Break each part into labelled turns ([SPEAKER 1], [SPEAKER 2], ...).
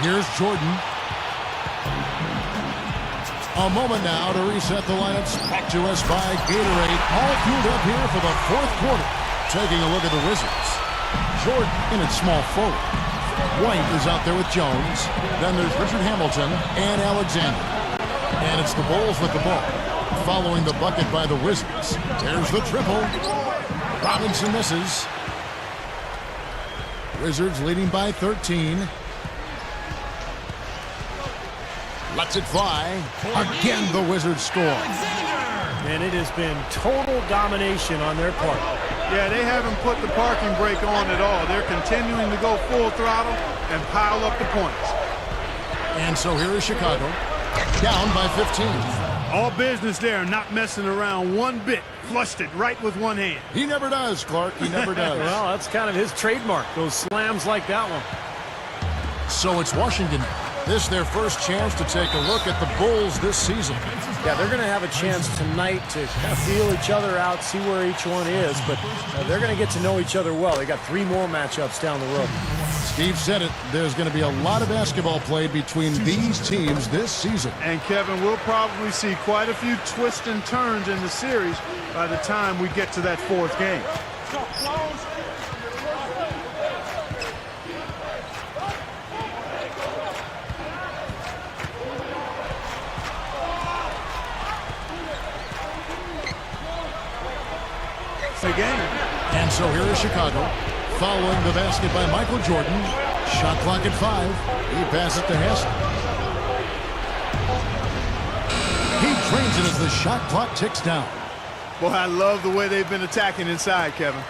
[SPEAKER 1] Here's Jordan. A moment now to reset the lineups. Back to us by Gatorade. All fueled up here for the fourth quarter. Taking a look at the Wizards. Jordan in at small forward. White is out there with Jones. Then there's Richard Hamilton and Alexander. And it's the Bulls with the ball. Following the bucket by the Wizards. There's the triple. Robinson misses. Wizards leading by 13. Lets it fly. Again, the Wizards score.
[SPEAKER 2] And it has been total domination on their part.
[SPEAKER 3] Yeah, they haven't put the parking brake on at all. They're continuing to go full throttle and pile up the points.
[SPEAKER 1] And so here is Chicago, down by 15.
[SPEAKER 3] All business there, not messing around one bit. Flushed it right with one hand.
[SPEAKER 1] He never does, Clark. He never does.
[SPEAKER 2] Well, that's kind of his trademark, those slams like that one.
[SPEAKER 1] So it's Washington. This is their first chance to take a look at the Bulls this season.
[SPEAKER 2] Yeah, they're going to have a chance tonight to kind of feel each other out, see where each one is, but they're going to get to know each other well. They got 3 more matchups down the road.
[SPEAKER 1] Steve said it. There's going to be a lot of basketball played between these teams this season.
[SPEAKER 3] And Kevin, we'll probably see quite a few twists and turns in the series by the time we get to that 4th game. Again.
[SPEAKER 1] And so here is Chicago, following the basket by Michael Jordan. Shot clock at 5. He passes to Hassan. He trains it as the shot clock ticks down.
[SPEAKER 3] Boy, I love the way they've been attacking inside, Kevin.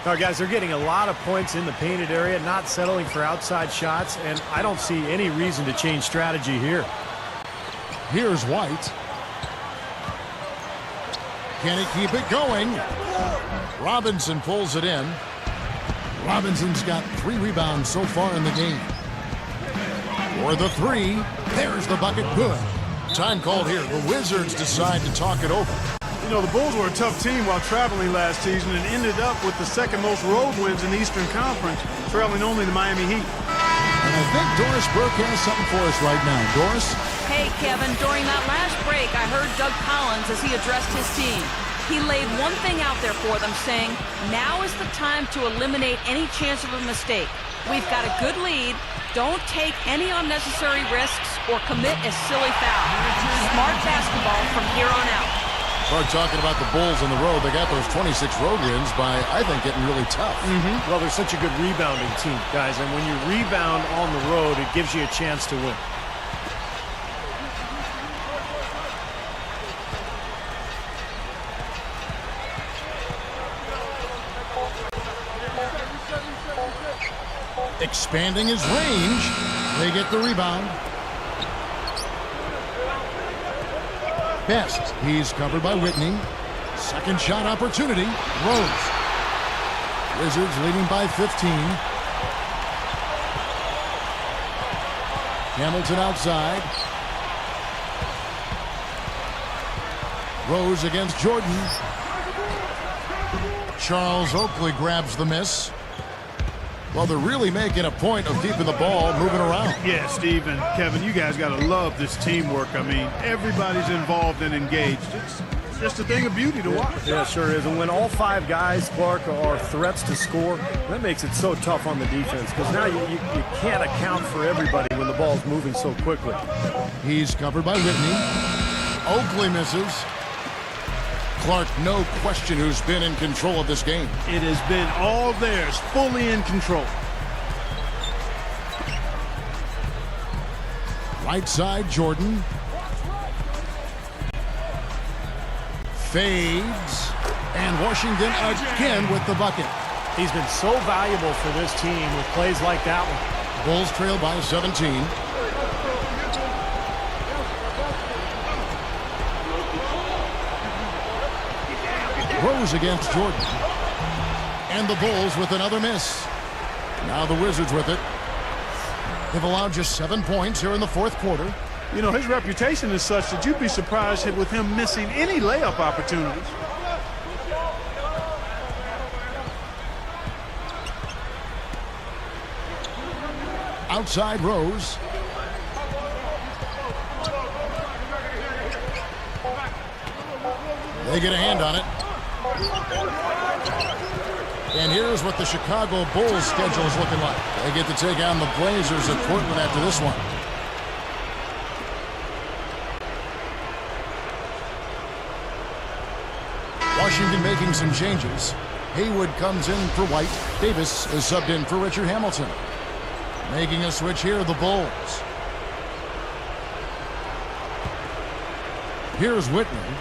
[SPEAKER 2] All right, guys, they're getting a lot of points in the painted area, not settling for outside shots, and I don't see any reason to change strategy here.
[SPEAKER 1] Here's White. Can he keep it going? Robinson pulls it in. Robinson's got 3 rebounds so far in the game. For the 3, there's the bucket. Good. Time called here. The Wizards decide to talk it over.
[SPEAKER 3] You know, the Bulls were a tough team while traveling last season and ended up with the 2nd most road wins in the Eastern Conference, trailing only the Miami Heat.
[SPEAKER 1] And I think Doris Burke has something for us right now. Doris?
[SPEAKER 4] Hey, Kevin, during that last break, I heard Doug Collins as he addressed his team. He laid one thing out there for them, saying, now is the time to eliminate any chance of a mistake. We've got a good lead. Don't take any unnecessary risks or commit a silly foul. Smart basketball from here on out.
[SPEAKER 1] Start talking about the Bulls on the road. They got those 26 road wins by, I think, getting really tough.
[SPEAKER 2] Well, they're such a good rebounding team, guys, and when you rebound on the road, it gives you a chance to win.
[SPEAKER 1] Expanding his range. They get the rebound. Best. He's covered by Whitney. Second shot opportunity. Rose. Wizards leading by 15. Hamilton outside. Rose against Jordan. Charles Oakley grabs the miss. Well, they're really making a point of keeping the ball moving around.
[SPEAKER 3] Yeah, Steve and Kevin, you guys got to love this teamwork. I mean, everybody's involved and engaged. It's just a thing of beauty to watch.
[SPEAKER 2] Yeah, it sure is. And when all 5 guys, Clark, are threats to score, that makes it so tough on the defense because now you can't account for everybody when the ball's moving so quickly.
[SPEAKER 1] He's covered by Whitney. Oakley misses. Clark, no question who's been in control of this game.
[SPEAKER 3] It has been all theirs, fully in control.
[SPEAKER 1] Right side, Jordan. Fades. And Washington again with the bucket.
[SPEAKER 2] He's been so valuable for this team with plays like that one.
[SPEAKER 1] Bulls trail by 17. Rose against Jordan. And the Bulls with another miss. Now the Wizards with it. They've allowed just 7 points here in the 4th quarter.
[SPEAKER 3] You know, his reputation is such that you'd be surprised with him missing any layup opportunities.
[SPEAKER 1] Outside Rose. They get a hand on it. And here's what the Chicago Bulls schedule is looking like. They get to take on the Blazers at Portland after this one. Washington making some changes. Haywood comes in for White. Davis is subbed in for Richard Hamilton. Making a switch here, the Bulls. Here's Whitman.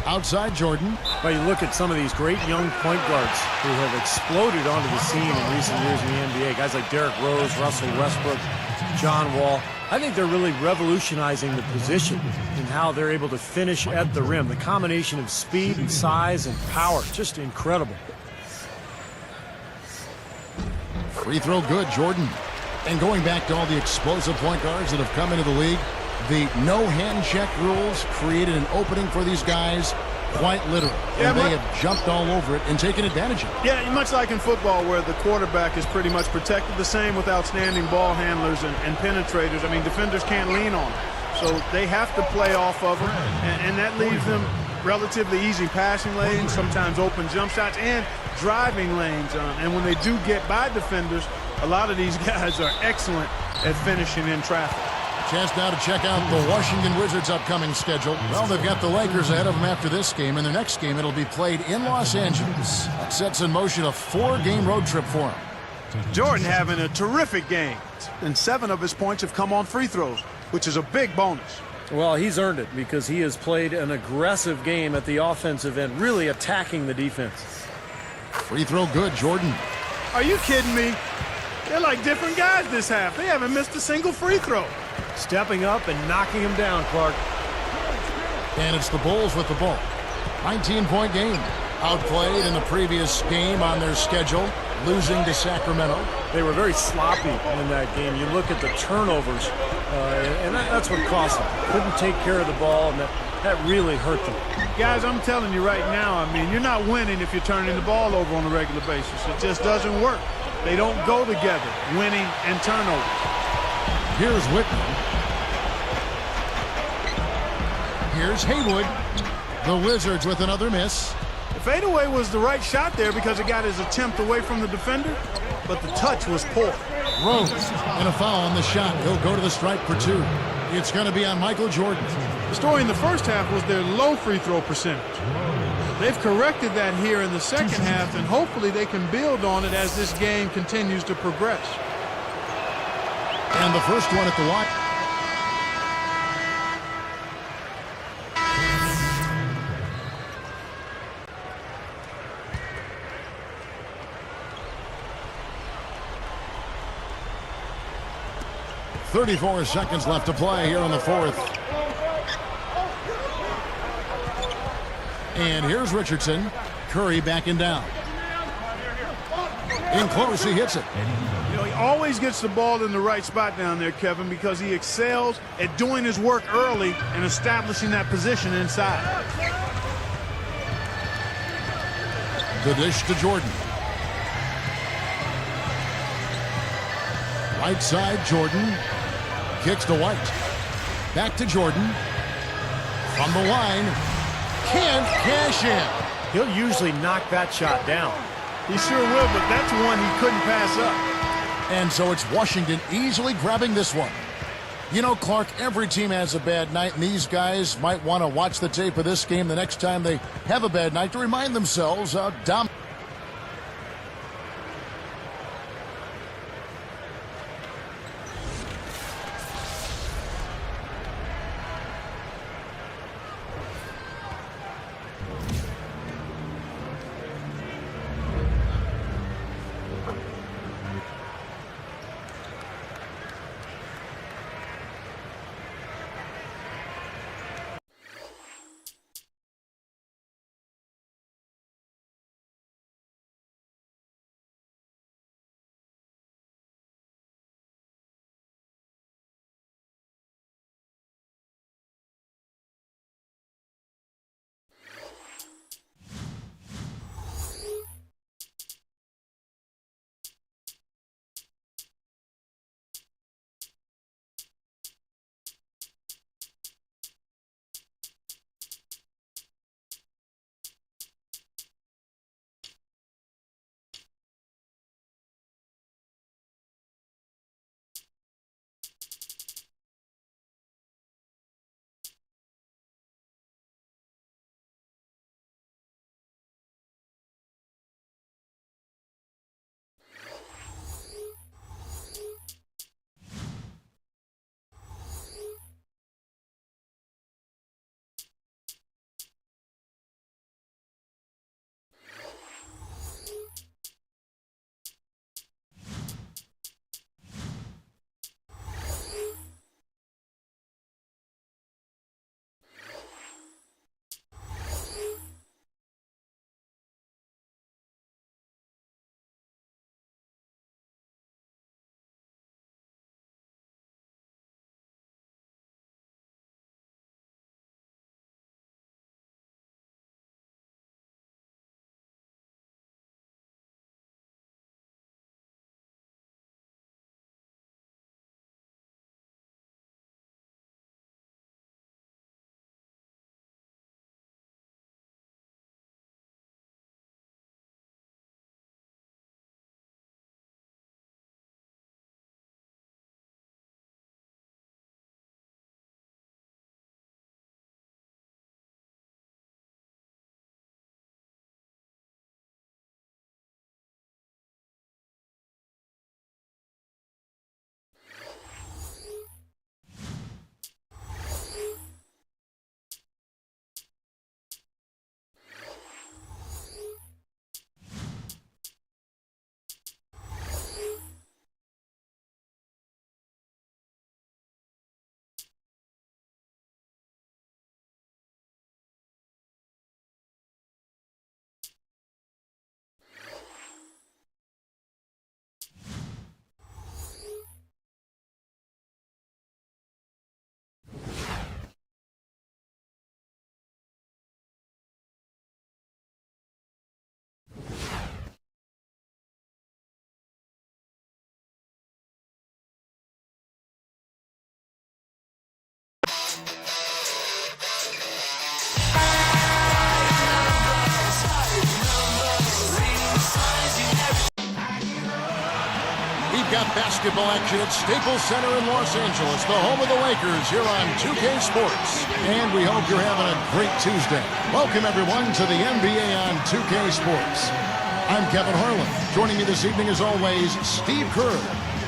[SPEAKER 1] Outside Jordan.
[SPEAKER 2] But you look at some of these great young point guards who have exploded onto the scene in recent years in the NBA. Guys like Derrick Rose, Russell Westbrook, John Wall. I think they're really revolutionizing the position in how they're able to finish at the rim. The combination of speed and size and power, just incredible.
[SPEAKER 1] Free throw good, Jordan. And going back to all the explosive point guards that have come into the league, the no hand check rules created an opening for these guys, quite literally.
[SPEAKER 3] Yeah,
[SPEAKER 1] and they have jumped all over it and taken advantage of it.
[SPEAKER 3] Yeah, much like in football where the quarterback is pretty much protected, the same with outstanding ball handlers and penetrators. I mean, defenders can't lean on them. So they have to play off of them, and that leaves them relatively easy passing lanes, sometimes open jump shots, and driving lanes. And when they do get by defenders, a lot of these guys are excellent at finishing in traffic.
[SPEAKER 1] Chance now to check out the Washington Wizards' upcoming schedule. Well, they've got the Lakers ahead of them after this game. In their next game, it'll be played in Los Angeles. That sets in motion a 4-game road trip for him.
[SPEAKER 3] Jordan having a terrific game, and 7 of his points have come on free throws, which is a big bonus.
[SPEAKER 2] Well, he's earned it because he has played an aggressive game at the offensive end, really attacking the defense.
[SPEAKER 1] Free throw good, Jordan.
[SPEAKER 3] Are you kidding me? They're like different guys this half. They haven't missed a single free throw.
[SPEAKER 2] Stepping up and knocking him down, Clark.
[SPEAKER 1] And it's the Bulls with the ball. 19-point game. Outplayed in the previous game on their schedule, losing to Sacramento.
[SPEAKER 2] They were very sloppy in that game. You look at the turnovers, and that's what cost them. Couldn't take care of the ball, and that really hurt them.
[SPEAKER 3] Guys, I'm telling you right now, I mean, you're not winning if you're turning the ball over on a regular basis. It just doesn't work. They don't go together, winning and turnovers.
[SPEAKER 1] Here's Whitman. Here's Haywood. The Wizards with another miss.
[SPEAKER 3] The fadeaway was the right shot there because it got his attempt away from the defender, but the touch was poor.
[SPEAKER 1] Rose and a foul on the shot. He'll go to the stripe for 2. It's going to be on Michael Jordan.
[SPEAKER 3] The story in the first half was their low free throw percentage. They've corrected that here in the second half, and hopefully they can build on it as this game continues to progress.
[SPEAKER 1] And the first one at the line. .34 seconds left to play here in the fourth. And here's Richardson. Curry backing down. In close, he hits it.
[SPEAKER 3] You know, he always gets the ball in the right spot down there, Kevin, because he excels at doing his work early and establishing that position inside.
[SPEAKER 1] The dish to Jordan. Right side, Jordan. Kicks to White. Back to Jordan. From the line. Can't cash in.
[SPEAKER 2] He'll usually knock that shot down.
[SPEAKER 3] He sure will, but that's one he couldn't pass up.
[SPEAKER 1] And so it's Washington easily grabbing this one. You know, Clark, every team has a bad night, and these guys might want to watch the tape of this game the next time they have a bad night to remind themselves how dominant. we've got basketball action at Staples Center in Los Angeles, the home of the Lakers, here on 2K Sports. And we hope you're having a great Tuesday. Welcome, everyone, to the NBA on 2K Sports. I'm Kevin Harlan. Joining me this evening, as always, Steve Kerr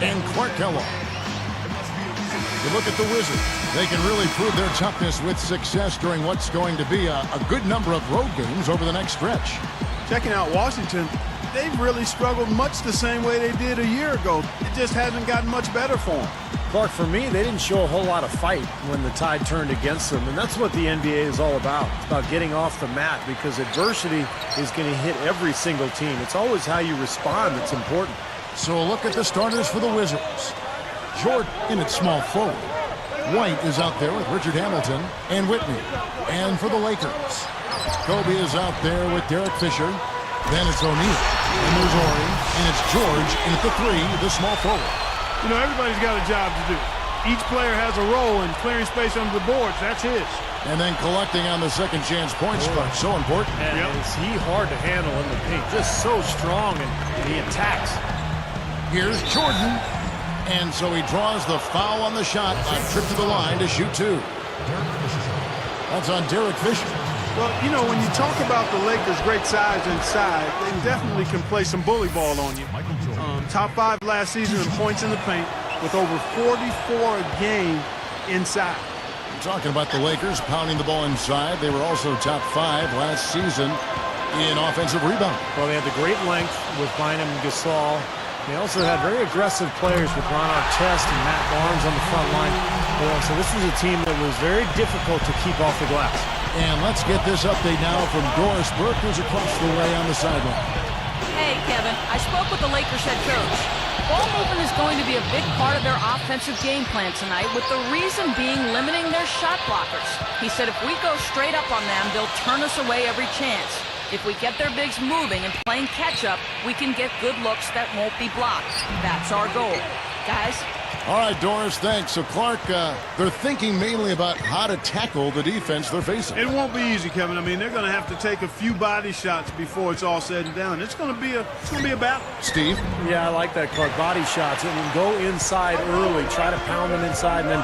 [SPEAKER 1] and Clark Kellogg. You look at the Wizards. They can really prove their toughness with success during what's going to be a good number of road games over the next stretch.
[SPEAKER 3] Checking out Washington, they've really struggled much the same way they did a year ago. It just hasn't gotten much better for them.
[SPEAKER 2] Clark, for me, they didn't show a whole lot of fight when the tide turned against them, and that's what the NBA is all about. It's about getting off the mat, because adversity is going to hit every single team. It's always how you respond that's important.
[SPEAKER 1] So a look at the starters for the Wizards. Jordan in at small forward. White is out there with Richard Hamilton and Whitney. And for the Lakers, Kobe is out there with Derek Fisher. Then it's O'Neal. And there's Ori. And it's George in at the 3, the small forward.
[SPEAKER 3] You know, everybody's got a job to do. Each player has a role in clearing space under the boards. That's his.
[SPEAKER 1] And then collecting on the second chance points clutch. So important.
[SPEAKER 2] And is he hard to handle in the paint? Just so strong, and he attacks.
[SPEAKER 1] Here's Jordan. And so he draws the foul on the shot on trip to the line to shoot 2. That's on Derek Fisher.
[SPEAKER 3] Well, you know, when you talk about the Lakers' great size inside, they definitely can play some bully ball on you. Top 5 last season in points in the paint with over 44 a game inside.
[SPEAKER 1] We're talking about the Lakers pounding the ball inside. They were also top 5 last season in offensive rebound.
[SPEAKER 2] Well, they had the great length with Bynum and Gasol. They also had very aggressive players with Ron Artest and Matt Barnes on the front line. So this was a team that was very difficult to keep off the glass.
[SPEAKER 1] And let's get this update now from Doris Burke, who's across the way on the sideline.
[SPEAKER 4] Hey, Kevin, I spoke with the Lakers head coach. Ball movement is going to be a big part of their offensive game plan tonight, with the reason being limiting their shot blockers. He said if we go straight up on them, they'll turn us away every chance. If we get their bigs moving and playing catch-up, we can get good looks that won't be blocked. That's our goal. Guys?
[SPEAKER 1] All right, Doris, thanks. So, Clark, they're thinking mainly about how to tackle the defense they're facing.
[SPEAKER 3] It won't be easy, Kevin. I mean, they're going to have to take a few body shots before it's all said and done. It's going to be a battle.
[SPEAKER 1] Steve?
[SPEAKER 2] Yeah, I like that, Clark. Body shots. I mean, go inside early. Try to pound them inside, and then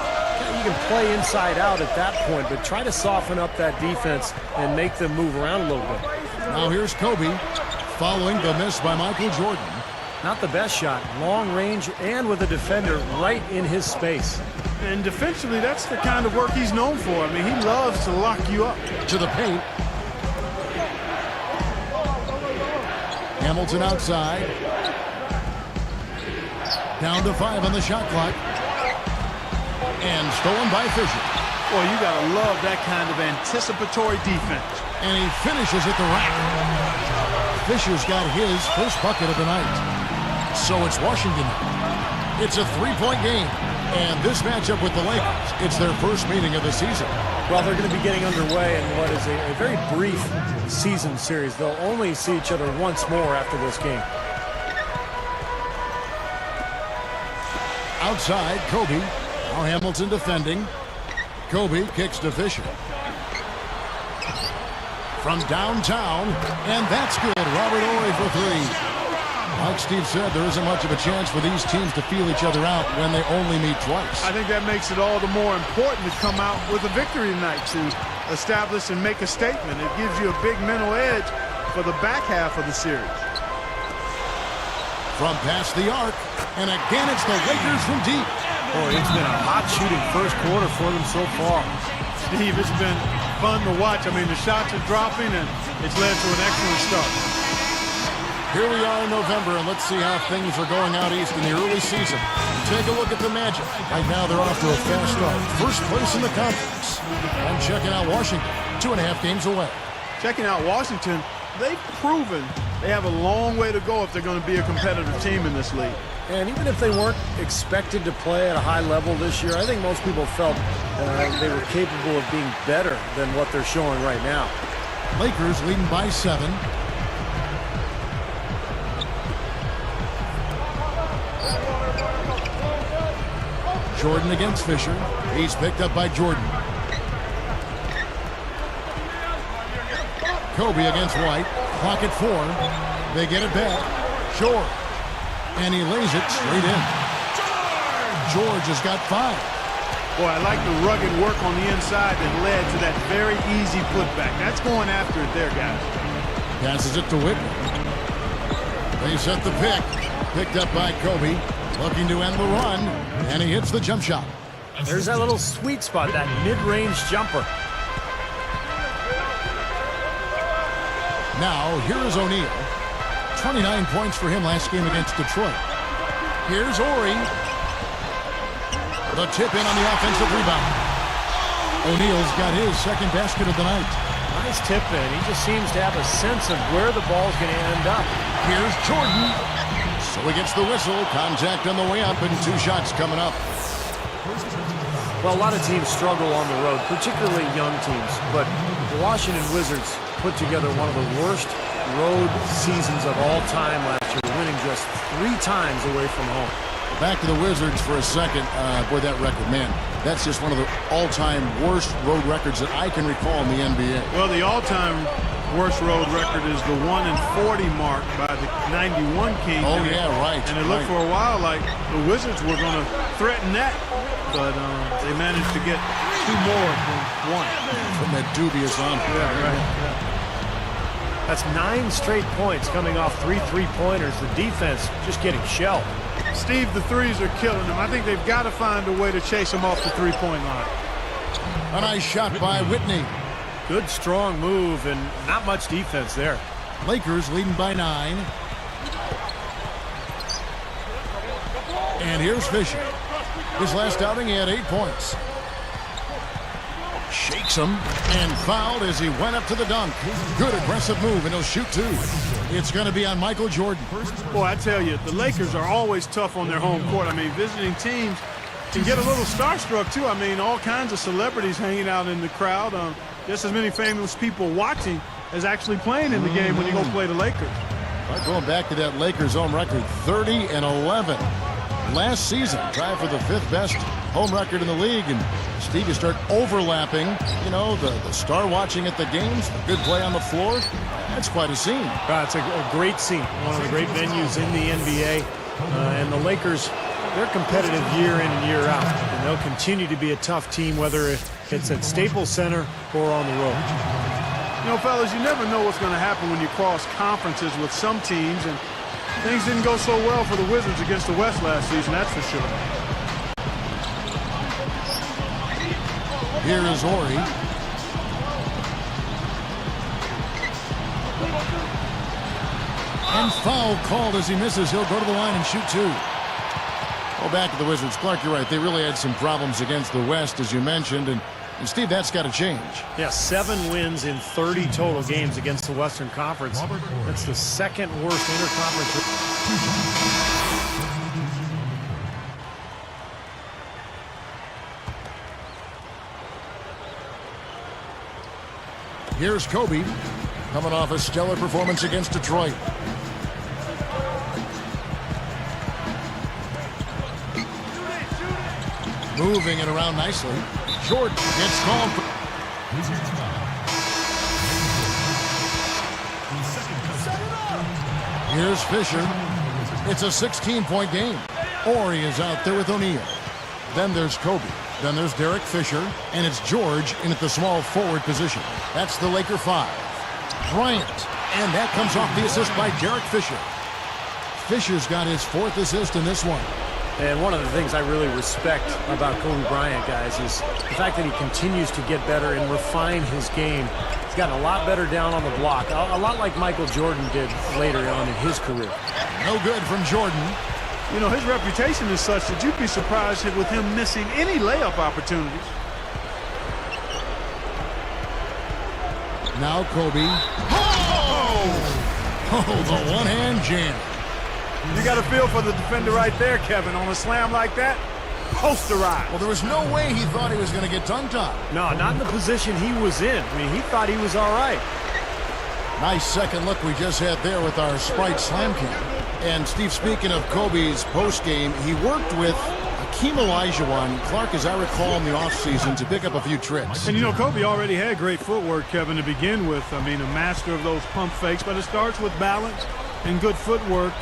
[SPEAKER 2] you can play inside out at that point, but try to soften up that defense and make them move around a little bit.
[SPEAKER 1] Now here's Kobe, following the miss by Michael Jordan.
[SPEAKER 2] Not the best shot. Long range and with a defender right in his space.
[SPEAKER 3] And defensively, that's the kind of work he's known for. I mean, he loves to lock you up.
[SPEAKER 1] To the paint. Hamilton outside. Down to 5 on the shot clock. And stolen by Fisher.
[SPEAKER 3] Boy, you got to love that kind of anticipatory defense.
[SPEAKER 1] And he finishes at the rack. Fisher's got his first bucket of the night. So it's Washington. It's a 3-point game. And this matchup with the Lakers, it's their first meeting of the season.
[SPEAKER 2] Well, they're going to be getting underway in what is a very brief season series. They'll only see each other once more after this game.
[SPEAKER 1] Outside, Kobe. Now Hamilton defending. Kobe kicks to Fisher. From downtown, and that's good. Robert Horry for 3. Like Steve said, there isn't much of a chance for these teams to feel each other out when they only meet twice.
[SPEAKER 3] I think that makes it all the more important to come out with a victory tonight, to establish and make a statement. It gives you a big mental edge for the back half of the series.
[SPEAKER 1] From past the arc, and again it's the Lakers from deep.
[SPEAKER 2] Boy, it's been a hot shooting first quarter for them so far.
[SPEAKER 3] Steve, it's been fun to watch. I mean, the shots are dropping, and it's led to an excellent start.
[SPEAKER 1] Here we are in November, and let's see how things are going out east in the early season. Take a look at the Magic. Right now, they're off to a fast start. First place in the conference. I'm checking out Washington, 2.5 games away.
[SPEAKER 3] Checking out Washington, they've proven they have a long way to go if they're going to be a competitive team in this league.
[SPEAKER 2] And even if they weren't expected to play at a high level this year, I think most people felt they were capable of being better than what they're showing right now.
[SPEAKER 1] Lakers leading by 7. Jordan against Fisher. He's picked up by Jordan. Kobe against White. Clock at 4. They get it back. Short. And he lays it straight in. George has got 5.
[SPEAKER 3] Boy, I like the rugged work on the inside that led to that very easy putback. That's going after it there, guys.
[SPEAKER 1] Passes it to Whitney. They set the pick. Picked up by Kobe. Looking to end the run. And he hits the jump shot.
[SPEAKER 2] There's that little sweet spot, that mid-range jumper.
[SPEAKER 1] Now, here is O'Neal. 29 points for him last game against Detroit. Here's Ori. The tip in on the offensive rebound. O'Neal's got his second basket of the night.
[SPEAKER 2] Nice tip in. He just seems to have a sense of where the ball's going to end up.
[SPEAKER 1] Here's Jordan. So he gets the whistle. Contact on the way up and 2 shots coming up.
[SPEAKER 2] Well, a lot of teams struggle on the road, particularly young teams. But the Washington Wizards put together one of the worst road seasons of all time last year, winning just 3 times away from home.
[SPEAKER 1] Back to the Wizards for a second. Boy, that record, man, that's just one of the all-time worst road records that I can recall in the NBA.
[SPEAKER 3] Well, the all-time worst road record is the 1-40 mark by the 91 Kings.
[SPEAKER 1] Oh, yeah, right.
[SPEAKER 3] And it looked for a while like the Wizards were going to threaten that, but they managed to get 2 more than 1.
[SPEAKER 1] From that dubious on.
[SPEAKER 3] Yeah, right. Yeah.
[SPEAKER 2] That's 9 straight points coming off 3 3-pointers. The defense just getting shelled.
[SPEAKER 3] Steve, the threes are killing them. I think they've got to find a way to chase them off the 3-point line.
[SPEAKER 1] A nice shot by Whitney.
[SPEAKER 2] Good, strong move, and not much defense there.
[SPEAKER 1] Lakers leading by 9. And here's Fisher. His last outing, he had 8 points. Shakes him and fouled as he went up to the dunk. Good aggressive move, and he'll shoot 2. It's going to be on Michael Jordan.
[SPEAKER 3] Boy, I tell you, the Lakers are always tough on their home court. I mean, visiting teams can get a little starstruck, too. I mean, all kinds of celebrities hanging out in the crowd. Just as many famous people watching as actually playing in the game when you go play the Lakers.
[SPEAKER 1] Going back to that Lakers home record, 30-11. Last season, tied for the 5th best home record in the league. And Steve, you start overlapping, you know, the star watching at the games, the good play on the floor. That's quite a scene.
[SPEAKER 2] It's a great scene, one of the great venues in the NBA. And the Lakers, they're competitive year in and year out. And they'll continue to be a tough team, whether it's at Staples Center or on the road.
[SPEAKER 3] You know, fellas, you never know what's going to happen when you cross conferences with some teams. And things didn't go so well for the Wizards against the West last season, that's for sure.
[SPEAKER 1] Here is Ori. And foul called as he misses. He'll go to the line and shoot 2. Well, back to the Wizards. Clark, you're right. They really had some problems against the West, as you mentioned. And Steve, that's got to change.
[SPEAKER 2] Yeah, 7 wins in 30 total games against the Western Conference. That's the 2nd worst interconference.
[SPEAKER 1] Here's Kobe, coming off a stellar performance against Detroit. Moving it around nicely. Jordan gets called. Here's Fisher. It's a 16-point game. Ori is out there with O'Neal. Then there's Kobe. Then there's Derek Fisher, and it's George in at the small forward position. That's the Laker 5. Bryant, and that comes off the assist by Derek Fisher. Fisher's got his 4th assist in this one.
[SPEAKER 2] And one of the things I really respect about Kobe Bryant, guys, is the fact that he continues to get better and refine his game. He's gotten a lot better down on the block, a lot like Michael Jordan did later on in his career.
[SPEAKER 1] No good from Jordan.
[SPEAKER 3] You know, his reputation is such that you'd be surprised with him missing any layup opportunities.
[SPEAKER 1] Now Kobe. Oh, the one-hand jam.
[SPEAKER 3] You got a feel for the defender right there, Kevin. On a slam like that, posterized.
[SPEAKER 1] Well, there was no way he thought he was going to get dunked on.
[SPEAKER 2] No, not in the position he was in. I mean, he thought he was all right.
[SPEAKER 1] Nice second look we just had there with our Sprite Slam Cam. And Steve, speaking of Kobe's postgame, he worked with Hakeem Olajuwon, Clark, as I recall, in the offseason to pick up a few tricks.
[SPEAKER 3] And, you know, Kobe already had great footwork, Kevin, to begin with. I mean, a master of those pump fakes, but it starts with balance and good footwork.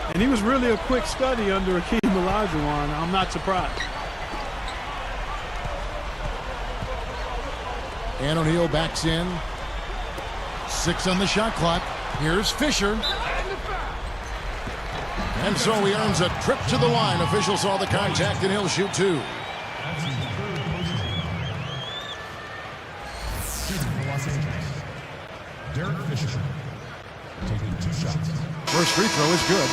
[SPEAKER 3] And he was really a quick study under Akeem Olajuwon. I'm not surprised.
[SPEAKER 1] And O'Neal backs in. 6 on the shot clock. Here's Fisher. And so he earns a trip to the line. Official saw the contact, and he'll shoot 2.
[SPEAKER 5] Derek Fisher taking 2 shots.
[SPEAKER 1] First free throw is good.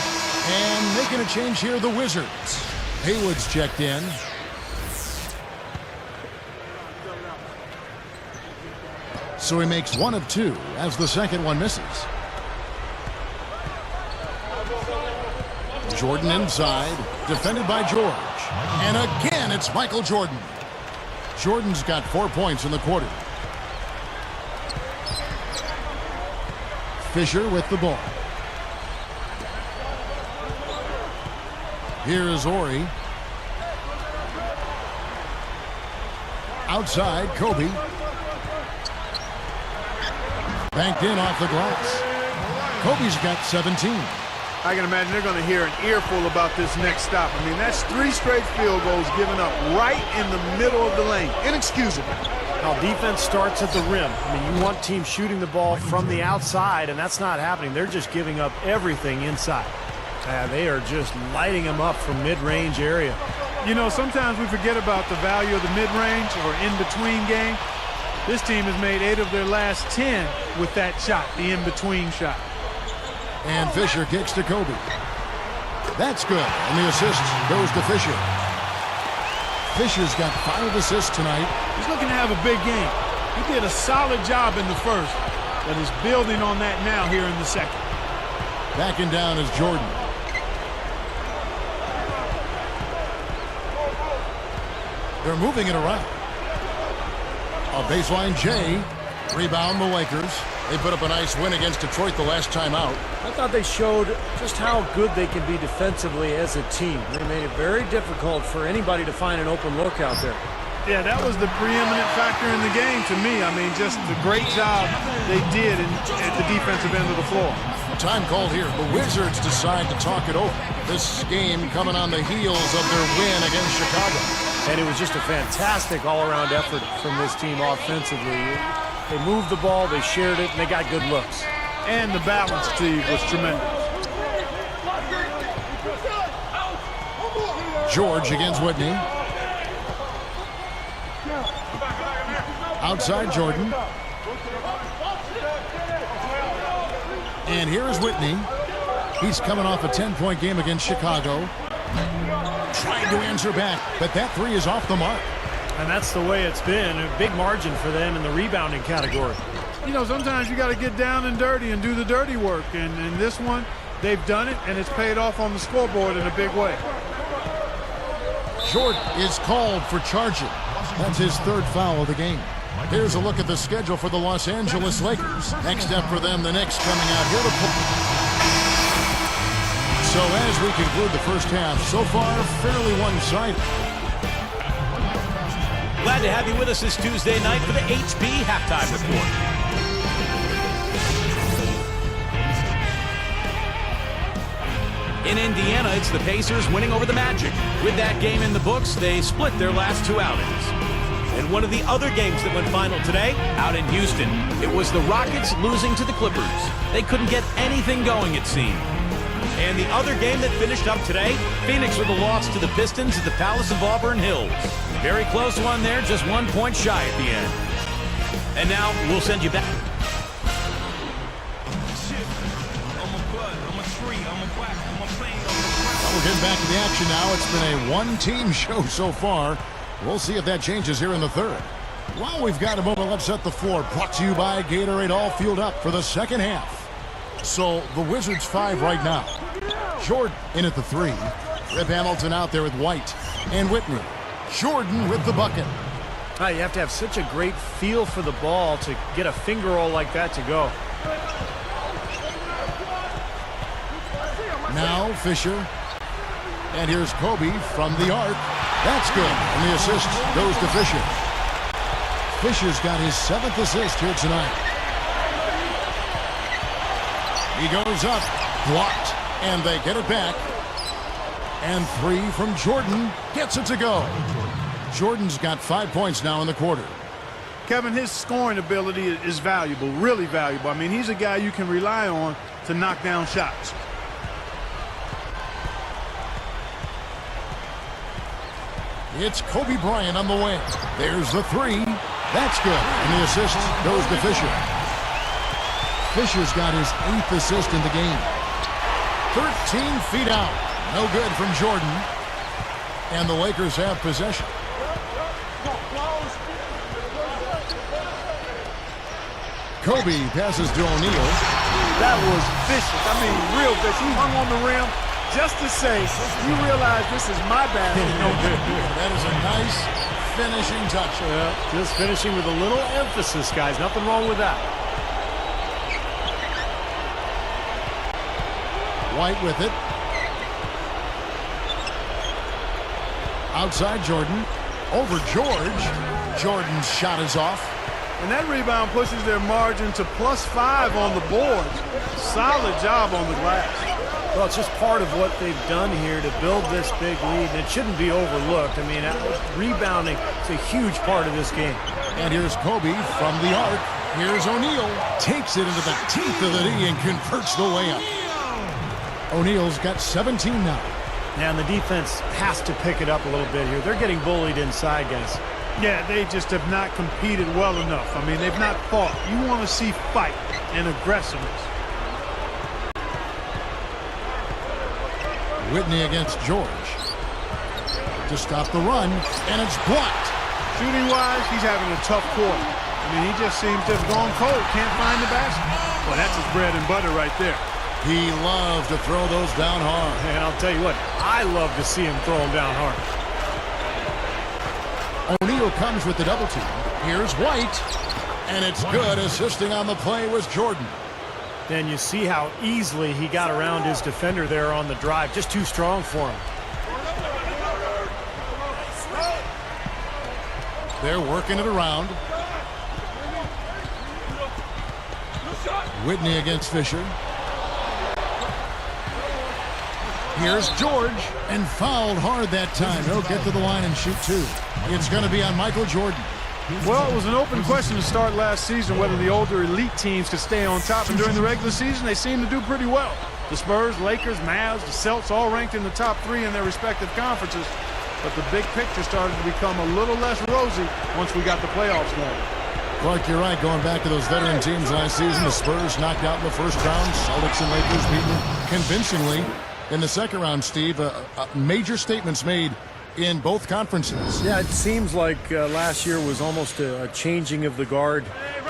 [SPEAKER 1] And making a change here, the Wizards. Haywood's checked in. So he makes 1 of 2 as the second one misses. Jordan inside, defended by George. And again, it's Michael Jordan. Jordan's got 4 points in the quarter. Fisher with the ball. Here is Ori. Outside, Kobe. Banked in off the glass. Kobe's got 17.
[SPEAKER 3] I can imagine they're going to hear an earful about this next stop. I mean, that's 3 straight field goals given up right in the middle of the lane. Inexcusable.
[SPEAKER 2] Now, defense starts at the rim. I mean, you want teams shooting the ball from the outside, and that's not happening. They're just giving up everything inside. They are just lighting them up from mid-range area.
[SPEAKER 3] You know, sometimes we forget about the value of the mid-range or in-between game. This team has made 8 of their last 10 with that shot, the in-between shot.
[SPEAKER 1] And Fisher kicks to Kobe. That's good. And the assist goes to Fisher. Fisher's got 5 assists tonight.
[SPEAKER 3] He's looking to have a big game. He did a solid job in the first, but is building on that now here in the second.
[SPEAKER 1] Backing down is Jordan. They're moving it around. A baseline J. Rebound the Lakers. They put up a nice win against Detroit the last time out.
[SPEAKER 2] I thought they showed just how good they can be defensively as a team. They made it very difficult for anybody to find an open look out there.
[SPEAKER 3] Yeah, that was the preeminent factor in the game to me. I mean, just the great job they did at the defensive end of the floor.
[SPEAKER 1] Time called here. The Wizards decide to talk it over. This game coming on the heels of their win against Chicago.
[SPEAKER 2] And it was just a fantastic all-around effort from this team offensively. They moved the ball, they shared it, and they got good looks.
[SPEAKER 3] And the balance, Steve, was tremendous.
[SPEAKER 1] George against Whitney. Outside Jordan. And here's Whitney. He's coming off a 10-point game against Chicago. Trying to answer back, but that 3 is off the mark.
[SPEAKER 2] And that's the way it's been. A big margin for them in the rebounding category.
[SPEAKER 3] You know, sometimes you got to get down and dirty and do the dirty work. And in this one, they've done it, and it's paid off on the scoreboard in a big way.
[SPEAKER 1] Jordan is called for charging. That's his 3rd foul of the game. Here's a look at the schedule for the Los Angeles Lakers. Next up for them, the Knicks coming out here to play. So as we conclude the first half, so far, fairly one-sided.
[SPEAKER 6] Glad to have you with us this Tuesday night for the HB Halftime Report. In Indiana, it's the Pacers winning over the Magic. With that game in the books, they split their last 2 outings. And one of the other games that went final today, out in Houston, it was the Rockets losing to the Clippers. They couldn't get anything going, it seemed. And the other game that finished up today, Phoenix with a loss to the Pistons at the Palace of Auburn Hills. Very close one there, just 1 point shy at the end. And now we'll send you back.
[SPEAKER 1] We're getting back to the action now. It's been a one-team show so far. We'll see if that changes here in the 3rd. While we've got a moment, let's set the floor. Brought to you by Gatorade, all fueled up for the second half. So the Wizards 5 right now. Jordan in at the 3. Rip Hamilton out there with White and Whitney. Jordan with the bucket.
[SPEAKER 2] You have to have such a great feel for the ball to get a finger roll like that to go.
[SPEAKER 1] Now Fisher. And here's Kobe from the arc. That's good. And the assist goes to Fisher. Fisher's got his 7th assist here tonight. He goes up. Blocked. And they get it back. And 3 from Jordan. Gets it to go. Jordan's got 5 points now in the quarter.
[SPEAKER 3] Kevin, his scoring ability is valuable, really valuable. I mean, he's a guy you can rely on to knock down shots.
[SPEAKER 1] It's Kobe Bryant on the wing. There's the 3. That's good. And the assist goes to Fisher. Fisher's got his 8th assist in the game. 13 feet out. No good from Jordan. And the Lakers have possession. Kobe passes to O'Neal.
[SPEAKER 3] That was vicious. I mean, real vicious. He hung on the rim just to say, you realize this is my basket.
[SPEAKER 1] That is a nice finishing touch.
[SPEAKER 2] Yeah, just finishing with a little emphasis, guys. Nothing wrong with that.
[SPEAKER 1] White with it. Outside Jordan. Over George. Jordan's shot is off.
[SPEAKER 3] And that rebound pushes their margin to +5 on the boards. Solid job on the glass.
[SPEAKER 2] Well, it's just part of what they've done here to build this big lead, and it shouldn't be overlooked. I mean, rebounding is a huge part of this game.
[SPEAKER 1] And here's Kobe from the arc. Here's O'Neal. Takes it into the teeth of the D and converts the layup. O'Neal's got 17 now.
[SPEAKER 2] And the defense has to pick it up a little bit here. They're getting bullied inside, guys.
[SPEAKER 3] Yeah, they just have not competed well enough. I mean, they've not fought. You want to see fight and aggressiveness.
[SPEAKER 1] Whitney against George. To stop the run, and it's blocked.
[SPEAKER 3] Shooting-wise, he's having a tough quarter. I mean, he just seems to have gone cold. Can't find the basket. Well, that's his bread and butter right there.
[SPEAKER 1] He loves to throw those down hard.
[SPEAKER 2] And I'll tell you what, I love to see him throw them down hard.
[SPEAKER 1] O'Neal comes with the double team. Here's White. And it's good. Assisting on the play was Jordan.
[SPEAKER 2] And you see how easily he got around his defender there on the drive. Just too strong for him.
[SPEAKER 1] They're working it around. Whitney against Fisher. Here's George, and fouled hard that time. He'll get to the line and shoot 2. It's going to be on Michael Jordan.
[SPEAKER 3] Well, it was an open question to start last season whether the older elite teams could stay on top, and during the regular season, they seem to do pretty well. The Spurs, Lakers, Mavs, the Celtics all ranked in the top 3 in their respective conferences, but the big picture started to become a little less rosy once we got the playoffs going.
[SPEAKER 1] Clark, you're right. Going back to those veteran teams last season, the Spurs knocked out in the first round. Celtics and Lakers beaten convincingly in the second round, Steve. Major statements made in both conferences.
[SPEAKER 2] Yeah, it seems like last year was almost a changing of the guard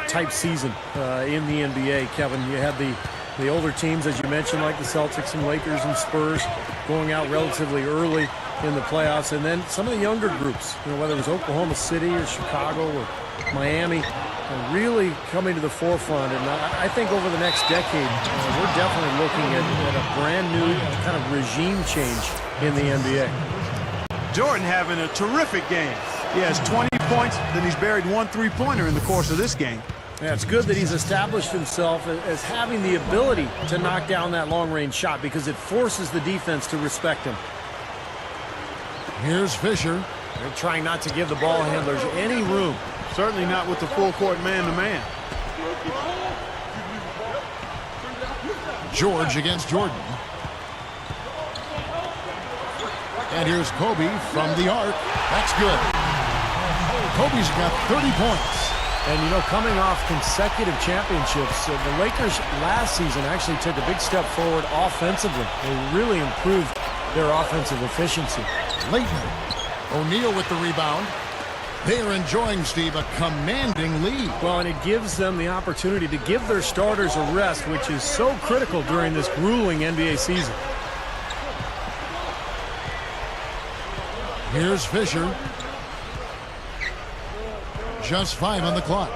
[SPEAKER 2] type season in the NBA, Kevin. You had the older teams, as you mentioned, like the Celtics and Lakers and Spurs, going out relatively early in the playoffs, and then some of the younger groups, you know, whether it was Oklahoma City or Chicago or Miami, really coming to the forefront. And I think over the next decade, we're definitely looking at a brand new kind of regime change in the NBA.
[SPEAKER 3] Jordan having a terrific game. He has 20 points, then he's buried 1 3-pointer in the course of this game.
[SPEAKER 2] Yeah, it's good that he's established himself as having the ability to knock down that long-range shot because it forces the defense to respect him.
[SPEAKER 1] Here's Fisher.
[SPEAKER 2] They're trying not to give the ball handlers any room.
[SPEAKER 3] Certainly not with the full-court man-to-man.
[SPEAKER 1] George against Jordan. And here's Kobe from the arc. That's good. Kobe's got 30 points.
[SPEAKER 2] And, you know, coming off consecutive championships, the Lakers last season actually took a big step forward offensively. They really improved their offensive efficiency.
[SPEAKER 1] Leighton. O'Neal with the rebound. They are enjoying, Steve, a commanding lead.
[SPEAKER 2] Well, and it gives them the opportunity to give their starters a rest, which is so critical during this grueling NBA season.
[SPEAKER 1] Here's Fisher. Just 5 on the clock.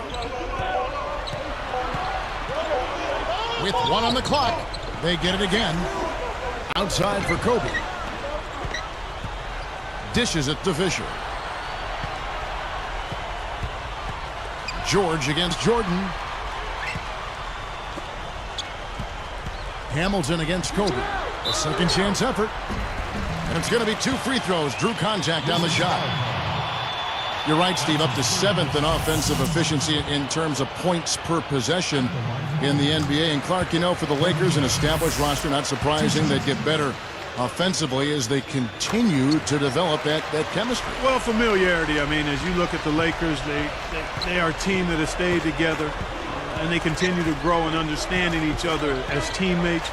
[SPEAKER 1] With 1 on the clock, they get it again. Outside for Kobe. Dishes it to Fisher. George against Jordan. Hamilton against Kobe. A second chance effort. And it's going to be 2 free throws. Drew contact on the shot. You're right, Steve. Up to 7th in offensive efficiency in terms of points per possession in the NBA. And Clark, you know, for the Lakers, an established roster, not surprising they'd get better offensively as they continue to develop that chemistry.
[SPEAKER 3] Well, familiarity. I mean, as you look at the Lakers, they are a team that has stayed together, and they continue to grow and understanding each other as teammates.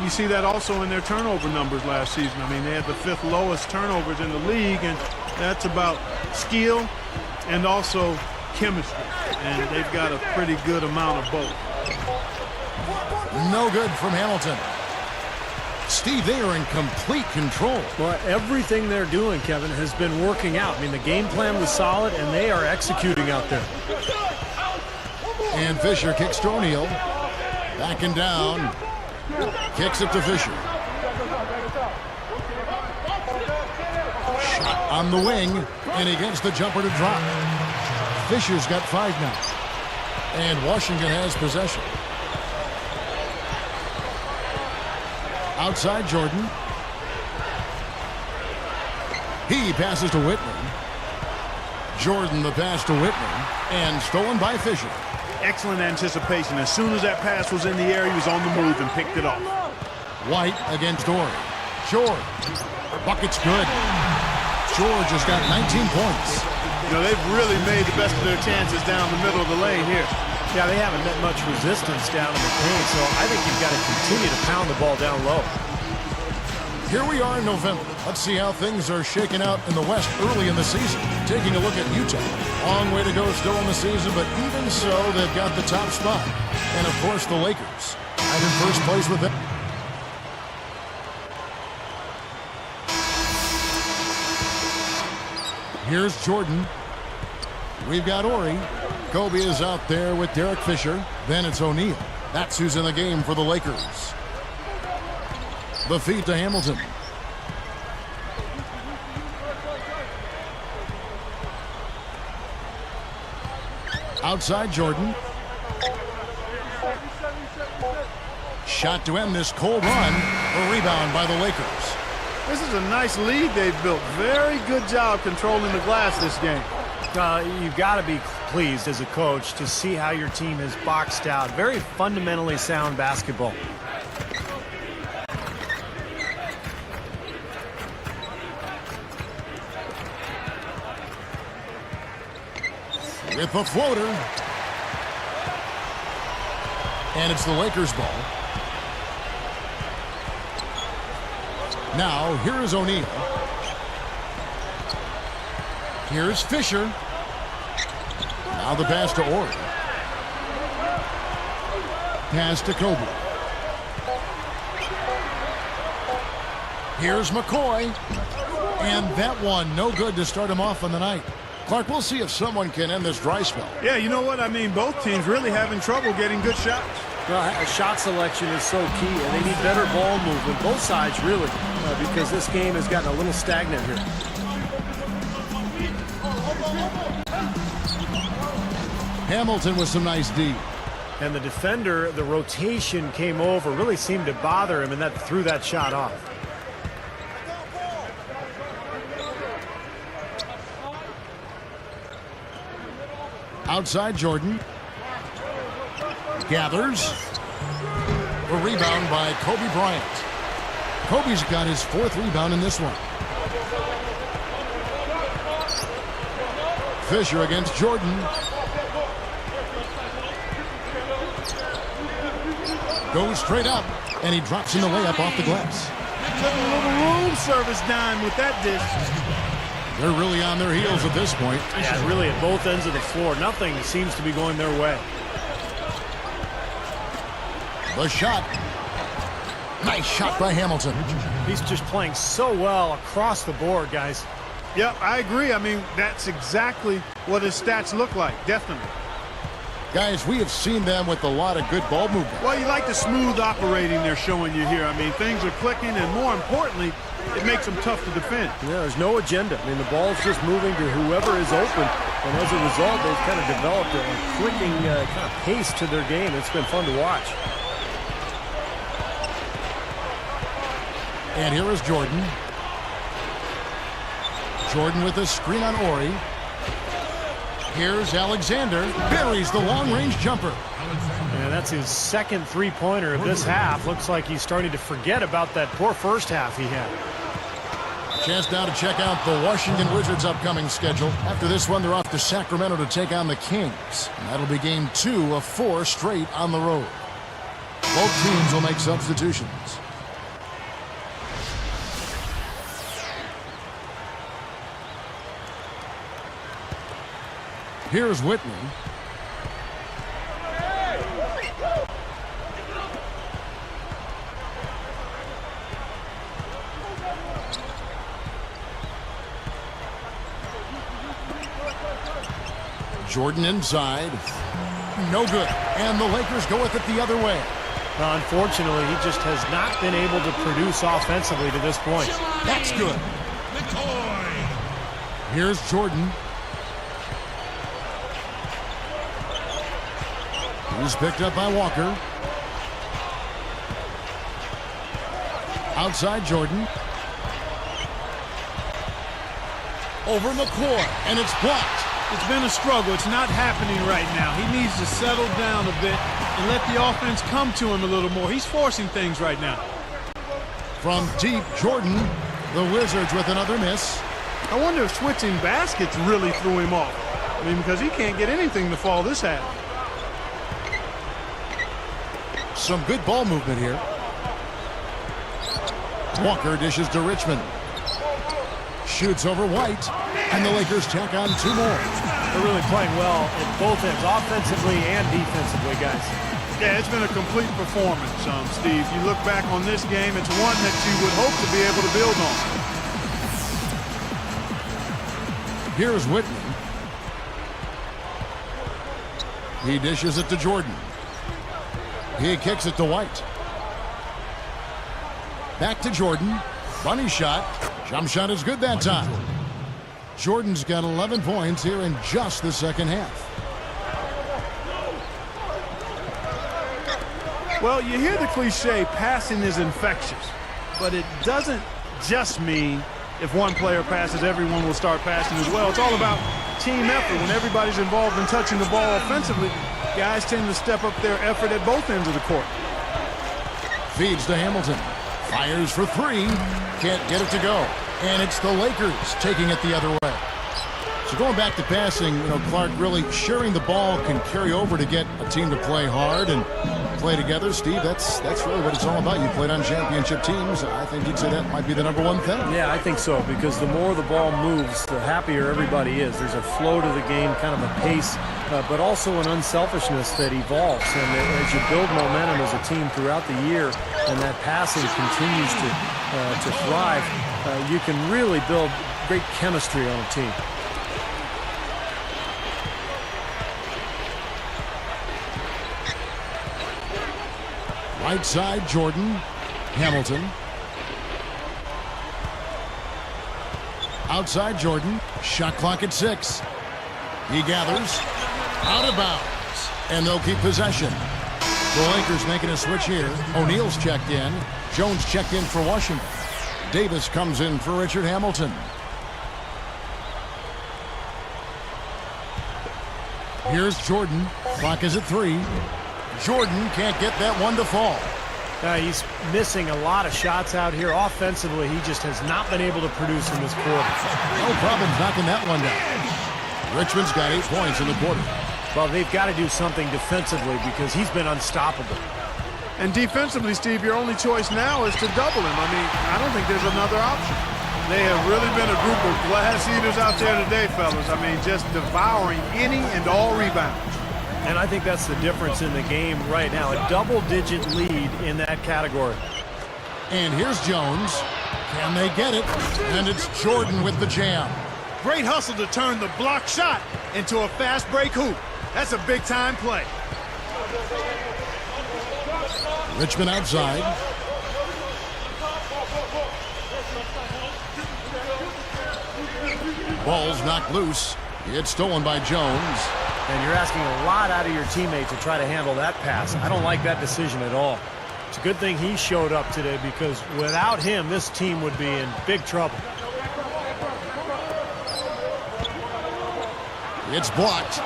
[SPEAKER 3] You see that also in their turnover numbers last season. I mean, they had the 5th lowest turnovers in the league, and that's about skill and also chemistry. And they've got a pretty good amount of both.
[SPEAKER 1] No good from Hamilton. Steve, they are in complete control.
[SPEAKER 2] Well, everything they're doing, Kevin, has been working out. I mean, the game plan was solid, and they are executing out there.
[SPEAKER 1] And Fisher kicks to O'Neal. Backing down. Kicks it to Fisher. Shot on the wing, and he gets the jumper to drop. Fisher's got 5 now. And Washington has possession. Outside Jordan. He passes to Whitman. Jordan the pass to Whitman. And stolen by Fisher.
[SPEAKER 3] Excellent anticipation. As soon as that pass was in the air, he was on the move and picked it off.
[SPEAKER 1] White against Dory. George. Bucket's good. George has got 19 points.
[SPEAKER 3] You know, they've really made the best of their chances down the middle of the lane here.
[SPEAKER 2] Yeah, they haven't met much resistance down in the paint, so I think you've got to continue to pound the ball down low.
[SPEAKER 1] Here we are in November. Let's see how things are shaking out in the West early in the season. Taking a look at Utah. Long way to go still in the season, but even so, they've got the top spot. And, of course, the Lakers. I'm in first place with them. Here's Jordan. We've got Ori. Kobe is out there with Derek Fisher. Then it's O'Neal. That's who's in the game for the Lakers. The feed to Hamilton. Outside Jordan. Shot to end this cold run. A rebound by the Lakers.
[SPEAKER 3] This is a nice lead they've built. Very good job controlling the glass this game.
[SPEAKER 2] You've got to be pleased as a coach to see how your team is boxed out. Very fundamentally sound basketball.
[SPEAKER 1] With a floater. And it's the Lakers' ball. Now, here is O'Neal. Here's Fisher. Now the pass to Ori. Pass to Kobe. Here's McCoy. And that one, no good to start him off on the night. Clark, we'll see if someone can end this dry spell.
[SPEAKER 3] Yeah, you know what? I mean, both teams really having trouble getting good shots.
[SPEAKER 2] Well, shot selection is so key, and they need better ball movement. Both sides, really, because this game has gotten a little stagnant here.
[SPEAKER 1] Hamilton with some nice D.
[SPEAKER 2] And the defender, the rotation came over, really seemed to bother him, and that threw that shot off.
[SPEAKER 1] Outside Jordan. Gathers. A rebound by Kobe Bryant. Kobe's got his 4th rebound in this one. Fisher against Jordan. Goes straight up, and he drops in the layup off the glass.
[SPEAKER 3] Took a little room service dime with that dish.
[SPEAKER 1] They're really on their heels at this point.
[SPEAKER 2] Yeah, really at both ends of the floor. Nothing seems to be going their way.
[SPEAKER 1] The shot. Nice shot by Hamilton.
[SPEAKER 2] He's just playing so well across the board, guys.
[SPEAKER 3] Yep, I agree. I mean, that's exactly what his stats look like, definitely.
[SPEAKER 1] Guys, we have seen them with a lot of good ball movement.
[SPEAKER 3] Well, you like the smooth operating they're showing you here. I mean, things are clicking, and more importantly, it makes them tough to defend.
[SPEAKER 2] Yeah, there's no agenda. I mean, the ball's just moving to whoever is open, and as a result, they've kind of developed a clicking kind of pace to their game. It's been fun to watch.
[SPEAKER 1] And here is Jordan. Jordan with a screen on Ori. Here's Alexander. Buries the long-range jumper.
[SPEAKER 2] And that's his second three-pointer of this half. Looks like he's starting to forget about that poor first half he had.
[SPEAKER 1] Chance now to check out the Washington Wizards' upcoming schedule. After this one, they're off to Sacramento to take on the Kings. And that'll be game 2 of 4 straight on the road. Both teams will make substitutions. Here's Whitney. Jordan inside. No good. And the Lakers go with it the other way.
[SPEAKER 2] Well, unfortunately, he just has not been able to produce offensively to this point.
[SPEAKER 1] That's good. Here's Jordan. He's picked up by Walker. Outside Jordan. Over McCoy. And it's blocked.
[SPEAKER 3] It's been a struggle. It's not happening right now. He needs to settle down a bit and let the offense come to him a little more. He's forcing things right now.
[SPEAKER 1] From deep, Jordan. The Wizards with another miss.
[SPEAKER 3] I wonder if switching baskets really threw him off. I mean, because he can't get anything to fall this half.
[SPEAKER 1] Some good ball movement here. Walker dishes to Richmond. Shoots over White. And the Lakers tack on 2 more.
[SPEAKER 2] They're really playing well at both ends, offensively and defensively, guys.
[SPEAKER 3] Yeah, it's been a complete performance, Steve. You look back on this game, it's one that you would hope to be able to build on.
[SPEAKER 1] Here's Whitney. He dishes it to Jordan. He kicks it to White. Back to Jordan. Bunny shot. Jump shot is good that time. Jordan's got 11 points here in just the second half.
[SPEAKER 3] Well, you hear the cliche, passing is infectious, but it doesn't just mean if one player passes, everyone will start passing as well. It's all about team effort. When everybody's involved in touching the ball offensively, guys tend to step up their effort at both ends of the court.
[SPEAKER 1] Feeds to Hamilton. Fires for 3. Can't get it to go. And it's the Lakers taking it the other way. So going back to passing, Clark, really sharing the ball can carry over to get a team to play hard and play together. Steve, that's really what it's all about. You played on championship teams. I think you'd say that might be the #1 thing.
[SPEAKER 2] Yeah, I think so, because the more the ball moves, the happier everybody is. There's a flow to the game, kind of a pace, but also an unselfishness that evolves. And as you build momentum as a team throughout the year, and that passing continues to thrive, you can really build great chemistry on a team.
[SPEAKER 1] Right side, Jordan. Hamilton. Outside, Jordan. Shot clock at 6. He gathers. Out of bounds. And they'll keep possession. The Lakers making a switch here. O'Neal's checked in. Jones checked in for Washington. Davis comes in for Richard Hamilton. Here's Jordan. Clock is at 3. Jordan can't get that one to fall.
[SPEAKER 2] He's missing a lot of shots out here. Offensively, he just has not been able to produce in this quarter.
[SPEAKER 1] No problems knocking that one down. Richmond's got 8 points in the quarter.
[SPEAKER 2] Well, they've got to do something defensively because he's been unstoppable.
[SPEAKER 3] And defensively, Steve, your only choice now is to double him. I mean, I don't think there's another option. They have really been a group of glass eaters out there today, fellas. I mean, just devouring any and all rebounds.
[SPEAKER 2] And I think that's the difference in the game right now. A double-digit lead in that category.
[SPEAKER 1] And here's Jones. Can they get it? And it's Jordan with the jam.
[SPEAKER 3] Great hustle to turn the block shot into a fast break hoop. That's a big-time play.
[SPEAKER 1] Richmond outside. Ball's knocked loose. It's stolen by Jones.
[SPEAKER 2] And you're asking a lot out of your teammate to try to handle that pass. I don't like that decision at all. It's a good thing he showed up today, because without him, this team would be in big trouble.
[SPEAKER 1] It's blocked.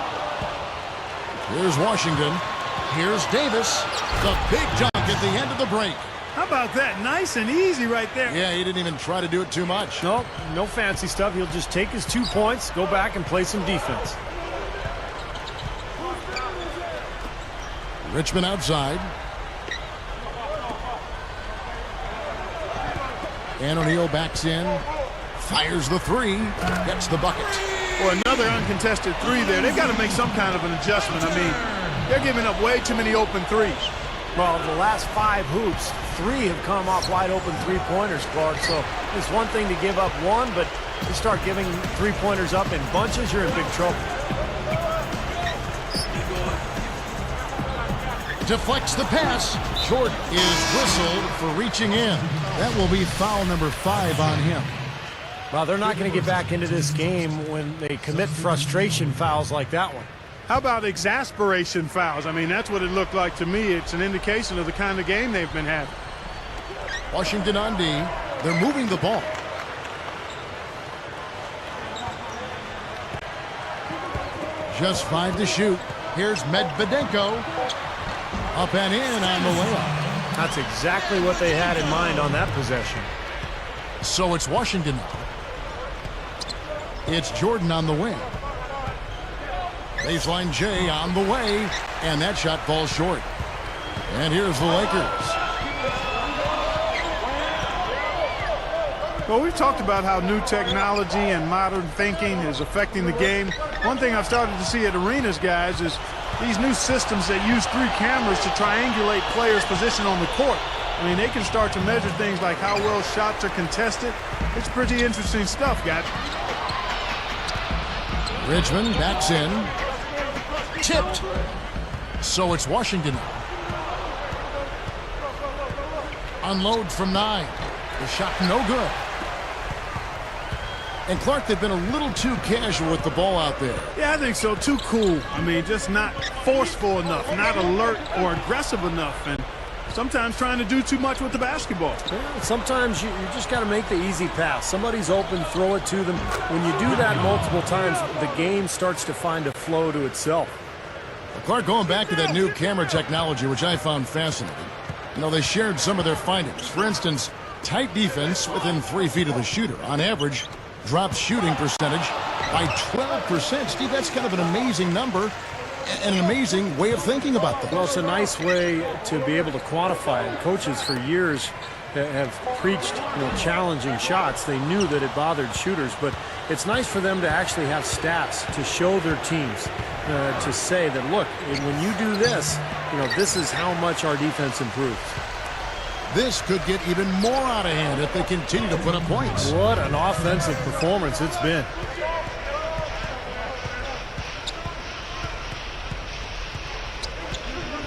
[SPEAKER 1] Here's Washington. Here's Davis. The big dunk at the end of the break.
[SPEAKER 3] How about that? Nice and easy right there.
[SPEAKER 1] Yeah, he didn't even try to do it too much.
[SPEAKER 2] No, no fancy stuff. He'll just take his 2 points, go back and play some defense.
[SPEAKER 1] Richmond outside. And O'Neal backs in. Fires the three. Gets the bucket.
[SPEAKER 3] Well, another uncontested three there. They've got to make some kind of an adjustment. I mean, they're giving up way too many open threes.
[SPEAKER 2] Well, the last 5 hoops, 3 have come off wide open three-pointers, Clark. So it's one thing to give up one, but you start giving three-pointers up in bunches, you're in big trouble.
[SPEAKER 1] Deflects the pass. Jordan is whistled for reaching in. That will be foul number 5 on him.
[SPEAKER 2] Well, they're not going to get back into this game when they commit frustration fouls like that one.
[SPEAKER 3] How about exasperation fouls? I mean, that's what it looked like to me. It's an indication of the kind of game they've been having.
[SPEAKER 1] Washington on D. They're moving the ball. Just 5 to shoot. Here's Medvedenko. Up and in on the layup.
[SPEAKER 2] That's exactly what they had in mind on that possession.
[SPEAKER 1] So it's Washington now. It's Jordan on the wing. Baseline J on the way, and that shot falls short. And here's the Lakers.
[SPEAKER 3] Well, we've talked about how new technology and modern thinking is affecting the game. One thing I've started to see at arenas, guys, is these new systems that use 3 cameras to triangulate players' position on the court. I mean, they can start to measure things like how well shots are contested. It's pretty interesting stuff, guys.
[SPEAKER 1] Richmond backs in. Tipped. So it's Washington. Unload from 9. The shot no good. And Clark, they've been a little too casual with the ball out there.
[SPEAKER 3] Yeah, I think so. Too cool. I mean, just not forceful enough, not alert or aggressive enough, and sometimes trying to do too much with the basketball.
[SPEAKER 2] Yeah, sometimes you just got to make the easy pass. Somebody's open, throw it to them. When you do that multiple times, the game starts to find a flow to itself.
[SPEAKER 1] Well, Clark, going back to that new camera technology, which I found fascinating. You know, they shared some of their findings. For instance, tight defense within 3 feet of the shooter. On average, drops shooting percentage by 12%. Steve, that's kind of an amazing number and an amazing way of thinking about that.
[SPEAKER 2] Well, it's a nice way to be able to quantify it. Coaches for years have preached, challenging shots. They knew that it bothered shooters, but it's nice for them to actually have stats to show their teams, to say that, look, when you do this, this is how much our defense improves.
[SPEAKER 1] This could get even more out of hand if they continue to put up points.
[SPEAKER 2] What an offensive performance it's been.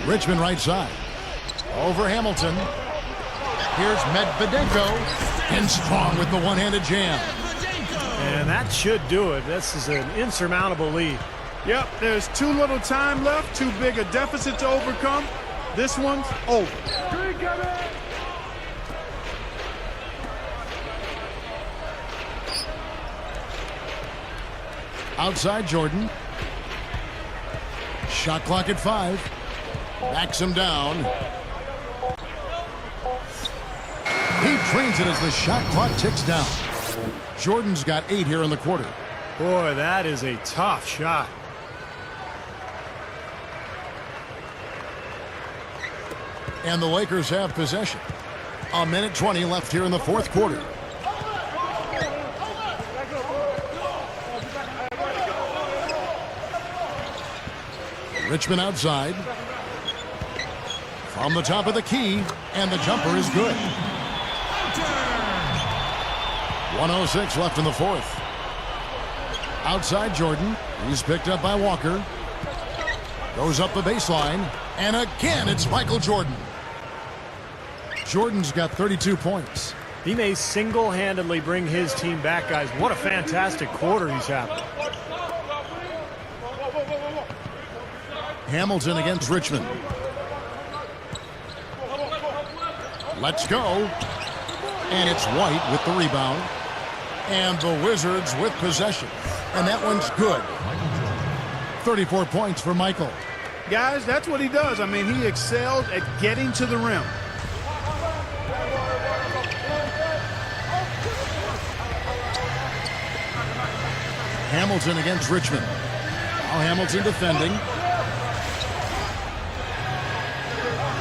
[SPEAKER 1] Richmond right side. Over Hamilton. Here's Medvedenko. And strong with the one-handed jam.
[SPEAKER 2] And that should do it. This is an insurmountable lead.
[SPEAKER 3] Yep, there's too little time left, too big a deficit to overcome. This one's over.
[SPEAKER 1] Outside Jordan. Shot clock at 5. Backs him down. He drains it as the shot clock ticks down. Jordan's got 8 here in the quarter.
[SPEAKER 2] Boy, that is a tough shot.
[SPEAKER 1] And the Lakers have possession. 1:20 left here in the 4th quarter. Richmond outside. From the top of the key, and the jumper is good. 1:06 left in the 4th. Outside Jordan. He's picked up by Walker. Goes up the baseline. And again, it's Michael Jordan. Jordan's got 32 points.
[SPEAKER 2] He may single-handedly bring his team back, guys. What a fantastic quarter he's having.
[SPEAKER 1] Hamilton against Richmond. Let's go. And it's White with the rebound. And the Wizards with possession. And that one's good. 34 points for Michael.
[SPEAKER 3] Guys, that's what he does. I mean, he excelled at getting to the rim.
[SPEAKER 1] Hamilton against Richmond. Now Hamilton defending.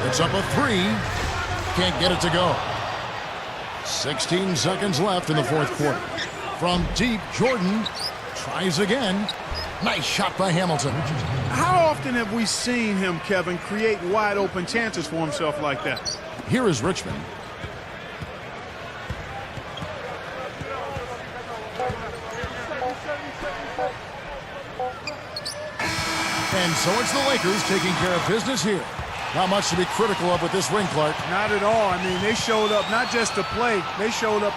[SPEAKER 1] It's up a three. Can't get it to go. 16 seconds left in the fourth quarter. From deep, Jordan tries again. Nice shot by Hamilton.
[SPEAKER 3] How often have we seen him, Kevin, create wide open chances for himself like that?
[SPEAKER 1] Here is Richmond. And so it's the Lakers taking care of business here. Not much to be critical of with this win, Clark.
[SPEAKER 3] Not at all. I mean, they showed up not just to play, they showed up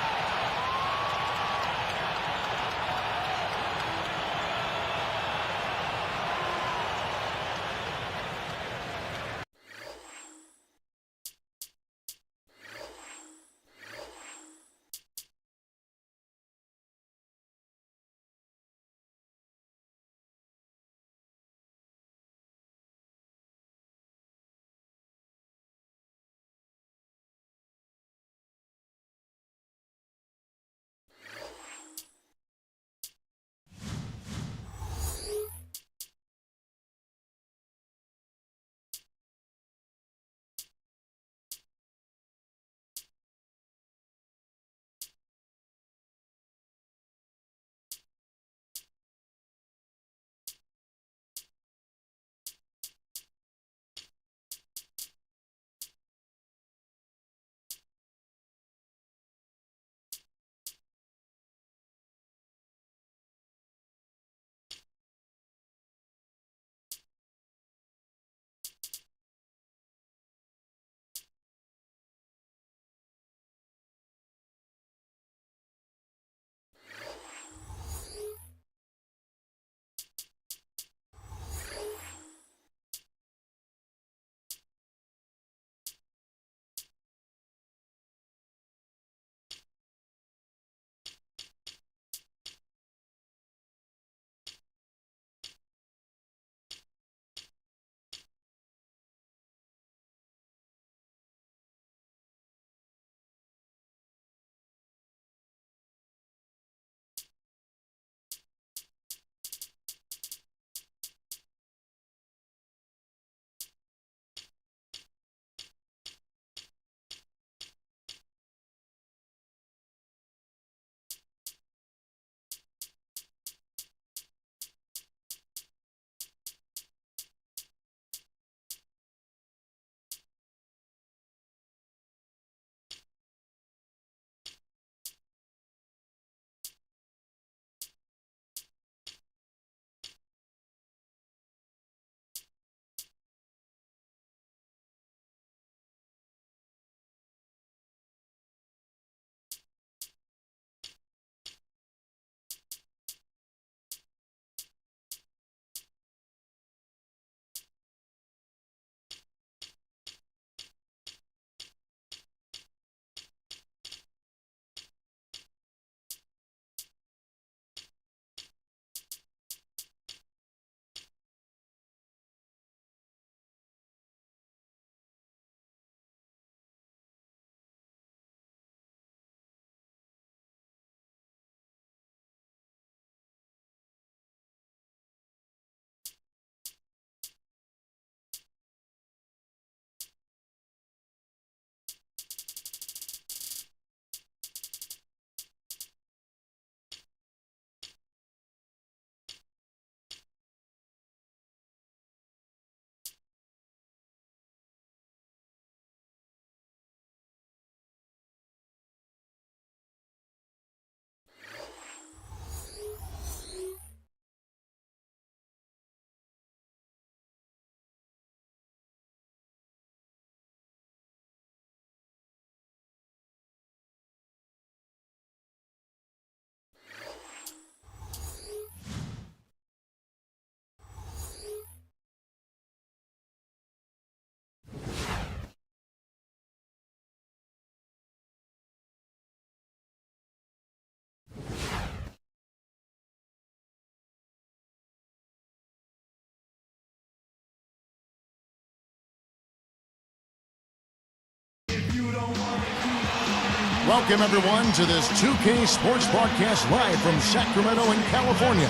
[SPEAKER 1] Welcome, everyone, to this 2K Sports broadcast live from Sacramento in California.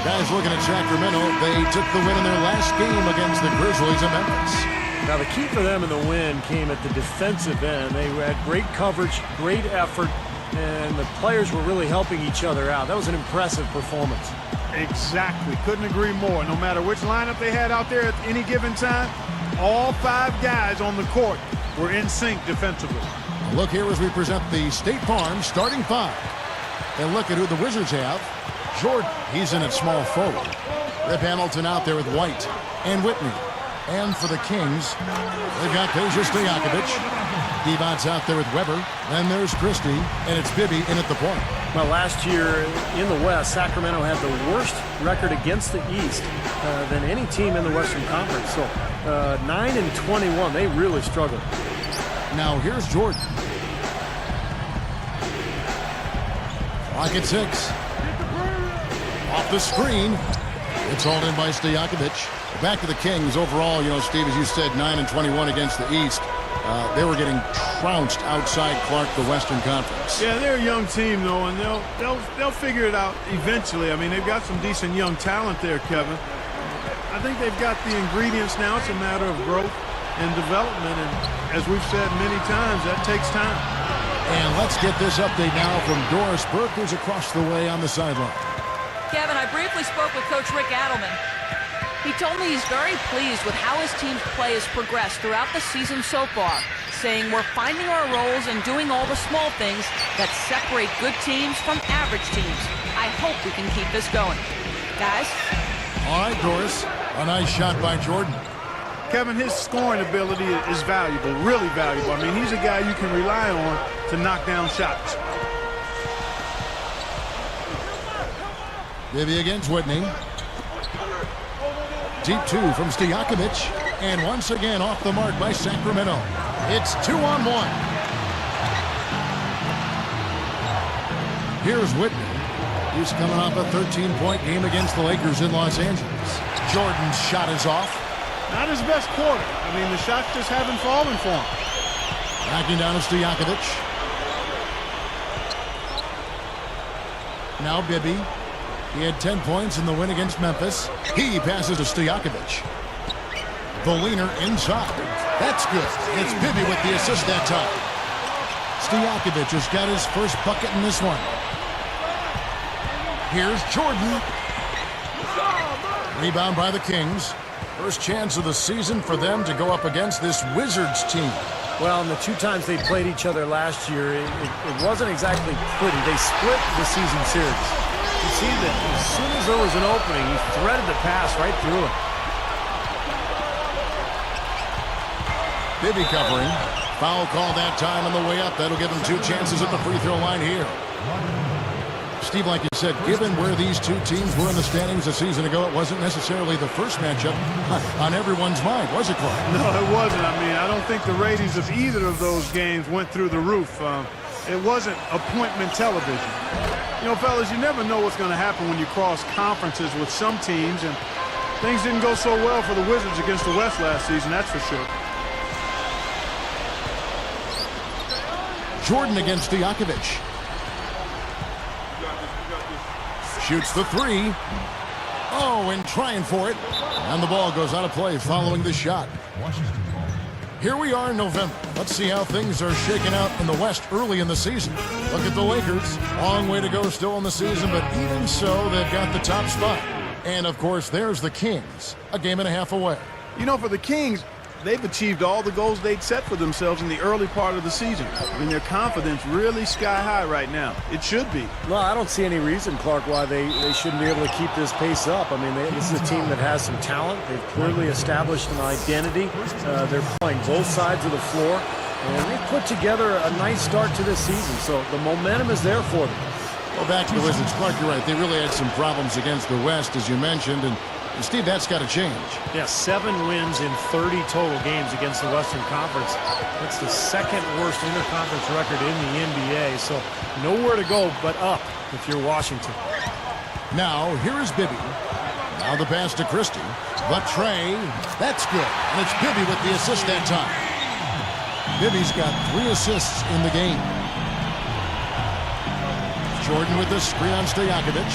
[SPEAKER 1] Guys, looking at Sacramento, they took the win in their last game against the Grizzlies of Memphis.
[SPEAKER 2] Now, the key for them in the win came at the defensive end. They had great coverage, great effort, and the players were really helping each other out. That was an impressive performance.
[SPEAKER 3] Exactly. Couldn't agree more. No matter which lineup they had out there at any given time, all 5 guys on the court were in sync defensively.
[SPEAKER 1] Look here as we present the State Farm starting 5. And look at who the Wizards have. Jordan, he's in at small forward. Rip Hamilton out there with White and Whitney. And for the Kings, they've got Peja Stojakovic. Devon's out there with Weber. Then there's Christie, and it's Bibby in at the point.
[SPEAKER 2] Well, last year in the West, Sacramento had the worst record against the East than any team in the Western Conference. So 9-21, they really struggled.
[SPEAKER 1] Now here's Jordan. Clock at 6. Off the screen. It's hauled in by Stojakovic. Back to the Kings. Overall, you know, Steve, as you said, 9-21 against the East. They were getting trounced outside Clark, the Western Conference.
[SPEAKER 3] Yeah, they're a young team, though, and they'll figure it out eventually. I mean, they've got some decent young talent there, Kevin. I think they've got the ingredients now. It's a matter of growth and development, and as we've said many times, that takes time.
[SPEAKER 1] And let's get this update now from Doris Burke, who's across the way on the sideline.
[SPEAKER 4] Kevin, I briefly spoke with Coach Rick Adelman. He told me he's very pleased with how his team's play has progressed throughout the season so far, saying we're finding our roles and doing all the small things that separate good teams from average teams. I hope we can keep this going. Guys?
[SPEAKER 1] All right, Doris. A nice shot by Jordan.
[SPEAKER 3] Kevin, his scoring ability is valuable, really valuable. I mean, he's a guy you can rely on to knock down shots.
[SPEAKER 1] Bibby against Whitney. Deep 2 from Stojakovic. And once again off the mark by Sacramento. It's 2-on-1. Here's Whitney. He's coming off a 13-point game against the Lakers in Los Angeles. Jordan's shot is off.
[SPEAKER 3] Not his best quarter. I mean, the shots just haven't fallen for him.
[SPEAKER 1] Backing down to Stojakovic. Now Bibby. He had 10 points in the win against Memphis. He passes to Stojakovic. The leaner inside. That's good. It's Bibby with the assist that time. Stojakovic has got his first bucket in this one. Here's Jordan. Rebound by the Kings. First chance of the season for them to go up against this Wizards team.
[SPEAKER 2] Well, in the 2 times they played each other last year, it wasn't exactly pretty. They split the season series. You see that as soon as there was an opening, he threaded the pass right through it.
[SPEAKER 1] Bibby covering. Foul call that time on the way up. That'll give him 2 chances at the free throw line here. Steve, like you said, given where these 2 teams were in the standings a season ago, it wasn't necessarily the first matchup on everyone's mind, was it, Clark?
[SPEAKER 3] No, it wasn't. I mean, I don't think the ratings of either of those games went through the roof. It wasn't appointment television. You know, fellas, you never know what's going to happen when you cross conferences with some teams, and things didn't go so well for the Wizards against the West last season, that's for sure.
[SPEAKER 1] Jordan against Stojakovic. Shoots the 3. Oh, and trying for it. And the ball goes out of play following the shot. Here we are in November. Let's see how things are shaking out in the West early in the season. Look at the Lakers. Long way to go still in the season, but even so, they've got the top spot. And, of course, there's the Kings, a game and a half away.
[SPEAKER 3] You know, for the Kings, they've achieved all the goals they'd set for themselves in the early part of the season. I mean, their confidence really sky high right now. It should be.
[SPEAKER 2] Well, I don't see any reason, Clark, why they shouldn't be able to keep this pace up. I mean, this is a team that has some talent. They've clearly established an identity. They're playing both sides of the floor. And they've put together a nice start to this season. So the momentum is there for them.
[SPEAKER 1] Well, back to the Wizards. Clark, you're right. They really had some problems against the West, as you mentioned. And Steve, that's got to change.
[SPEAKER 2] Yeah, 7 wins in 30 total games against the Western Conference. That's the second worst interconference record in the NBA. So nowhere to go but up if you're Washington.
[SPEAKER 1] Now, here is Bibby. Now the pass to Christie. The tray. That's good. And it's Bibby with the assist that time. Bibby's got 3 assists in the game. Jordan with the screen on Stojakovic.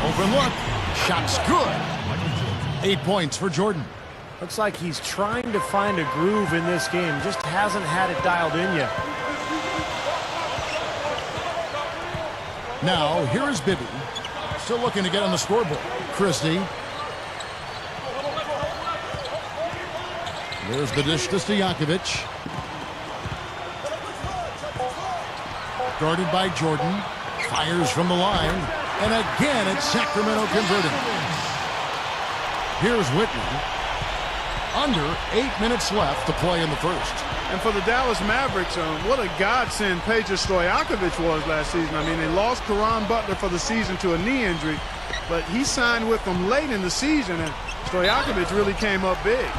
[SPEAKER 1] Open look. Shot's good. 8 points for Jordan.
[SPEAKER 2] Looks like he's trying to find a groove in this game. Just hasn't had it dialed in yet.
[SPEAKER 1] Now, here is Bibby. Still looking to get on the scoreboard. Christie. There's the dish to Stojakovic. Guarded by Jordan. Fires from the line. And again, it's Sacramento converting. Here's Whitney. Under 8 minutes left to play in the first.
[SPEAKER 3] And for the Dallas Mavericks, what a godsend Peja Stojakovic was last season. I mean, they lost Caron Butler for the season to a knee injury, but he signed with them late in the season, and Stojakovic really came up big.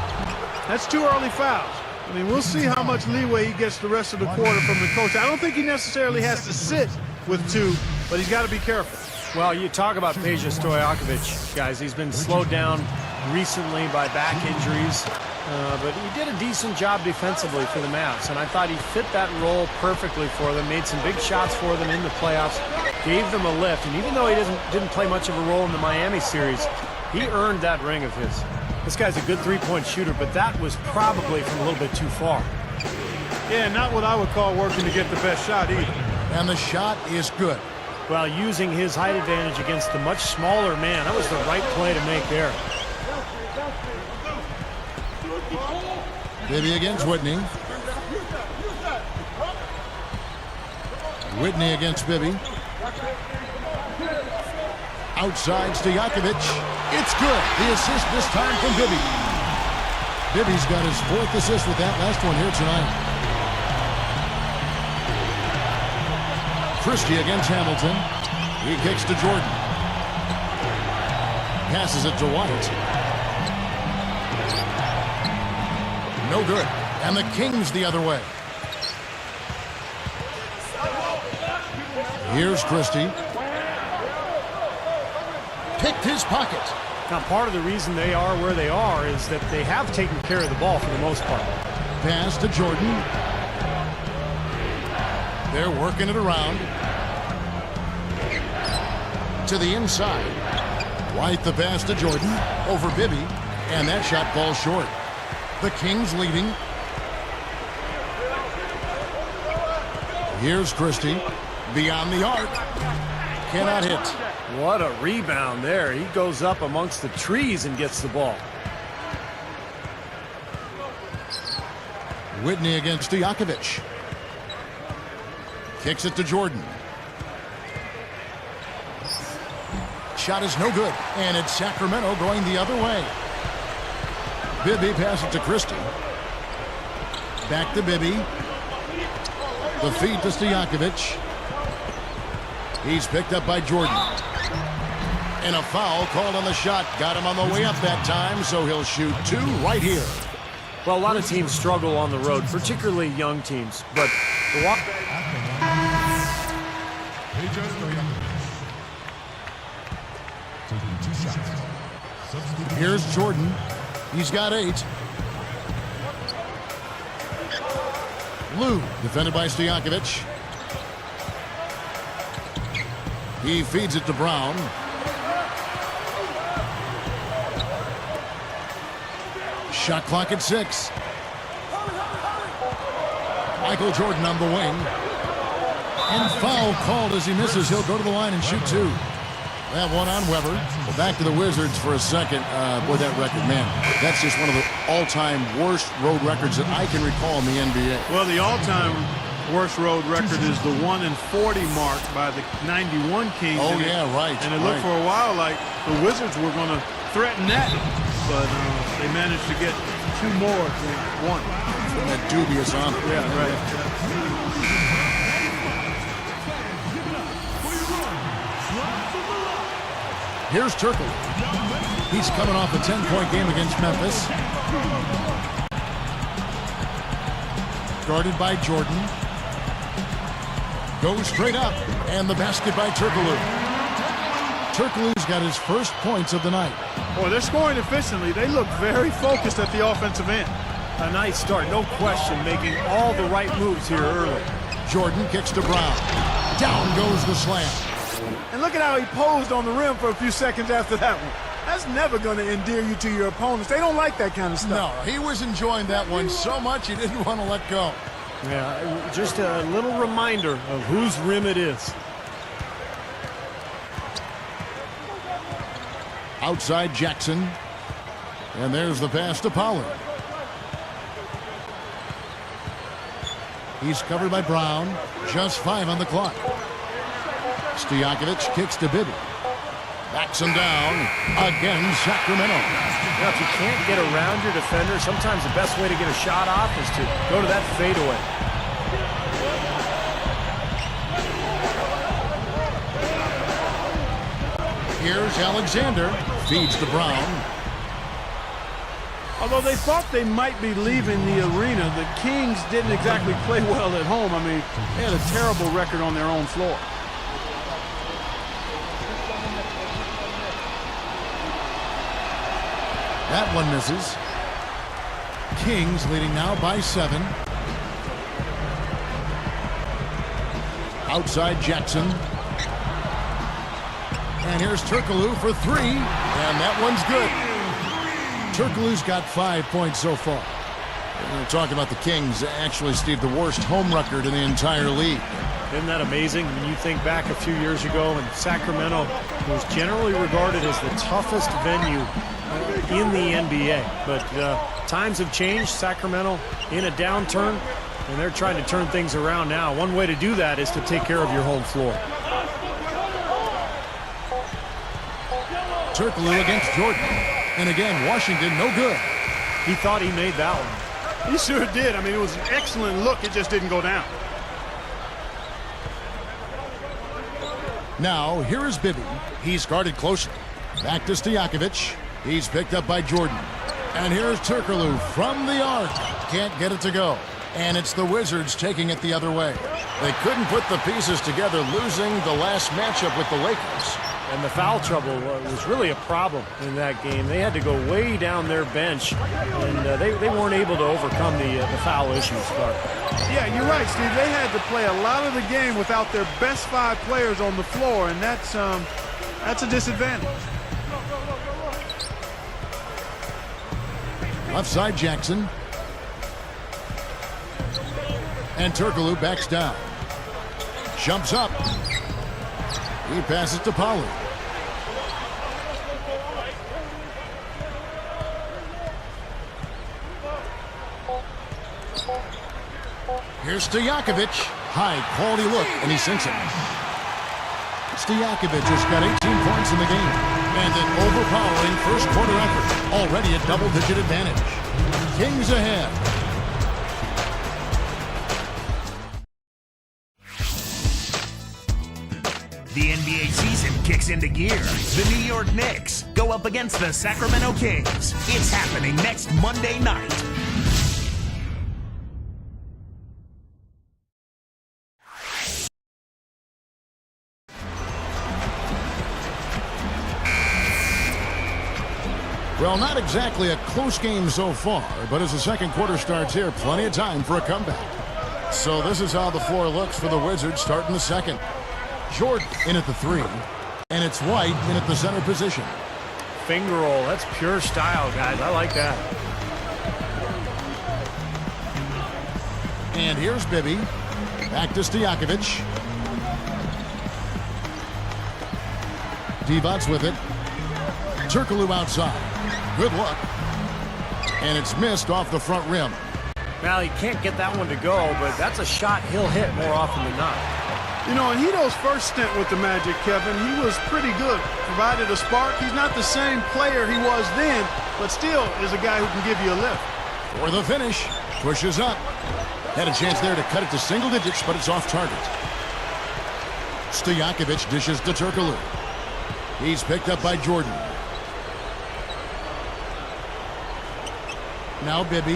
[SPEAKER 3] That's 2 early fouls. I mean, we'll see how much leeway he gets the rest of the quarter from the coach. I don't think he necessarily has to sit with 2, but he's got to be careful.
[SPEAKER 2] Well, you talk about Peja Stojakovic, guys. He's been slowed down recently by back injuries, but he did a decent job defensively for the Mavs, and I thought he fit that role perfectly for them, made some big shots for them in the playoffs, gave them a lift, and even though he didn't play much of a role in the Miami series, he earned that ring of his. This guy's a good three-point shooter, but that was probably from a little bit too far.
[SPEAKER 3] Yeah, not what I would call working to get the best shot either.
[SPEAKER 1] And the shot is good.
[SPEAKER 2] Well, using his height advantage against the much smaller man, that was the right play to make there.
[SPEAKER 1] Bibby against Whitney. Whitney against Bibby. Outside Stojakovic. It's good. The assist this time from Bibby. Bibby's got his 4th assist with that last one here tonight. Christie against Hamilton. He kicks to Jordan. Passes it to White. No good. And the Kings the other way. Here's Christie. Picked his pocket.
[SPEAKER 2] Now, part of the reason they are where they are is that they have taken care of the ball for the most part.
[SPEAKER 1] Pass to Jordan. They're working it around. To the inside. White the pass to Jordan. Over Bibby. And that shot falls short. The Kings leading. Here's Christie. Beyond the arc. Cannot hit.
[SPEAKER 2] What a rebound there. He goes up amongst the trees and gets the ball.
[SPEAKER 1] Whitney against Stojakovic. Kicks it to Jordan. Shot is no good. And it's Sacramento going the other way. Bibby passes it to Christie. Back to Bibby. The feed to Stojakovic. He's picked up by Jordan. And a foul called on the shot. Got him on the way up that time, so he'll shoot 2 right here.
[SPEAKER 2] Well, a lot of teams struggle on the road, particularly young teams. But the walk...
[SPEAKER 5] Peja Stojakovic. Taking 2 shots. Substitute.
[SPEAKER 1] Here's Jordan. He's got 8. Lou, defended by Stojakovic. He feeds it to Brown. Shot clock at 6. Michael Jordan on the wing. And foul called as he misses. He'll go to the line and shoot 2. They have one on Weber. Well, back to the Wizards for a second. Boy, that record, man, that's just one of the all-time worst road records that I can recall in the NBA.
[SPEAKER 3] Well, the all-time worst road record is the 1-40 mark by the 91 Kings.
[SPEAKER 1] Oh, yeah, right.
[SPEAKER 3] And it looked for a while like the Wizards were going to threaten that, but they managed to get 2 more than 1.
[SPEAKER 1] From that dubious honor.
[SPEAKER 3] Yeah, right.
[SPEAKER 1] Here's Turkle. He's coming off a 10-point game against Memphis. Guarded by Jordan. Goes straight up. And the basket by Turkoglu. Turkoglu's got his first points of the night.
[SPEAKER 3] Boy, they're scoring efficiently. They look very focused at the offensive end.
[SPEAKER 2] A nice start, no question, making all the right moves here early.
[SPEAKER 1] Jordan kicks to Brown. Down goes the slam.
[SPEAKER 3] And look at how he posed on the rim for a few seconds after that one. That's never going to endear you to your opponents. They don't like that kind of stuff.
[SPEAKER 1] No, he was enjoying that one so much he didn't want to let go.
[SPEAKER 2] Yeah, just a little reminder of whose rim it is.
[SPEAKER 1] Outside Jackson. And there's the pass to Pollard. He's covered by Brown. Just 5 on the clock. Stojakovic kicks to Bibby. Backs him down. Again, Sacramento.
[SPEAKER 2] Now, if you can't get around your defender, sometimes the best way to get a shot off is to go to that fadeaway.
[SPEAKER 1] Here's Alexander. Feeds to Brown.
[SPEAKER 3] Although they thought they might be leaving the arena, the Kings didn't exactly play well at home. I mean, they had a terrible record on their own floor.
[SPEAKER 1] That one misses. Kings leading now by 7. Outside Jackson. And here's Turkoglu for 3. And that one's good. Turkoglu's got 5 points so far. We're talking about the Kings. Actually, Steve, the worst home record in the entire league.
[SPEAKER 2] Isn't that amazing? When you think back a few years ago, and Sacramento was generally regarded as the toughest venue in the NBA. But times have changed. Sacramento in a downturn, and they're trying to turn things around now. One way to do that is to take care of your home floor.
[SPEAKER 1] Turkoglu against Jordan. And again, Washington no good.
[SPEAKER 2] He thought he made that one.
[SPEAKER 3] He sure did. I mean, it was an excellent look. It just didn't go down.
[SPEAKER 1] Now, here is Bibby. He's guarded closely. Back to Stojakovic. He's picked up by Jordan. And here's Turkoglu from the arc. Can't get it to go. And it's the Wizards taking it the other way. They couldn't put the pieces together, losing the last matchup with the Lakers.
[SPEAKER 2] And the foul trouble was really a problem in that game. They had to go way down their bench, and they weren't able to overcome the foul issues, Clark.
[SPEAKER 3] Yeah, you're right, Steve. They had to play a lot of the game without their best 5 players on the floor, and that's a disadvantage.
[SPEAKER 1] Left side Jackson. And Turkoglu backs down. Jumps up. He passes to Pollard. Here's Stojakovic. High quality look, and he sinks it. Stojakovic has got 18 points in the game. And an overpowering first quarter effort. Already a double-digit advantage. Kings ahead.
[SPEAKER 7] The NBA season kicks into gear. The New York Knicks go up against the Sacramento Kings. It's happening next Monday night.
[SPEAKER 1] Well, not exactly a close game so far, but as the second quarter starts here, plenty of time for a comeback. So this is how the floor looks for the Wizards starting the second. Jordan in at the 3, and it's White in at the center position.
[SPEAKER 2] Finger roll, that's pure style, guys. I like that.
[SPEAKER 1] And here's Bibby. Back to Stojakovic. Divac with it. Turkoglu outside. Good luck. And it's missed off the front rim.
[SPEAKER 2] Now, he can't get that one to go, but that's a shot he'll hit more often than not.
[SPEAKER 3] You know, in Hito's first stint with the Magic, Kevin, he was pretty good. Provided a spark. He's not the same player he was then, but still is a guy who can give you a lift.
[SPEAKER 1] For the finish. Pushes up. Had a chance there to cut it to single digits, but it's off target. Stojakovic dishes to Turkoglu. He's picked up by Jordan. Now Bibby.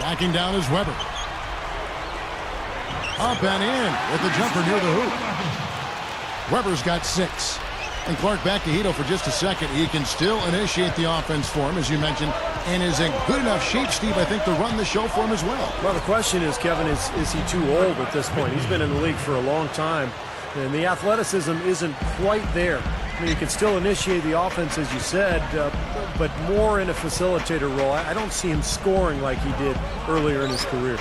[SPEAKER 1] Backing down is Weber. Up and in with the jumper near the hoop. Weber's got 6. And Clark, back to Hito for just a second. He can still initiate the offense for him, as you mentioned. and is in good enough shape, Steve, I think, to run the show for him as well.
[SPEAKER 2] Well, the question is, Kevin, is he too old at this point? He's been in the league for a long time, and the athleticism isn't quite there. I mean, he can still initiate the offense, as you said, but more in a facilitator role. I don't see him scoring like he did earlier in his career.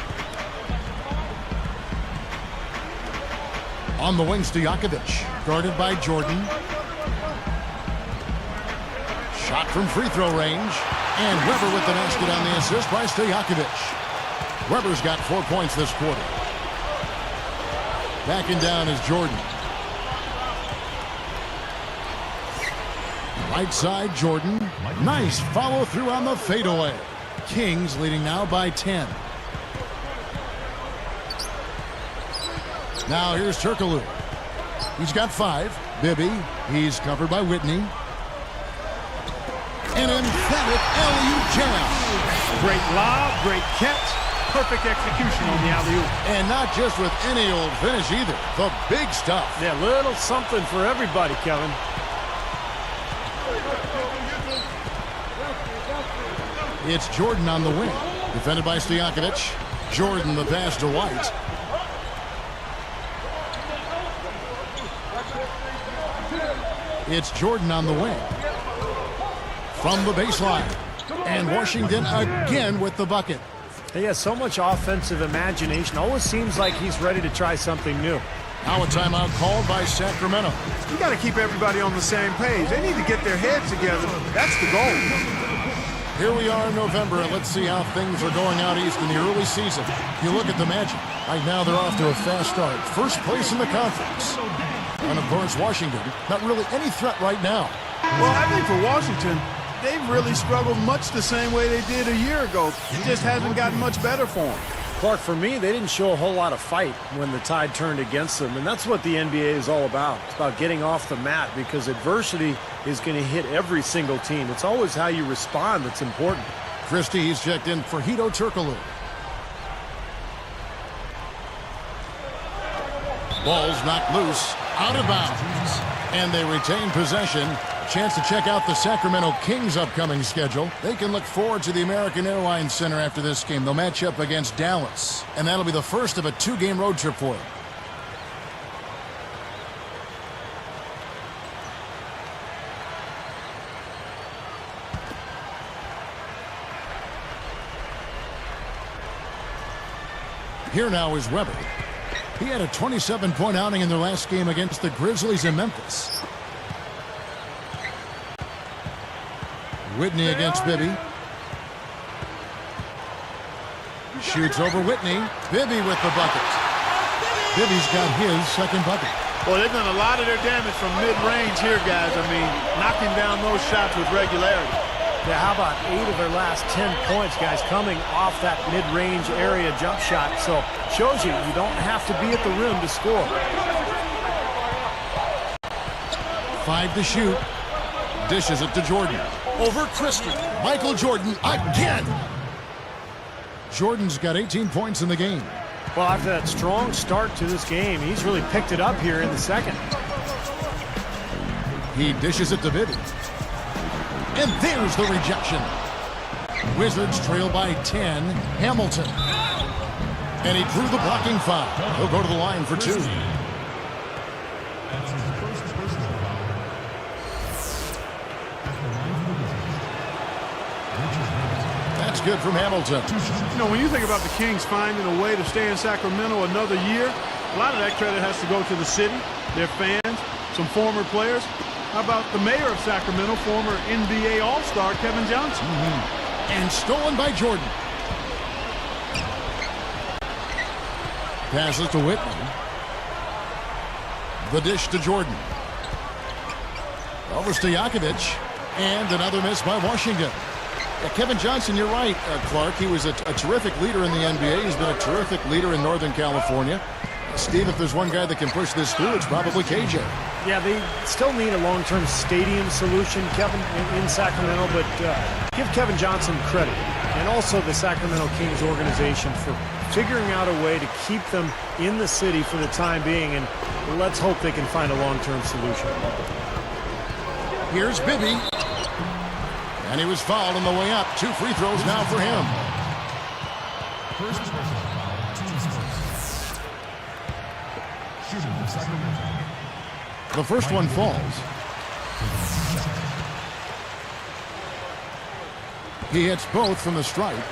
[SPEAKER 1] On the wing, Stojakovic, guarded by Jordan. Shot from free throw range. And Weber with the basket on the assist by Stojakovic. Weber's got 4 points this quarter. Backing down is Jordan. Right side, Jordan. Nice follow through on the fadeaway. Kings leading now by 10. Now here's Turkoglu. He's got 5. Bibby. He's covered by Whitney. An emphatic alley-oop jam.
[SPEAKER 3] Great lob, great catch, perfect execution on the alley-oop.
[SPEAKER 1] And not just with any old finish either. The big stuff.
[SPEAKER 2] Yeah, little something for everybody, Kevin.
[SPEAKER 1] It's Jordan on the wing. Defended by Stojakovic. Jordan the pass to White. It's Jordan on the wing. From the baseline. And Washington again with the bucket.
[SPEAKER 2] He has so much offensive imagination. Always seems like he's ready to try something new.
[SPEAKER 1] Now a timeout called by Sacramento.
[SPEAKER 3] You got to keep everybody on the same page. They need to get their heads together. That's the goal.
[SPEAKER 1] Here we are in November, and let's see how things are going out east in the early season. You look at the Magic. Right now they're off to a fast start. First place in the conference. And, of course, Washington, not really any threat right now.
[SPEAKER 3] Well, I think for Washington, they've really struggled much the same way they did a year ago. It just hasn't gotten much better for them.
[SPEAKER 2] Clark, for me, they didn't show a whole lot of fight when the tide turned against them, and that's what the NBA is all about. It's about getting off the mat because adversity is going to hit every single team. It's always how you respond that's important.
[SPEAKER 1] Christie, he's checked in for Hedo Turkoglu. Ball's knocked loose, out of bounds, and they retain possession. Chance to check out the Sacramento Kings' upcoming schedule. They can look forward to the American Airlines Center after this game. They'll match up against Dallas, and that'll be the first of a 2-game road trip for them. Here now is Weber. He had a 27-point outing in their last game against the Grizzlies in Memphis. Whitney against Bibby. Shoots over Whitney. Bibby with the bucket. Bibby's got his second bucket.
[SPEAKER 3] Well, they've done a lot of their damage from mid-range here, guys. I mean, knocking down those shots with regularity.
[SPEAKER 2] Yeah, how about 8 of their last 10 points, guys, coming off that mid-range area jump shot. So, shows you don't have to be at the rim to score.
[SPEAKER 1] 5 to shoot. Dishes it to Jordan. Over Christie. Michael Jordan again. Jordan's got 18 points in the game.
[SPEAKER 2] Well, after that strong start to this game, he's really picked it up here in the second.
[SPEAKER 1] He dishes it to Bibby. And there's the rejection. Wizards trail by 10. Hamilton. And he drew the blocking foul. He'll go to the line for 2. That's good from Hamilton.
[SPEAKER 3] You know, when you think about the Kings finding a way to stay in Sacramento another year, a lot of that credit has to go to the city, their fans, some former players. How about the mayor of Sacramento, former NBA All-Star Kevin Johnson?
[SPEAKER 1] And stolen by Jordan. Passes to Whitney. The dish to Jordan. Over Stojakovic. And another miss by Washington. Yeah, Kevin Johnson, you're right, Clark. He was a terrific leader in the NBA. He's been a terrific leader in Northern California. Steve, if there's one guy that can push this through, it's probably KJ.
[SPEAKER 2] Yeah, they still need a long-term stadium solution, Kevin, in Sacramento, but give Kevin Johnson credit, and also the Sacramento Kings organization for figuring out a way to keep them in the city for the time being, and let's hope they can find a long-term solution.
[SPEAKER 1] Here's Bibby. And he was fouled on the way up. 2 free throws now for him.
[SPEAKER 5] First personal foul, team's first. Shooting for Sacramento.
[SPEAKER 1] The first one falls. He hits both from the stripe.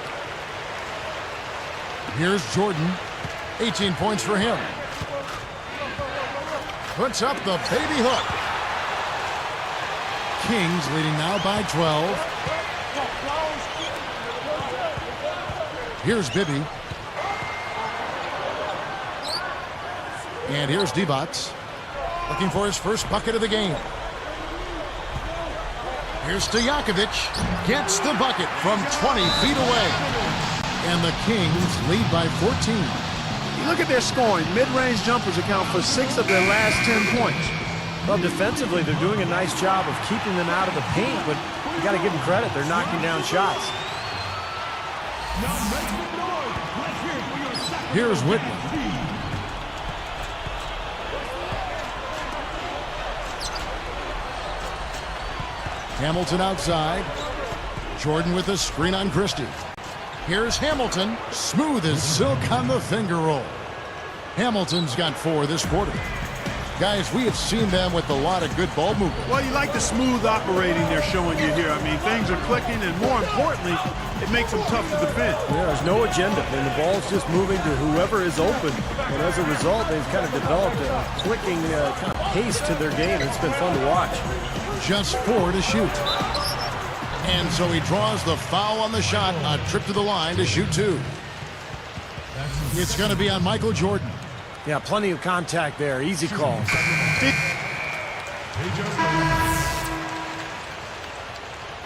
[SPEAKER 1] Here's Jordan. 18 points for him. Puts up the baby hook. Kings leading now by 12. Here's Bibby. And here's Divac. Looking for his first bucket of the game. Here's Stojakovic. Gets the bucket from 20 feet away. And the Kings lead by 14.
[SPEAKER 3] You look at their scoring. Mid-range jumpers account for 6 of their last 10 points.
[SPEAKER 2] Well, defensively, they're doing a nice job of keeping them out of the paint, but you got to give them credit. They're knocking down shots.
[SPEAKER 1] Here's Whitman. Hamilton outside. Jordan with a screen on Christie. Here's Hamilton. Smooth as silk on the finger roll. Hamilton's got 4 this quarter. Guys, we have seen them with a lot of good ball movement.
[SPEAKER 3] Well, you like the smooth operating they're showing you here. I mean, things are clicking, and more importantly, it makes them tough to defend.
[SPEAKER 2] Yeah, there's no agenda, and the ball's just moving to whoever is open. And as a result, they've kind of developed a clicking kind of pace to their game. It's been fun to watch.
[SPEAKER 1] Just 4 to shoot. And so he draws the foul on the shot. A trip to the line to shoot 2. It's going to be on Michael Jordan.
[SPEAKER 2] Yeah, plenty of contact there. Easy call.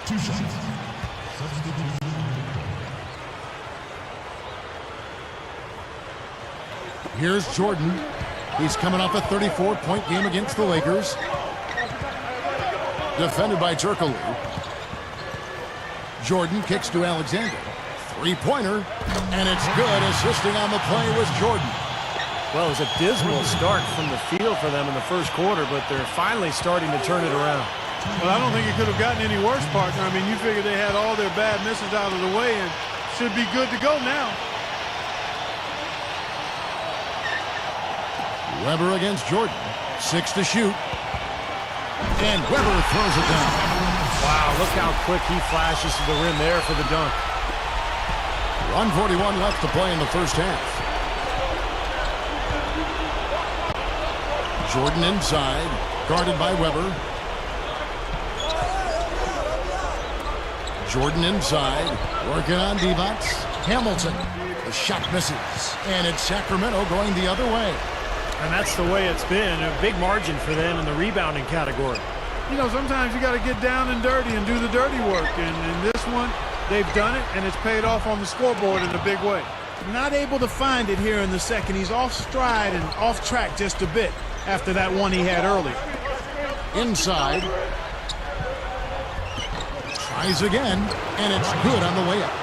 [SPEAKER 5] Two shots.
[SPEAKER 1] Here's Jordan. He's coming off a 34-point game against the Lakers. Defended by Turkoglu. Jordan kicks to Alexander. 3-pointer, and it's good. Assisting on the play was Jordan.
[SPEAKER 2] Well, it was a dismal start from the field for them in the first quarter, but they're finally starting to turn it around.
[SPEAKER 3] Well, I don't think it could have gotten any worse, partner. I mean, you figure they had all their bad misses out of the way and should be good to go now.
[SPEAKER 1] Weber against Jordan. 6 to shoot. And Weber throws it down.
[SPEAKER 2] Wow, look how quick he flashes to the rim there for the dunk.
[SPEAKER 1] 1:41 left to play in the first half. Jordan inside, guarded by Weber. Jordan inside, working on Divac. Hamilton, the shot misses, and it's Sacramento going the other way.
[SPEAKER 2] And that's the way it's been. A big margin for them in the rebounding category.
[SPEAKER 3] You know, sometimes you got to get down and dirty and do the dirty work. And in this one, they've done it, and it's paid off on the scoreboard in a big way. Not able to find it here in the second. He's off stride and off track just a bit after that one he had earlier.
[SPEAKER 1] Inside. Tries again, and it's good on the way up.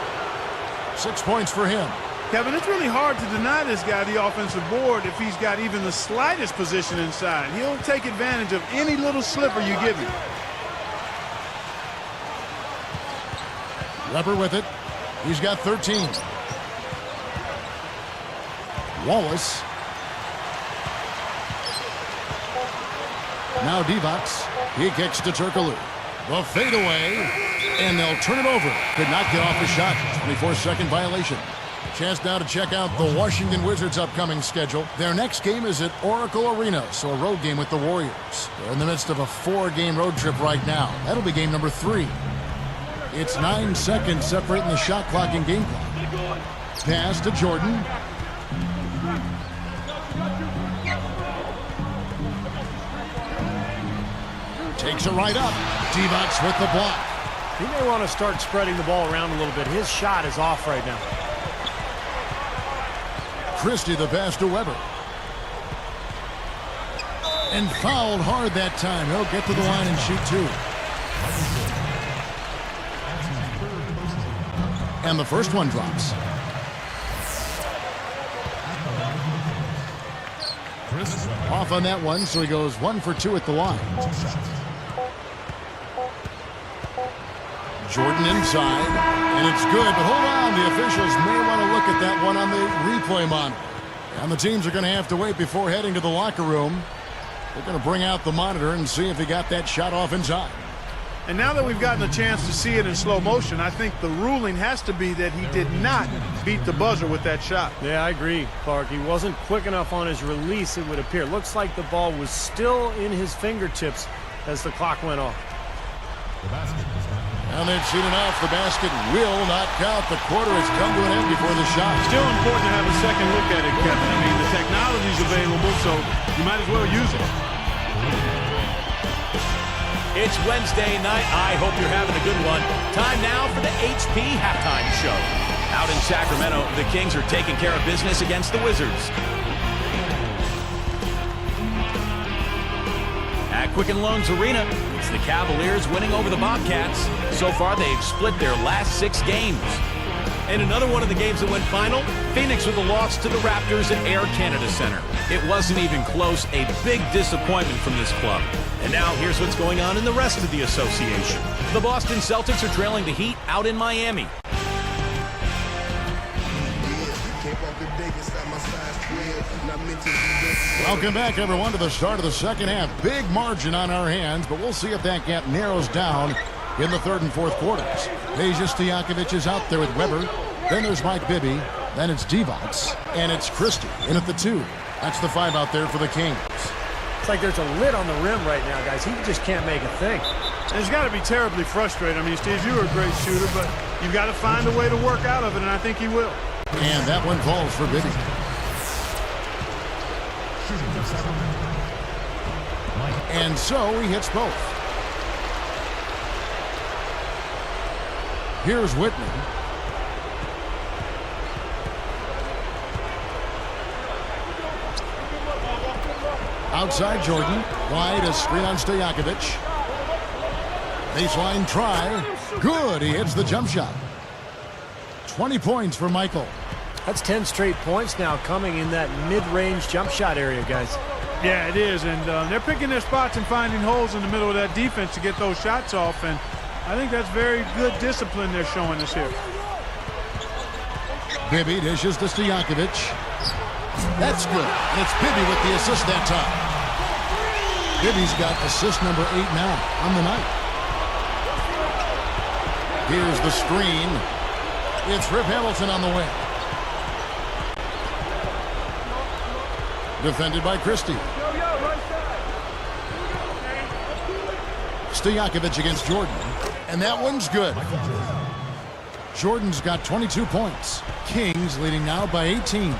[SPEAKER 1] 6 points for him.
[SPEAKER 3] Kevin, it's really hard to deny this guy the offensive board if he's got even the slightest position inside. He'll take advantage of any little sliver you give him.
[SPEAKER 1] Weber with it. He's got 13. Wallace. Now Divac. He kicks to Turkoglu. The fadeaway, and they'll turn it over. Could not get off the shot. 24-second violation. Chance now to check out the Washington Wizards' upcoming schedule. Their next game is at Oracle Arena, so a road game with the Warriors. They're in the midst of a 4-game road trip right now. That'll be game number 3. It's 9 seconds separating the shot clock and game clock. Pass to Jordan. Takes it right up. Divac with the block.
[SPEAKER 2] He may want to start spreading the ball around a little bit. His shot is off right now.
[SPEAKER 1] Christie the pass to Weber. And fouled hard that time. He'll get to the line and shoot 2. And the first one drops. Off on that one, so he goes 1 for 2 at the line. Jordan inside, and it's good, but hold on. The officials may want to look at that one on the replay monitor. And the teams are going to have to wait before heading to the locker room. They're going to bring out the monitor and see if he got that shot off in time.
[SPEAKER 3] And now that we've gotten a chance to see it in slow motion, I think the ruling has to be that he did not beat the buzzer with that shot.
[SPEAKER 2] Yeah, I agree, Clark. He wasn't quick enough on his release, it would appear. Looks like the ball was still in his fingertips as the clock went off.
[SPEAKER 5] The basket is
[SPEAKER 1] And they've seen enough. The basket will not count. The quarter has come to an end before the shot.
[SPEAKER 3] Still important to have a second look at it, Kevin. I mean, the technology's available, so you might as well use it.
[SPEAKER 6] It's Wednesday night. I hope you're having a good one. Time now for the HP Halftime Show. Out in Sacramento, the Kings are taking care of business against the Wizards. At Quicken Loans Arena, it's the Cavaliers winning over the Bobcats. So far, they've split their last 6 games. And another one of the games that went final, Phoenix with a loss to the Raptors at Air Canada Center. It wasn't even close, a big disappointment from this club. And now here's what's going on in the rest of the association. The Boston Celtics are trailing the Heat out in Miami.
[SPEAKER 1] Welcome back, everyone, to the start of the second half. Big margin on our hands, but we'll see if that gap narrows down in the third and fourth quarters. Peja Stojakovic is out there with Weber. Then there's Mike Bibby. Then it's Divac. And it's Christie in at the 2. That's the 5 out there for the Kings.
[SPEAKER 2] It's like there's a lid on the rim right now, guys. He just can't make a thing.
[SPEAKER 3] And it's got to be terribly frustrating. I mean, Steve, you were a great shooter, but you've got to find a way to work out of it, and I think he will.
[SPEAKER 1] And that one falls for Bibby.
[SPEAKER 5] shooting for Sacramento.
[SPEAKER 1] And so he hits both. Here's Whitney. Outside Jordan. Wide, a screen on Stojakovic. Baseline try. Good. He hits the jump shot. 20 points for Michael.
[SPEAKER 2] That's 10 straight points now coming in that mid-range jump shot area, guys.
[SPEAKER 3] Yeah, it is, and they're picking their spots and finding holes in the middle of that defense to get those shots off, and I think that's very good discipline they're showing us here.
[SPEAKER 1] Bibby dishes to Stojakovic. That's good, and it's Bibby with the assist that time. Bibby's got assist number 8 now on the night. Here's the screen. It's Rip Hamilton on the wing. Defended by Christie. Stojakovic against Jordan. And that one's good. Jordan's got 22 points. Kings leading now by 18.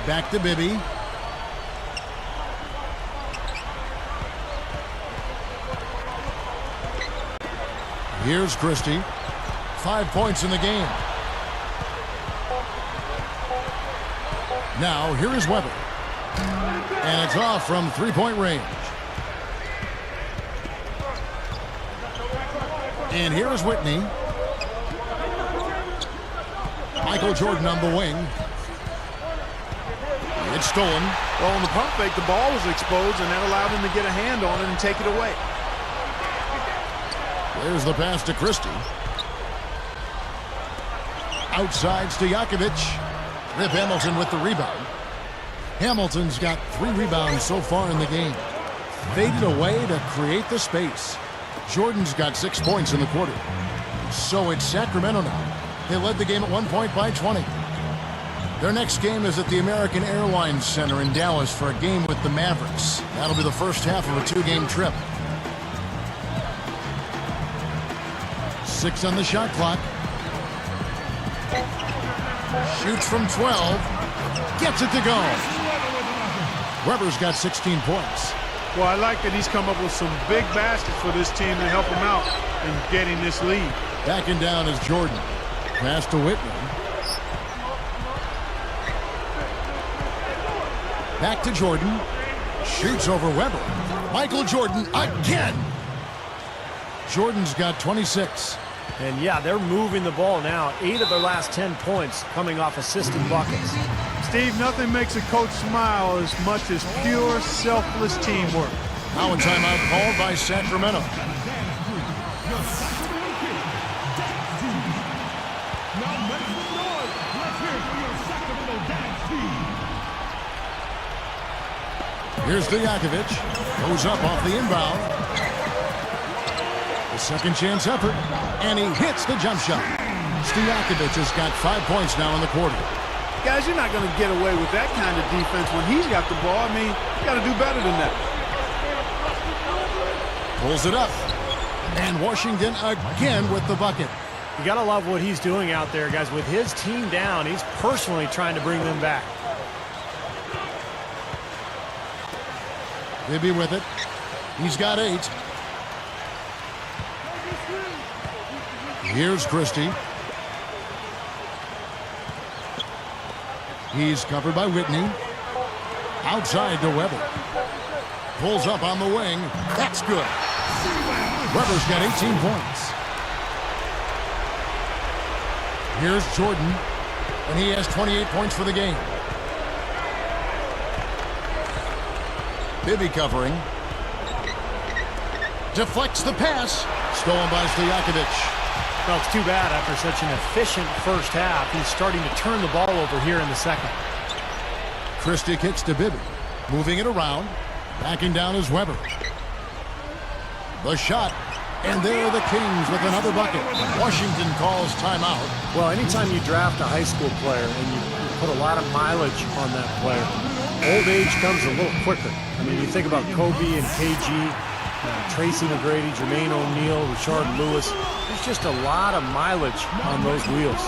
[SPEAKER 1] Back to Bibby. Here's Christie. 5 points in the game. Now, here is Weber. And it's off from three-point range. And here is Whitney. Michael Jordan on the wing. It's stolen.
[SPEAKER 3] Well, in the pump fake, the ball was exposed, and that allowed him to get a hand on it and take it away.
[SPEAKER 1] There's the pass to Christie. Outside Stojakovic. Rip Hamilton with the rebound. Hamilton's got 3 rebounds so far in the game. Faded away to create the space. Jordan's got 6 points in the quarter. So it's Sacramento now. They led the game at 1 point by 20. Their next game is at the American Airlines Center in Dallas for a game with the Mavericks. That'll be the first half of a 2-game trip. 6 on the shot clock. Shoots from 12. Gets it to go. Weber's got 16 points.
[SPEAKER 3] Well, I like that he's come up with some big baskets for this team to help him out in getting this lead.
[SPEAKER 1] Backing down is Jordan. Pass to Whitney. Back to Jordan. Shoots over Weber. Michael Jordan again. Jordan's got 26.
[SPEAKER 2] And yeah, they're moving the ball now. 8 of their last 10 points coming off assisted buckets.
[SPEAKER 3] Steve, nothing makes a coach smile as much as pure, selfless teamwork.
[SPEAKER 1] Now a timeout called by Sacramento. Here's Stojakovic. Goes up off the inbound. The second chance effort. And he hits the jump shot. Stojakovic has got 5 points now in the quarter.
[SPEAKER 3] Guys, you're not going to get away with that kind of defense when he's got the ball. I mean, you got to do better than that.
[SPEAKER 1] Pulls it up. And Washington again with the bucket.
[SPEAKER 2] You got to love what he's doing out there, guys. With his team down, he's personally trying to bring them back.
[SPEAKER 1] Bibby with it. He's got 8. Here's Christie. He's covered by Whitney. Outside to Weber. Pulls up on the wing. That's good. Weber's got 18 points. Here's Jordan. And he has 28 points for the game. Bibby covering. Deflects the pass. Stolen by Stojakovic.
[SPEAKER 2] Well, it's too bad after such an efficient first half. He's starting to turn the ball over here in the second.
[SPEAKER 1] Christie kicks to Bibby. Moving it around. Backing down is Weber. The shot. And there are the Kings with another bucket. Washington calls timeout.
[SPEAKER 2] Well, anytime you draft a high school player and you put a lot of mileage on that player, old age comes a little quicker. I mean, you think about Kobe and KG, Tracy McGrady, Jermaine O'Neal, Richard Lewis. There's just a lot of mileage on those wheels.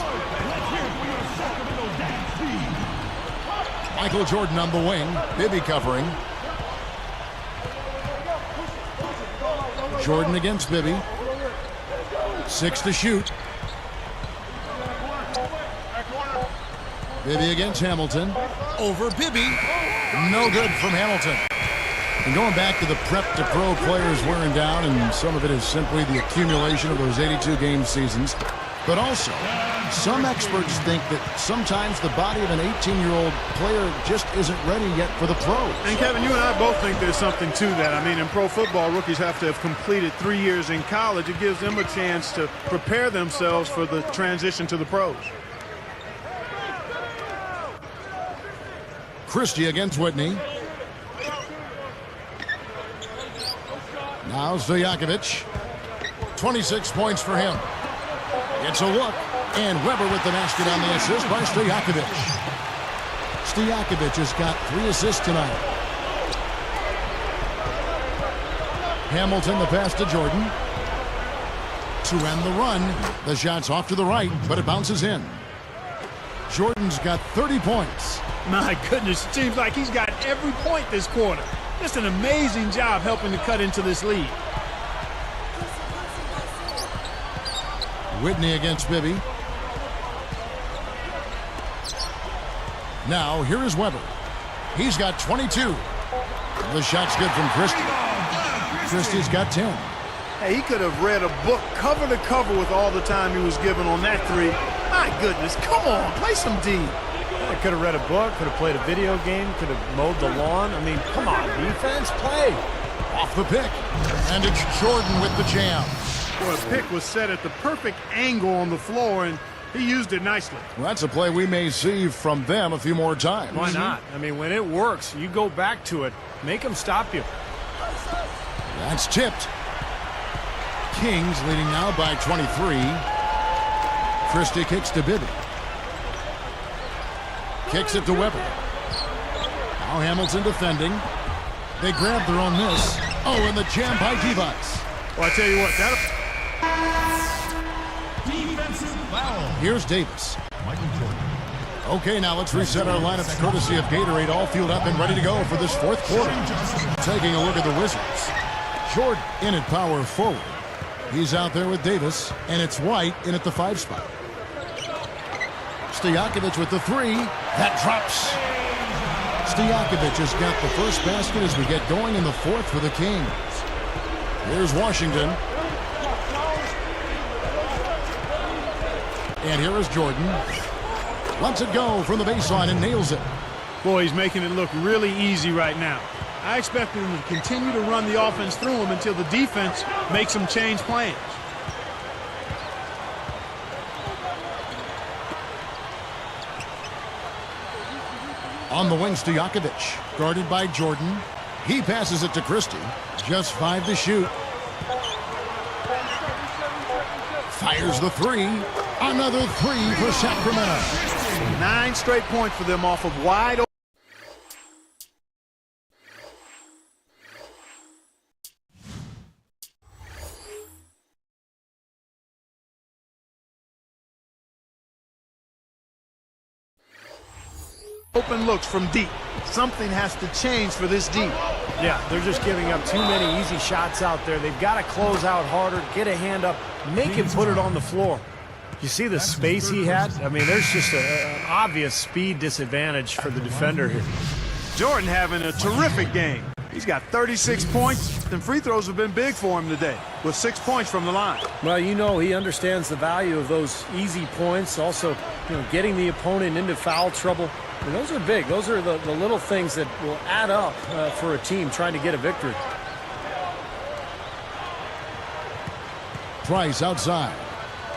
[SPEAKER 1] Michael Jordan on the wing. Bibby covering. Jordan against Bibby. 6 to shoot. Bibby against Hamilton. Over Bibby. No good from Hamilton. And going back to the prep to pro players wearing down, and some of it is simply the accumulation of those 82-game seasons. But also, some experts think that sometimes the body of an 18-year-old player just isn't ready yet for the pros.
[SPEAKER 3] And Kevin, you and I both think there's something to that. I mean, in pro football, rookies have to have completed 3 years in college. It gives them a chance to prepare themselves for the transition to the pros.
[SPEAKER 1] Christie against Whitney. Now Stojakovic. 26 points for him. It's a look. And Weber with the basket on the assist by Stojakovic. Stojakovic has got 3 assists tonight. Hamilton the pass to Jordan. To end the run. The shot's off to the right, but it bounces in. Jordan's got 30 points.
[SPEAKER 3] My goodness, it seems like he's got every point this quarter. Just an amazing job helping to cut into this lead.
[SPEAKER 1] Whitney against Bibby. Now, here is Weber. He's got 22. The shot's good from Christie. Christie's got 10.
[SPEAKER 3] Hey, he could have read a book cover to cover with all the time he was given on that 3. My goodness, come on, play some D.
[SPEAKER 2] I could have read a book, could have played a video game, could have mowed the lawn. I mean, come on, defense, play.
[SPEAKER 1] Off the pick. And it's Jordan with the jam.
[SPEAKER 3] Well, the pick was set at the perfect angle on the floor, and he used it nicely.
[SPEAKER 1] Well, that's a play we may see from them a few more times.
[SPEAKER 2] Why not? I mean, when it works, you go back to it. Make them stop you.
[SPEAKER 1] That's tipped. Kings leading now by 23. Christie kicks to Bibby. Kicks it to Weber. Now Hamilton defending. They grab their own miss. Oh, and the jam by Divac.
[SPEAKER 3] Well, I tell you what, that'll...
[SPEAKER 5] Defensive foul.
[SPEAKER 1] Here's Davis.
[SPEAKER 5] Michael Jordan.
[SPEAKER 1] Okay, now let's reset our lineups courtesy of Gatorade, all fueled up and ready to go for this 4th quarter. Taking a look at the Wizards. Jordan in at power forward. He's out there with Davis, and it's White in at the 5 spot. Stojakovic with the 3. That drops. Stojakovic has got the first basket as we get going in the 4th for the Kings. Here's Washington. And here is Jordan. Lets it go from the baseline and nails it.
[SPEAKER 3] Boy, he's making it look really easy right now. I expect them to continue to run the offense through them until the defense makes them change plans.
[SPEAKER 1] On the wing, Stojakovic, guarded by Jordan. He passes it to Christie. Just 5 to shoot. Fires the three. Another three for Sacramento.
[SPEAKER 3] 9 straight points for them off of wide open looks from deep. Something has to change for this deep.
[SPEAKER 2] Yeah, they're just giving up too many easy shots out there. They've got to close out harder, get a hand up, make him put it on the floor. You see the space he had? I mean, there's just an obvious speed disadvantage for the defender here.
[SPEAKER 3] Jordan having a terrific game. He's got 36 points, and free throws have been big for him today, with 6 points from the line.
[SPEAKER 2] Well, you know, he understands the value of those easy points. Also, getting the opponent into foul trouble. And those are big. Those are the little things that will add up for a team trying to get a victory.
[SPEAKER 1] Price outside.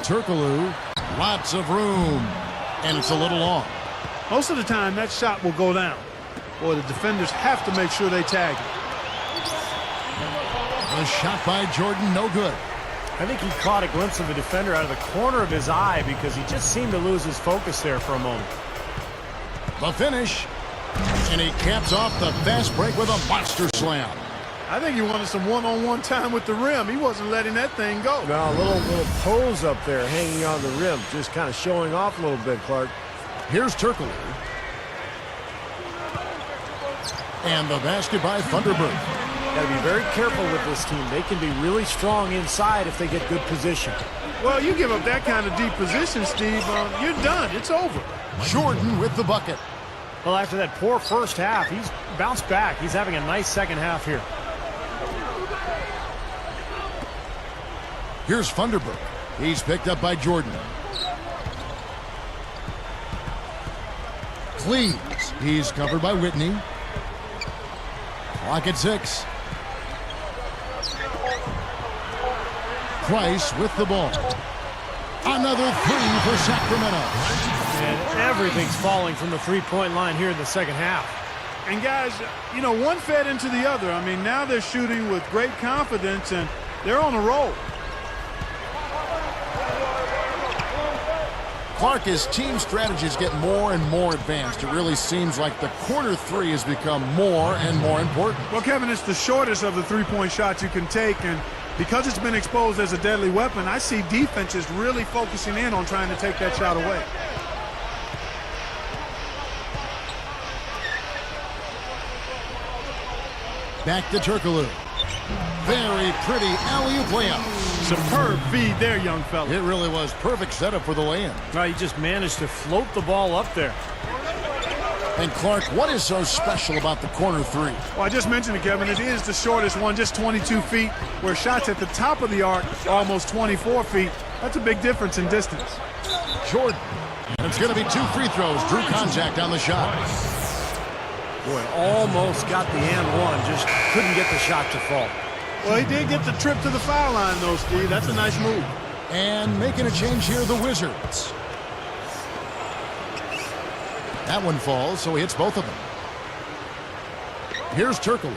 [SPEAKER 1] Turkoglu, lots of room, and it's a little long.
[SPEAKER 3] Most of the time, that shot will go down. Boy, the defenders have to make sure they tag it.
[SPEAKER 1] The shot by Jordan, no good.
[SPEAKER 2] I think he caught a glimpse of the defender out of the corner of his eye because he just seemed to lose his focus there for a moment.
[SPEAKER 1] The finish, and he caps off the fast break with a monster slam.
[SPEAKER 3] I think he wanted some one-on-one time with the rim. He wasn't letting that thing go.
[SPEAKER 2] Now, a little pose up there hanging on the rim, just kind of showing off a little bit, Clark.
[SPEAKER 1] Here's Turkoglu. And the basket by Thunderbird.
[SPEAKER 2] Got to be very careful with this team. They can be really strong inside if they get good position.
[SPEAKER 3] Well, you give up that kind of deep position, Steve, you're done. It's over.
[SPEAKER 1] Jordan with the bucket.
[SPEAKER 2] Well, after that poor first half, he's bounced back. He's having a nice second half here.
[SPEAKER 1] Here's Thunderbird. He's picked up by Jordan. Cleaves. He's covered by Whitney. Clock at 6. Price with the ball. Another three for Sacramento.
[SPEAKER 2] And everything's falling from the three-point line here in the second half.
[SPEAKER 3] And guys, one fed into the other. I mean, now they're shooting with great confidence, and they're on a roll.
[SPEAKER 1] Clark, as team strategies get more and more advanced, it really seems like the corner three has become more and more important.
[SPEAKER 3] Well, Kevin, it's the shortest of the three-point shots you can take, and because it's been exposed as a deadly weapon, I see defenses really focusing in on trying to take that shot away.
[SPEAKER 1] Back to Turkoglu. Very pretty alley-oop layup.
[SPEAKER 3] Superb feed there, young fella.
[SPEAKER 1] It really was perfect setup for the lay-in.
[SPEAKER 2] He just managed to float the ball up there.
[SPEAKER 1] And Clark, what is so special about the corner three?
[SPEAKER 3] Well, I just mentioned it, Kevin. It is the shortest one, just 22 feet, where shots at the top of the arc are almost 24 feet. That's a big difference in distance.
[SPEAKER 1] Jordan. And it's going to be 2 free throws. Drew contact on the shot.
[SPEAKER 2] Boy, almost got the and one, just couldn't get the shot to fall.
[SPEAKER 3] Well, he did get the trip to the foul line, though, Steve. That's a nice move.
[SPEAKER 1] And making a change here, the Wizards. That one falls, so he hits both of them. Here's Turkoglu.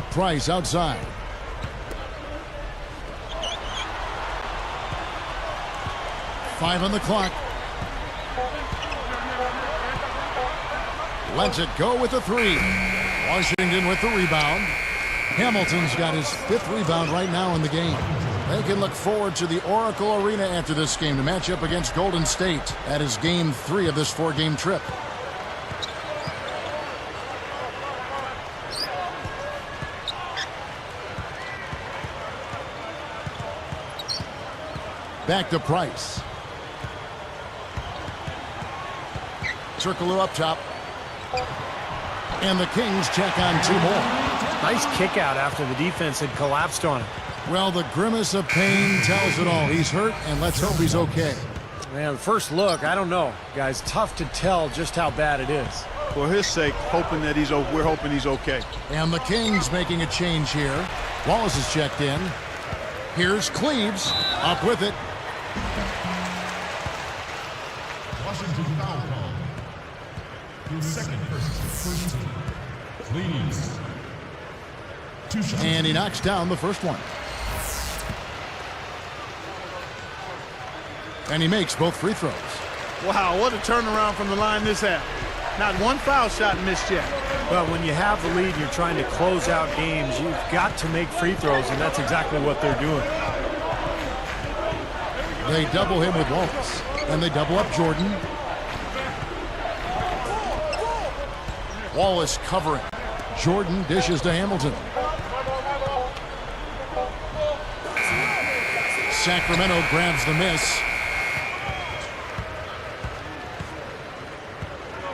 [SPEAKER 1] Price outside. Five on the clock. Lets it go with the three. Washington with the rebound. Hamilton's got his 5th rebound right now in the game. They can look forward to the Oracle Arena after this game to match up against Golden State. That is game 3 of this 4-game trip. Back to Price. Turkoglu up top. And the Kings check on 2 more.
[SPEAKER 2] Nice kick out after the defense had collapsed on him.
[SPEAKER 1] Well, the grimace of pain tells it all. He's hurt, and let's hope he's okay.
[SPEAKER 2] Man, first look, I don't know. Guys, tough to tell just how bad it is.
[SPEAKER 3] For his sake, hoping that we're hoping he's okay.
[SPEAKER 1] And the Kings making a change here. Wallace is checked in. Here's Cleaves, up with it.
[SPEAKER 5] Washington foul call. Your second versus the first team. Please. 2 shots.
[SPEAKER 1] And he knocks down the first one. And he makes both free throws.
[SPEAKER 3] Wow, what a turnaround from the line this had. Not one foul shot missed yet.
[SPEAKER 2] Well, when you have the lead and you're trying to close out games, you've got to make free throws, and that's exactly what they're doing.
[SPEAKER 1] They double him with Wallace. And they double up Jordan. Wallace covering. Jordan dishes to Hamilton. Sacramento grabs the miss.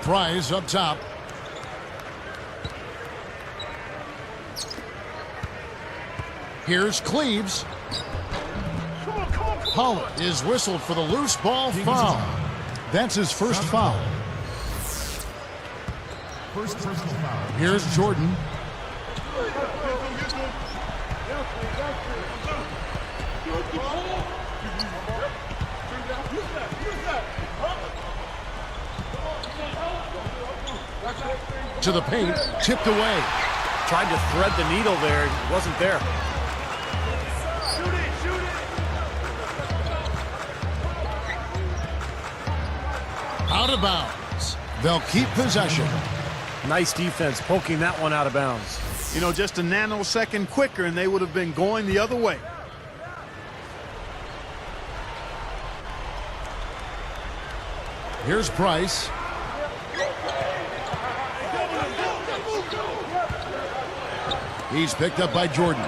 [SPEAKER 1] Price up top. Here's Cleaves. Pollard is whistled for the loose ball foul. That's his first foul.
[SPEAKER 5] First personal foul.
[SPEAKER 1] Here's Jordan. To the paint, tipped away.
[SPEAKER 2] Tried to thread the needle there. It wasn't there.
[SPEAKER 1] Out of bounds. They'll keep possession.
[SPEAKER 2] Nice defense, poking that one out of bounds.
[SPEAKER 3] You know, just a nanosecond quicker, and they would have been going the other way.
[SPEAKER 1] Here's Price. He's picked up by Jordan.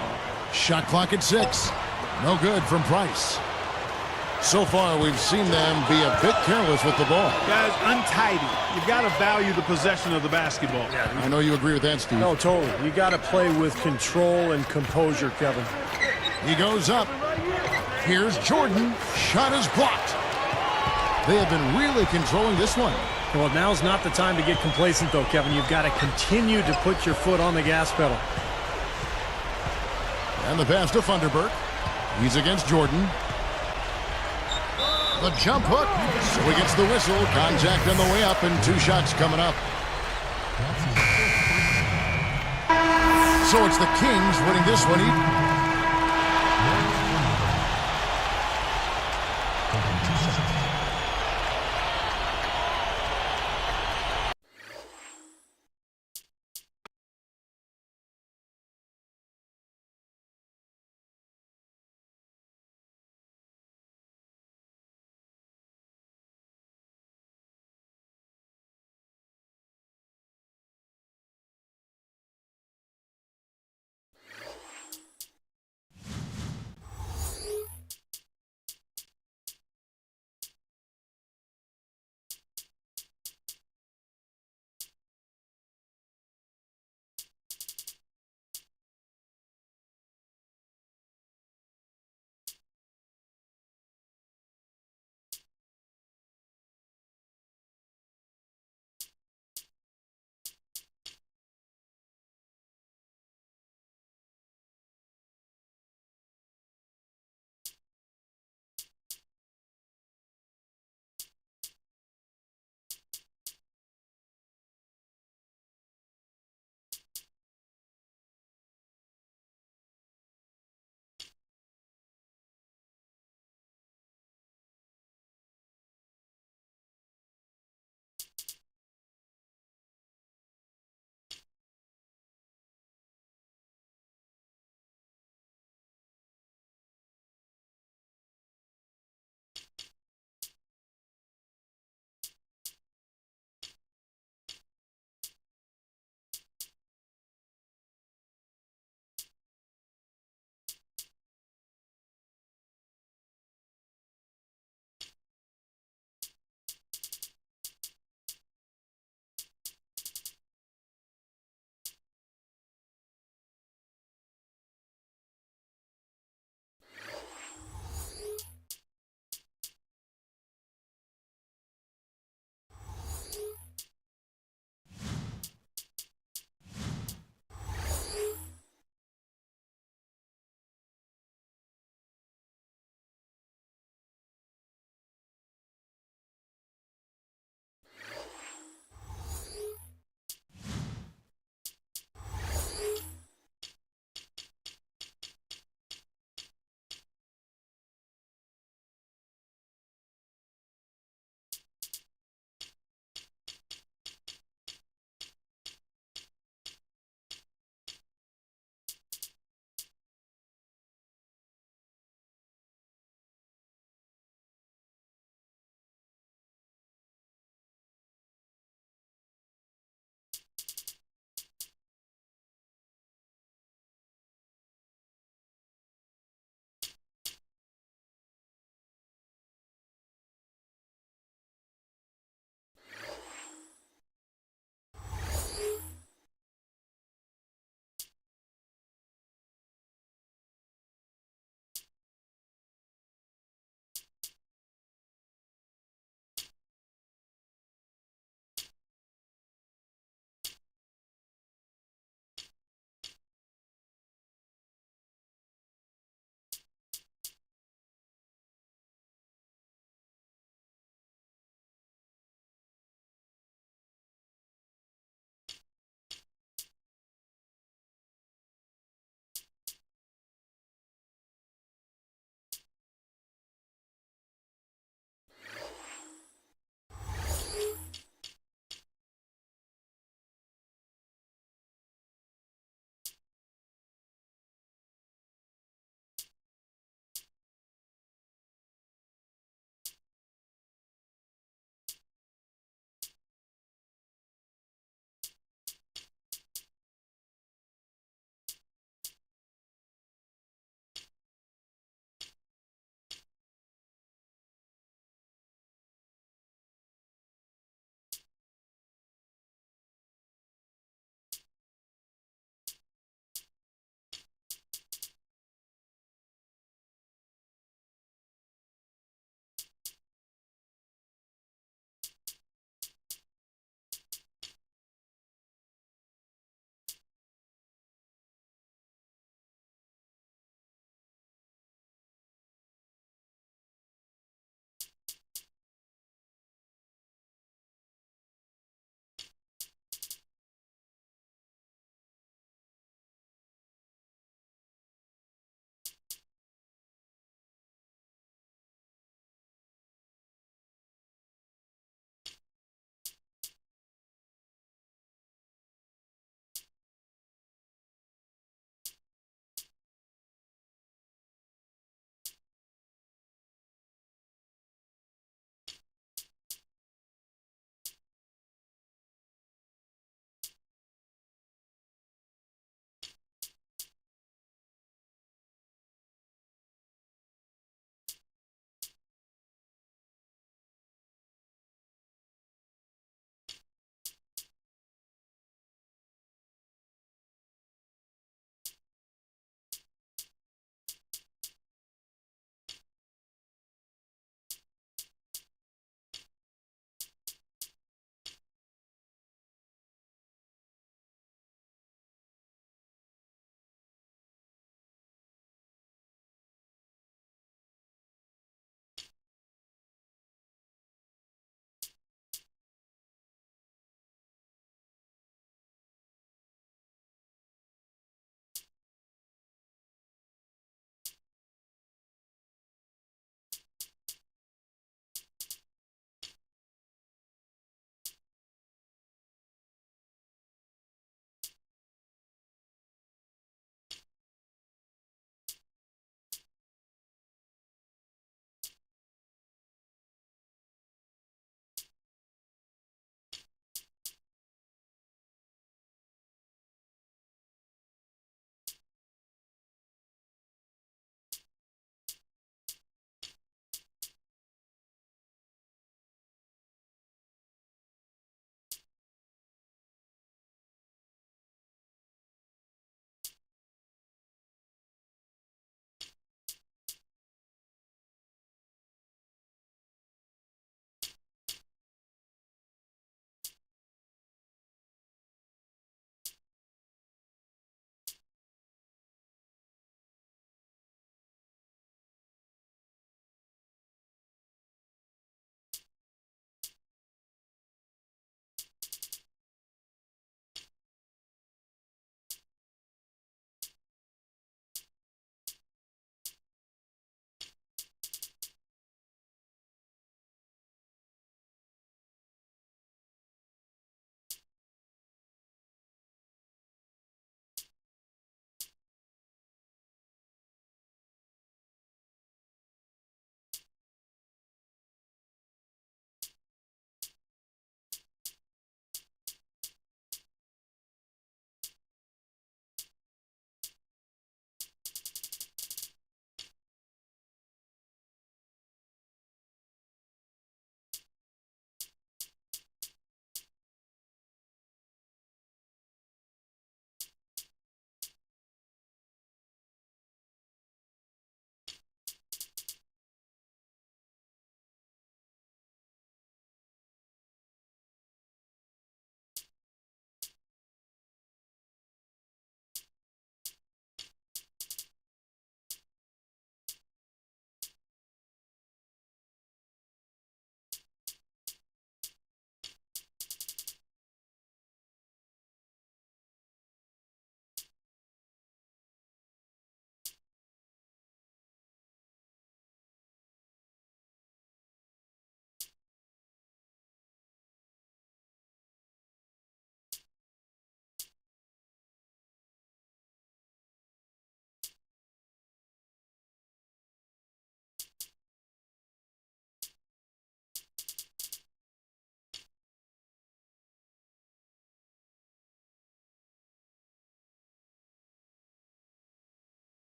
[SPEAKER 1] Shot clock at 6. No good from Price. So far, we've seen them be a bit careless with the ball.
[SPEAKER 3] Guys, untidy. You've got to value the possession of the basketball.
[SPEAKER 1] I know you agree with that, Steve.
[SPEAKER 2] No, totally. You got to play with control and composure, Kevin.
[SPEAKER 1] He goes up. Here's Jordan. Shot is blocked. They have been really controlling this one.
[SPEAKER 2] Well, now's not the time to get complacent, though, Kevin. You've got to continue to put your foot on the gas pedal.
[SPEAKER 1] And the pass to Funderburk. He's against Jordan. The jump hook. So he gets the whistle. Contact on the way up, and 2 shots coming up. So it's the Kings winning this one.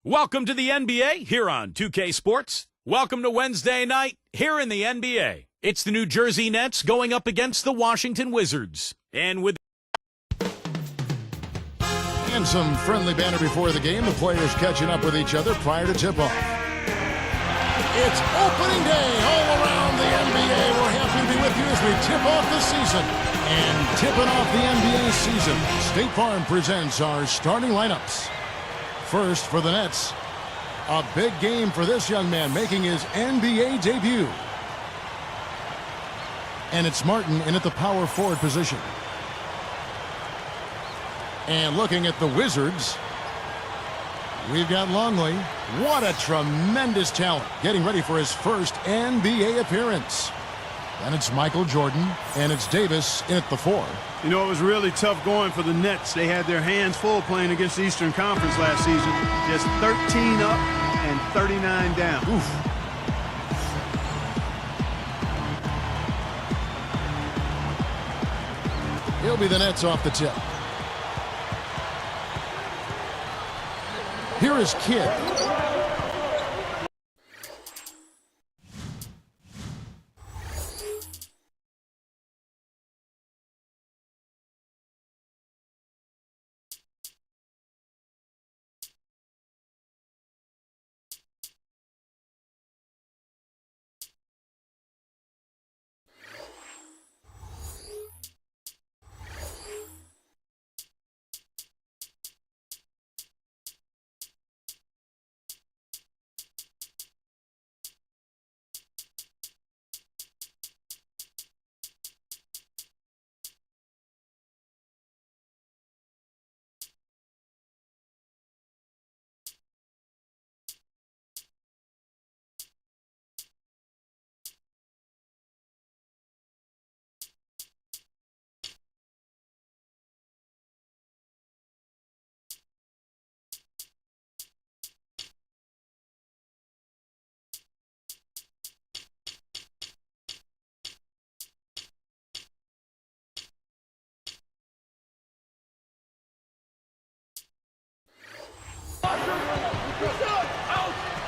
[SPEAKER 6] Welcome to the NBA here on 2K Sports. Welcome to Wednesday night here in the NBA. It's the New Jersey Nets going up against the Washington Wizards. And with
[SPEAKER 1] some friendly banter before the game, the players catching up with each other prior to tip-off. It's opening day all around the NBA. We're happy to be with you as we tip off the season. And tipping off the NBA season, State Farm presents our starting lineups. First for the Nets, a big game for this young man making his NBA debut. And it's Martin in at the power forward position. And looking at the Wizards, we've got Longley. What a tremendous talent, getting ready for his first NBA appearance. Then it's Michael Jordan, and it's Davis in at the 4.
[SPEAKER 3] You know, it was really tough going for the Nets. They had their hands full playing against the Eastern Conference last season. Just 13 up and 39 down.
[SPEAKER 1] Oof. He'll be the Nets off the tip. Here is Kidd.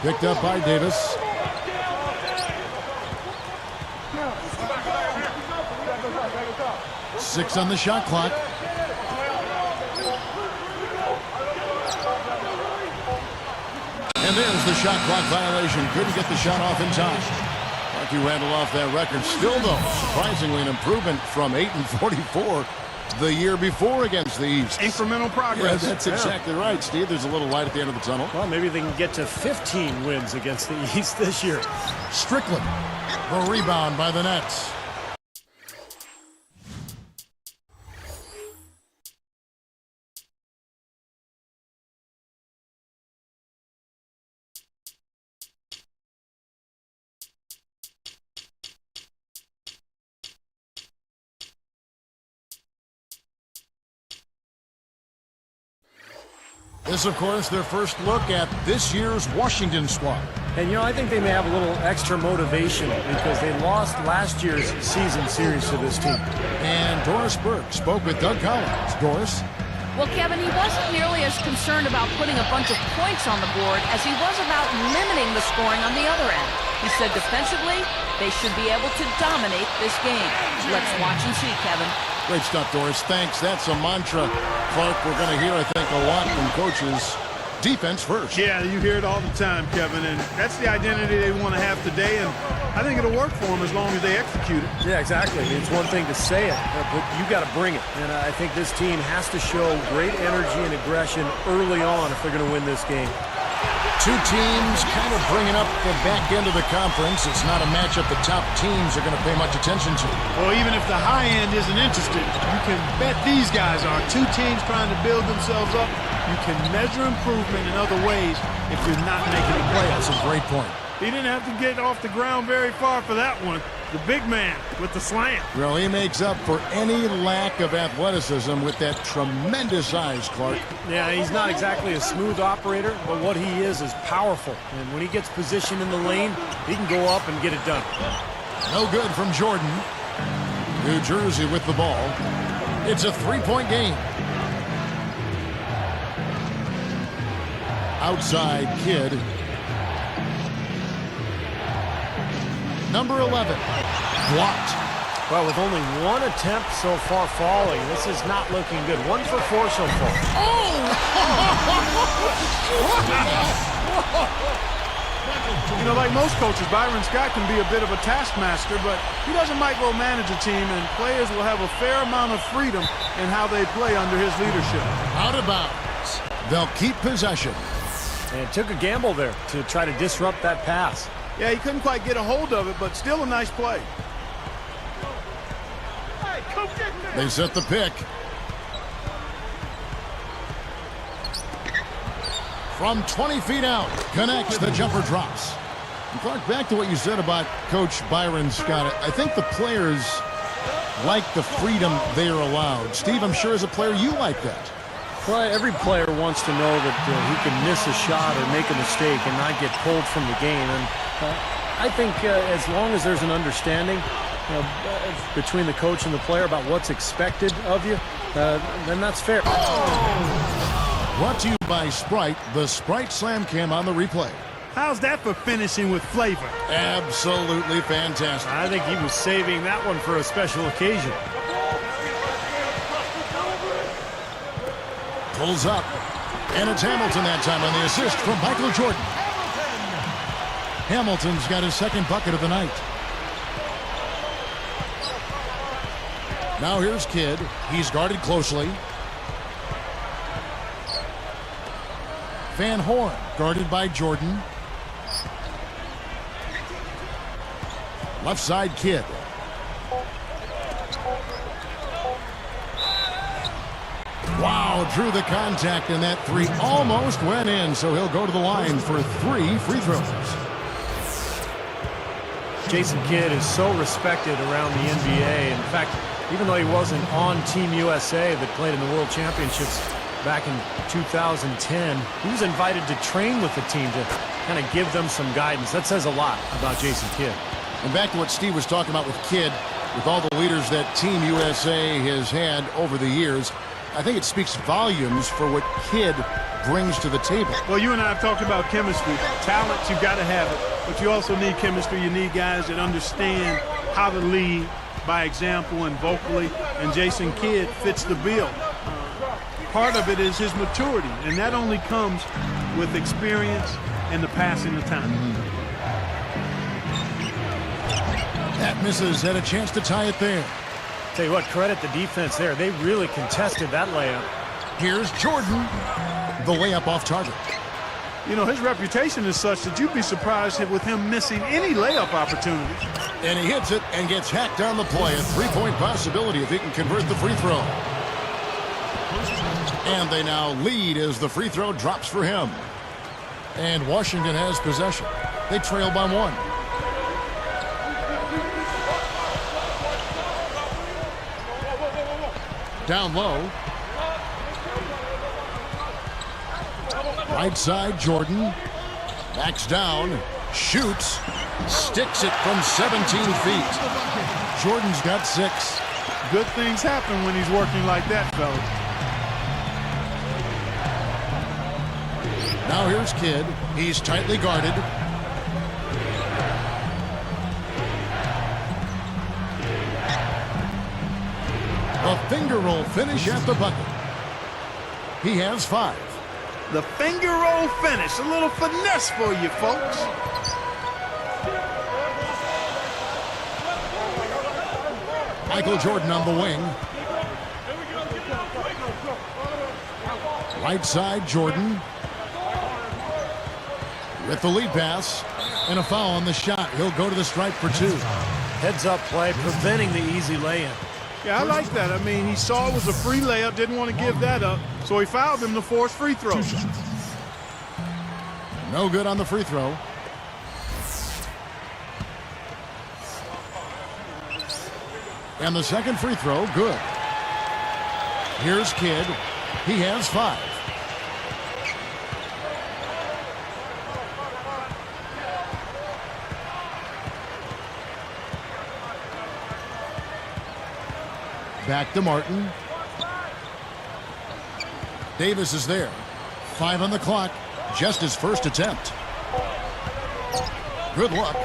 [SPEAKER 1] Picked up by Davis. Six on the shot clock. And there's the shot clock violation. Couldn't get the shot off in time. Marky Randall off that record. Still, though, surprisingly an improvement from 8 and 44 the year before against the East.
[SPEAKER 3] Incremental progress.
[SPEAKER 1] Yeah, that's exactly right, Steve. There's a little light at the end of the tunnel.
[SPEAKER 2] Well, maybe they can get to 15 wins against the East this year.
[SPEAKER 1] Strickland, the rebound by the Nets. This, of course, their first look at this year's Washington squad.
[SPEAKER 2] And, you know, I think they may have a little extra motivation because they lost last year's season series to this team.
[SPEAKER 1] And Doris Burke spoke with Doug Collins. Doris?
[SPEAKER 4] Well, Kevin, he wasn't nearly as concerned about putting a bunch of points on the board as he was about limiting the scoring on the other end. He said defensively, they should be able to dominate this game. Let's watch and see, Kevin.
[SPEAKER 1] Great stuff, Doris. Thanks. That's a mantra, Clark, we're going to hear, I think, a lot from coaches. Defense first.
[SPEAKER 3] Yeah, you hear it all the time, Kevin, and that's the identity they want to have today, and I think it'll work for them as long as they execute it.
[SPEAKER 2] Yeah, exactly. It's one thing to say it, but you got to bring it. And I think this team has to show great energy and aggression early on if they're going to win this game.
[SPEAKER 1] Two teams kind of bringing up the back end of the conference. It's not a matchup the top teams are going to pay much attention to.
[SPEAKER 3] Well, even if the high end isn't interested, you can bet these guys are. Two teams trying to build themselves up. You can measure improvement in other ways if you're not making the playoffs.
[SPEAKER 1] That's a great point.
[SPEAKER 3] He didn't have to get off the ground very far for that one. The big man with the slam.
[SPEAKER 1] Well, he makes up for any lack of athleticism with that tremendous size, Clark.
[SPEAKER 2] Yeah, he's not exactly a smooth operator, but what he is powerful. And when he gets positioned in the lane, he can go up and get it done.
[SPEAKER 1] No good from Jordan. New Jersey with the ball. It's a three-point game. outside Kidd. Number 11, blocked.
[SPEAKER 2] Well, with only one attempt so far falling, this is not looking good. 1 for 4 so far.
[SPEAKER 3] You know, like most coaches, Byron Scott can be a bit of a taskmaster, but he doesn't micromanage a team, and players will have a fair amount of freedom in how they play under his leadership.
[SPEAKER 1] Out of bounds. They'll keep possession.
[SPEAKER 2] And took a gamble there to try to disrupt that pass.
[SPEAKER 3] Yeah, he couldn't quite get a hold of it, but still a nice play.
[SPEAKER 1] They set the pick. From 20 feet out, connects, the jumper drops. And Clark, back to what you said about Coach Byron Scott. I think the players like the freedom they are allowed. Steve, I'm sure as a player you like that.
[SPEAKER 2] Well, every player wants to know that he can miss a shot or make a mistake and not get pulled from the game. And I think as long as there's an understanding between the coach and the player about what's expected of you, then that's fair.
[SPEAKER 1] Brought to you by Sprite, the Sprite Slam Cam on the replay.
[SPEAKER 3] How's that for finishing with flavor?
[SPEAKER 1] Absolutely fantastic.
[SPEAKER 2] I think he was saving that one for a special occasion.
[SPEAKER 1] Pulls up. And it's Hamilton that time on the assist from Michael Jordan. Hamilton's got his second bucket of the night. Now here's Kidd. He's guarded closely. Van Horn guarded by Jordan. Left side Kidd. Wow, drew the contact, and that three almost went in, so he'll go to the line for 3 free throws.
[SPEAKER 2] Jason Kidd is so respected around the NBA. In fact, even though he wasn't on Team USA that played in the World Championships back in 2010, he was invited to train with the team to kind of give them some guidance. That says a lot about Jason Kidd.
[SPEAKER 1] And back to what Steve was talking about with Kidd, with all the leaders that Team USA has had over the years, I think it speaks volumes for what Kidd brings to the table.
[SPEAKER 3] Well, you and I have talked about chemistry. Talent, you've got to have it. But you also need chemistry. You need guys that understand how to lead by example and vocally. And Jason Kidd fits the bill. Part of it is his maturity. And that only comes with experience and the passing of time.
[SPEAKER 1] That misses, had a chance to tie it there.
[SPEAKER 2] Tell you what, credit the defense there. They really contested that layup.
[SPEAKER 1] Here's Jordan. The layup off target.
[SPEAKER 3] You know, his reputation is such that you'd be surprised with him missing any layup opportunities.
[SPEAKER 1] And he hits it and gets hacked on the play. A three-point possibility if he can convert the free throw. And they now lead as the free throw drops for him. And Washington has possession. They trail by 1. Down low. Right side, Jordan. Backs down. Shoots. Sticks it from 17 feet. Jordan's got 6.
[SPEAKER 3] Good things happen when he's working like that, fellas.
[SPEAKER 1] Now here's Kidd. He's tightly guarded. A finger roll finish at the bucket. He has 5.
[SPEAKER 3] The finger roll finish. A little finesse for you, folks.
[SPEAKER 1] Michael Jordan on the wing. Right side, Jordan. With the lead pass. And a foul on the shot. He'll go to the stripe for 2.
[SPEAKER 2] Heads-up play, preventing the easy lay-in.
[SPEAKER 3] Yeah, I like that. I mean, he saw it was a free layup, didn't want to give that up, so he fouled him to force free throws.
[SPEAKER 1] No good on the free throw. And the second free throw, good. Here's Kidd. He has 5. Back to Martin. Davis is there. 5 on the clock. Just his first attempt. Good luck.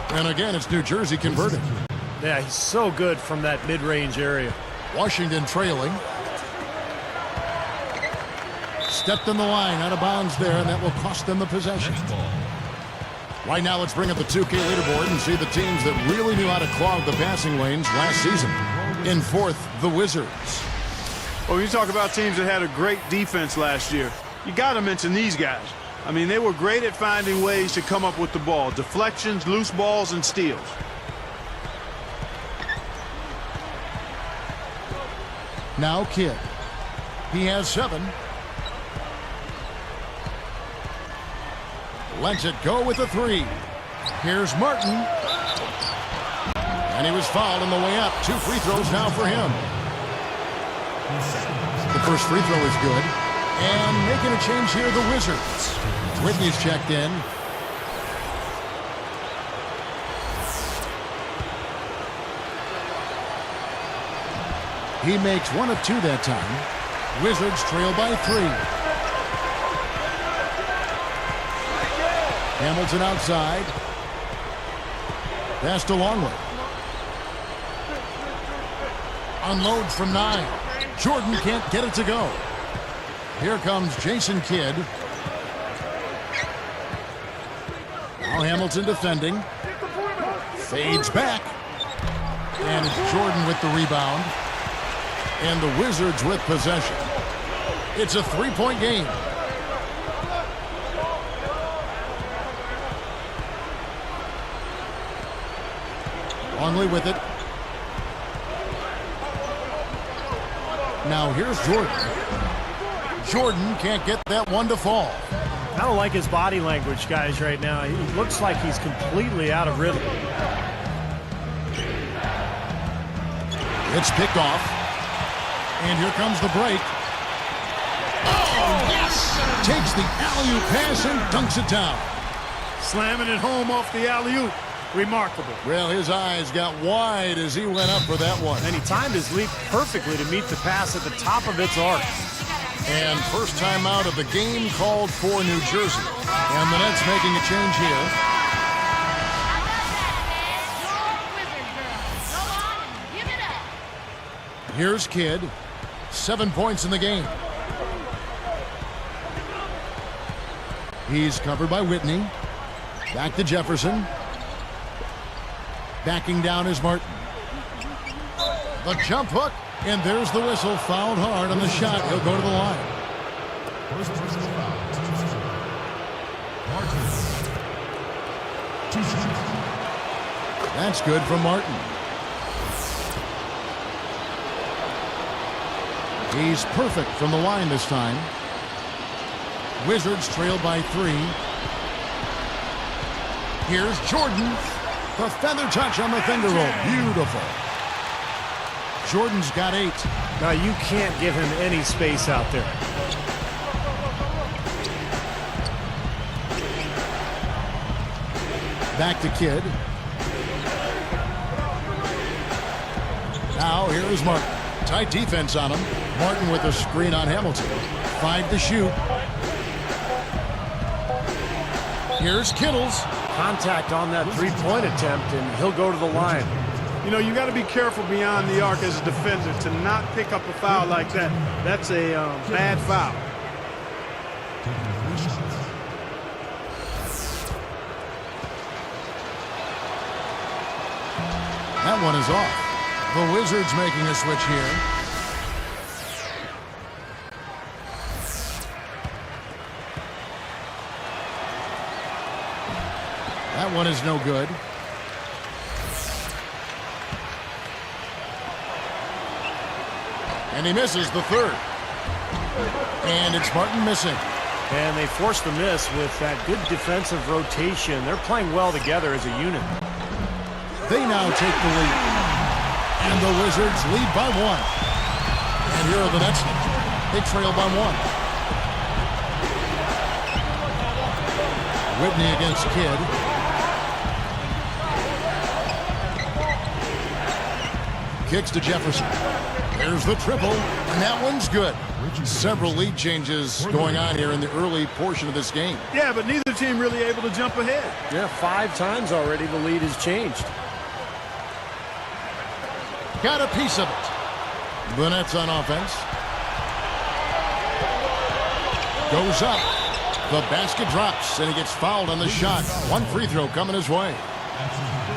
[SPEAKER 1] And again, it's New Jersey converted.
[SPEAKER 2] Yeah, he's so good from that mid-range area.
[SPEAKER 1] Washington trailing. Stepped in the line, out of bounds there, and that will cost them the possession. Right now, let's bring up the 2K leaderboard and see the teams that really knew how to clog the passing lanes last season. In fourth, the Wizards.
[SPEAKER 3] Well, you talk about teams that had a great defense last year. You got to mention these guys. I mean, they were great at finding ways to come up with the ball. Deflections, loose balls, and steals.
[SPEAKER 1] Now Kidd. He has 7. Lets it go with a 3. Here's Martin. And he was fouled on the way up. 2 free throws now for him. The first free throw is good. And making a change here, the Wizards. Whitney's checked in. He makes 1 of 2 that time. Wizards trail by 3. Hamilton outside. Pass to Longley. Unload from 9. Jordan can't get it to go. Here comes Jason Kidd. Now Hamilton defending. Fades back. And it's Jordan with the rebound. And the Wizards with possession. It's a 3-point game. Longley with it. Now here's Jordan. Jordan can't get that one to fall.
[SPEAKER 2] I don't like his body language, guys, right now. He looks like he's completely out of rhythm.
[SPEAKER 1] It's picked off. And here comes the break. Oh, yes! Takes the alley-oop pass and dunks it down.
[SPEAKER 3] Slamming it home off the alley-oop. Remarkable.
[SPEAKER 1] Well, his eyes got wide as he went up for that one.
[SPEAKER 2] And he timed his leap perfectly to meet the pass at the top of its arc.
[SPEAKER 1] And first time out of the game called for New Jersey. And the Nets making a change here. Here's Kidd. 7 points in the game. He's covered by Whitney. Back to Jefferson. Backing down is Martin. The jump hook. And there's the whistle. Fouled hard on the shot. He'll go to the line.
[SPEAKER 5] First personal foul. Martin. 2 shots.
[SPEAKER 1] That's good from Martin. He's perfect from the line this time. Wizards trail by 3. Here's Jordan. The feather touch on the finger roll. Beautiful. Jordan's got 8.
[SPEAKER 2] Now, you can't give him any space out there.
[SPEAKER 1] Back to Kidd. Now, here is Martin. Tight defense on him. Martin with a screen on Hamilton. 5 to shoot. Here's Kittles.
[SPEAKER 2] Contact on that 3-point attempt, and he'll go to the line.
[SPEAKER 3] You know, you got to be careful beyond the arc as a defender to not pick up a foul like that. That's a bad foul.
[SPEAKER 1] That one is off. The Wizards making a switch here. That one is no good. And he misses the 3rd. And it's Martin missing.
[SPEAKER 2] And they forced the miss with that good defensive rotation. They're playing well together as a unit.
[SPEAKER 1] They now take the lead. And the Wizards lead by 1. And here are the Nets. They trail by 1. Whitney against Kidd. Kicks to Jefferson. There's the triple, and that one's good. Several lead changes going on here in the early portion of this game.
[SPEAKER 3] Yeah, but neither team really able to jump ahead.
[SPEAKER 2] Yeah, 5 times already the lead has changed.
[SPEAKER 1] Got a piece of it. The Nets on offense. Goes up. The basket drops, and he gets fouled on the shot. One free throw coming his way.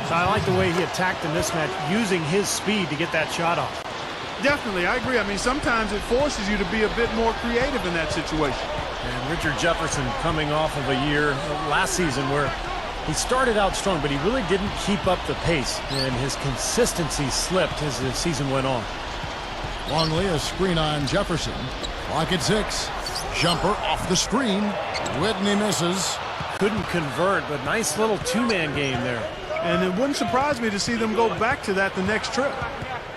[SPEAKER 2] So I like the way he attacked the mismatch, using his speed to get that shot off.
[SPEAKER 3] Definitely, I agree. I mean, sometimes it forces you to be a bit more creative in that situation.
[SPEAKER 2] And Richard Jefferson coming off of a year last season where he started out strong, but he really didn't keep up the pace, and his consistency slipped as the season went on.
[SPEAKER 1] Longley, a screen on Jefferson. Clock at 6. Jumper off the screen. Whitney misses.
[SPEAKER 2] Couldn't convert, but nice little two-man game there.
[SPEAKER 3] And it wouldn't surprise me to see them go back to that the next trip.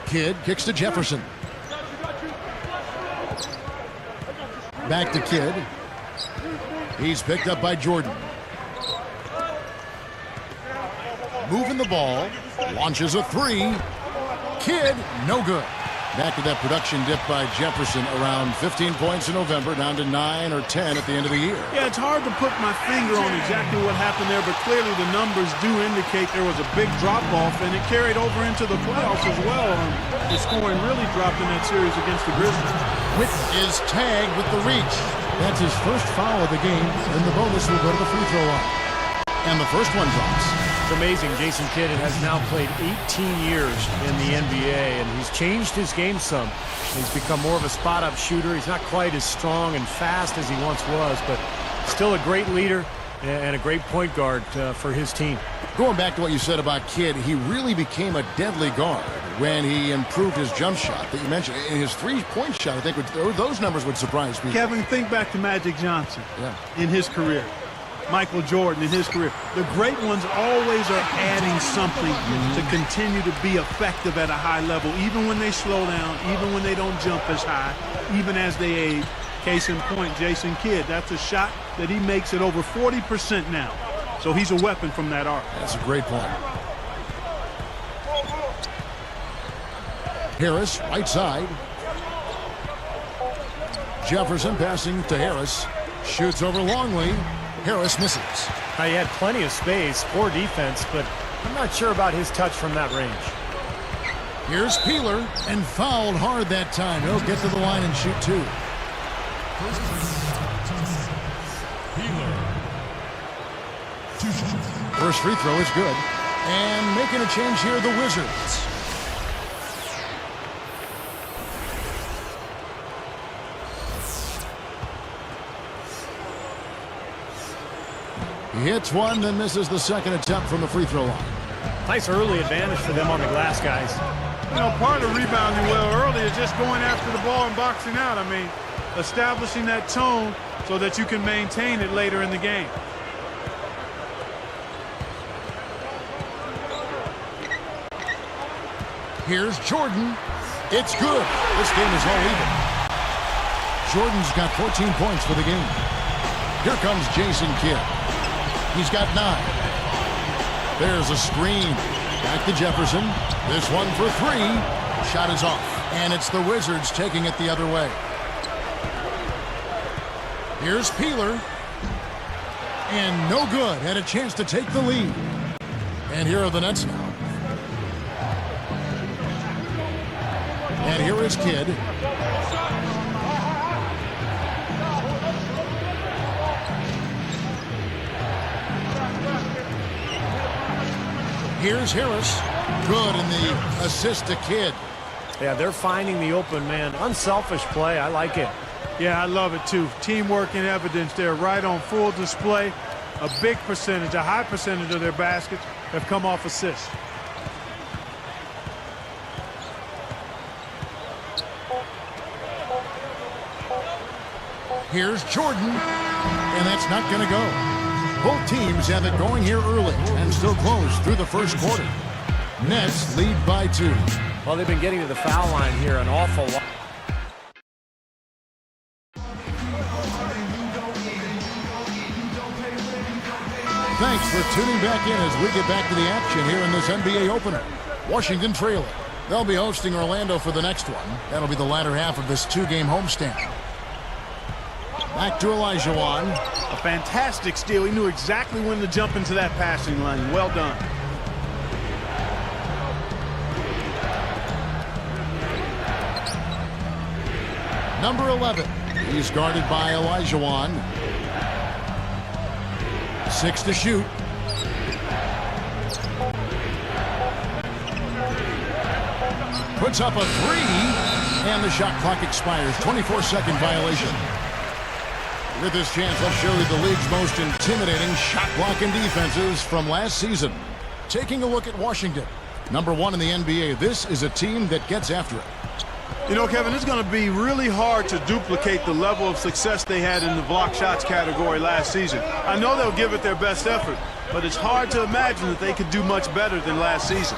[SPEAKER 1] Kidd kicks to Jefferson. Back to Kidd. He's picked up by Jordan. Moving the ball. Launches a 3. Kidd, no good. Back to that production dip by Jefferson, around 15 points in November, down to 9 or 10 at the end of the year.
[SPEAKER 3] Yeah, it's hard to put my finger on exactly what happened there, but clearly the numbers do indicate there was a big drop-off, and it carried over into the playoffs as well. The scoring really dropped in that series against the Grizzlies.
[SPEAKER 1] Whitney is tagged with the reach. That's his first foul of the game, and the bonus will go to the free throw line. And the first one drops.
[SPEAKER 2] It's amazing. Jason Kidd has now played 18 years in the NBA, and he's changed his game some. He's become more of a spot-up shooter. He's not quite as strong and fast as he once was, but still a great leader and a great point guard for his team.
[SPEAKER 1] Going back to what you said about Kidd, he really became a deadly guard when he improved his jump shot that you mentioned. In his three-point shot, I think those numbers would surprise me.
[SPEAKER 3] Kevin, think back to Magic Johnson
[SPEAKER 1] Yeah.
[SPEAKER 3] in his career. Michael Jordan in his career. The great ones always are adding something to continue to be effective at a high level, even when they slow down, even when they don't jump as high, even as they age. Case in point, Jason Kidd. That's a shot that he makes at over 40% now. So he's a weapon from that arc.
[SPEAKER 1] That's a great point. Harris, right side. Jefferson passing to Harris. Shoots over Longley. Harris misses.
[SPEAKER 2] He had plenty of space, poor defense, but I'm not sure about his touch from that range.
[SPEAKER 1] Here's Peeler, and fouled hard that time. He'll get to the line and shoot 2.
[SPEAKER 5] Peeler. 2 shots.
[SPEAKER 1] First free throw is good. And making a change here, the Wizards. He hits one, then misses the second attempt from the free throw line.
[SPEAKER 2] Nice early advantage for them on the glass, guys.
[SPEAKER 3] You know, part of rebounding well early is just going after the ball and boxing out. I mean, establishing that tone so that you can maintain it later in the game.
[SPEAKER 1] Here's Jordan. It's good. This game is all even. Jordan's got 14 points for the game. Here comes Jason Kidd. He's got 9. There's a screen. Back to Jefferson. This one for 3. Shot is off. And it's the Wizards taking it the other way. Here's Peeler. And no good. Had a chance to take the lead. And here are the Nets now. And here is Kidd. Here's Harris. Good in the assist to Kidd.
[SPEAKER 2] Yeah, they're finding the open man. Unselfish play. I like it.
[SPEAKER 3] Yeah, I love it too. Teamwork in evidence there, right on full display. A big percentage, a high percentage of their baskets have come off assists.
[SPEAKER 1] Here's Jordan, and that's not going to go. Both teams have it going here early and still close through the first quarter. Nets lead by 2.
[SPEAKER 2] Well, they've been getting to the foul line here an awful lot.
[SPEAKER 1] Thanks for tuning back in as we get back to the action here in this NBA opener. Washington trailing They'll be hosting Orlando for the next one. That'll be the latter half of this two-game homestand. Back to Olajuwon.
[SPEAKER 3] A fantastic steal. He knew exactly when to jump into that passing lane. Well done.
[SPEAKER 1] Number 11. He's guarded by Olajuwon. 6 to shoot. Puts up a 3, and the shot clock expires. 24-second violation. With this chance, I'll show you the league's most intimidating shot blocking defenses from last season. Taking a look at Washington. Number 1 in the NBA. This is a team that gets after it.
[SPEAKER 3] You know, Kevin, it's going to be really hard to duplicate the level of success they had in the block shots category last season. I know they'll give it their best effort, but it's hard to imagine that they could do much better than last season.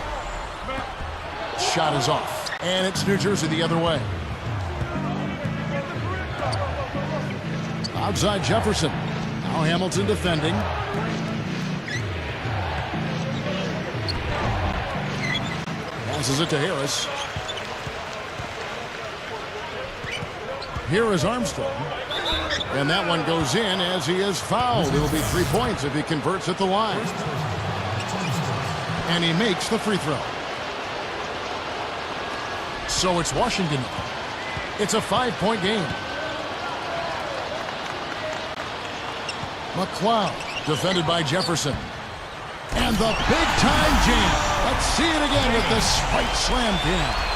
[SPEAKER 1] Shot is off, and it's New Jersey the other way. Outside Jefferson. Now Hamilton defending. Passes it to Harris. Here is Armstrong. And that one goes in as he is fouled. It'll be 3 points if he converts at the line. And he makes the free throw. So it's Washington. It's a 5-point game. McLeod, defended by Jefferson. And the big-time jam. Let's see it again with the spike slam pin.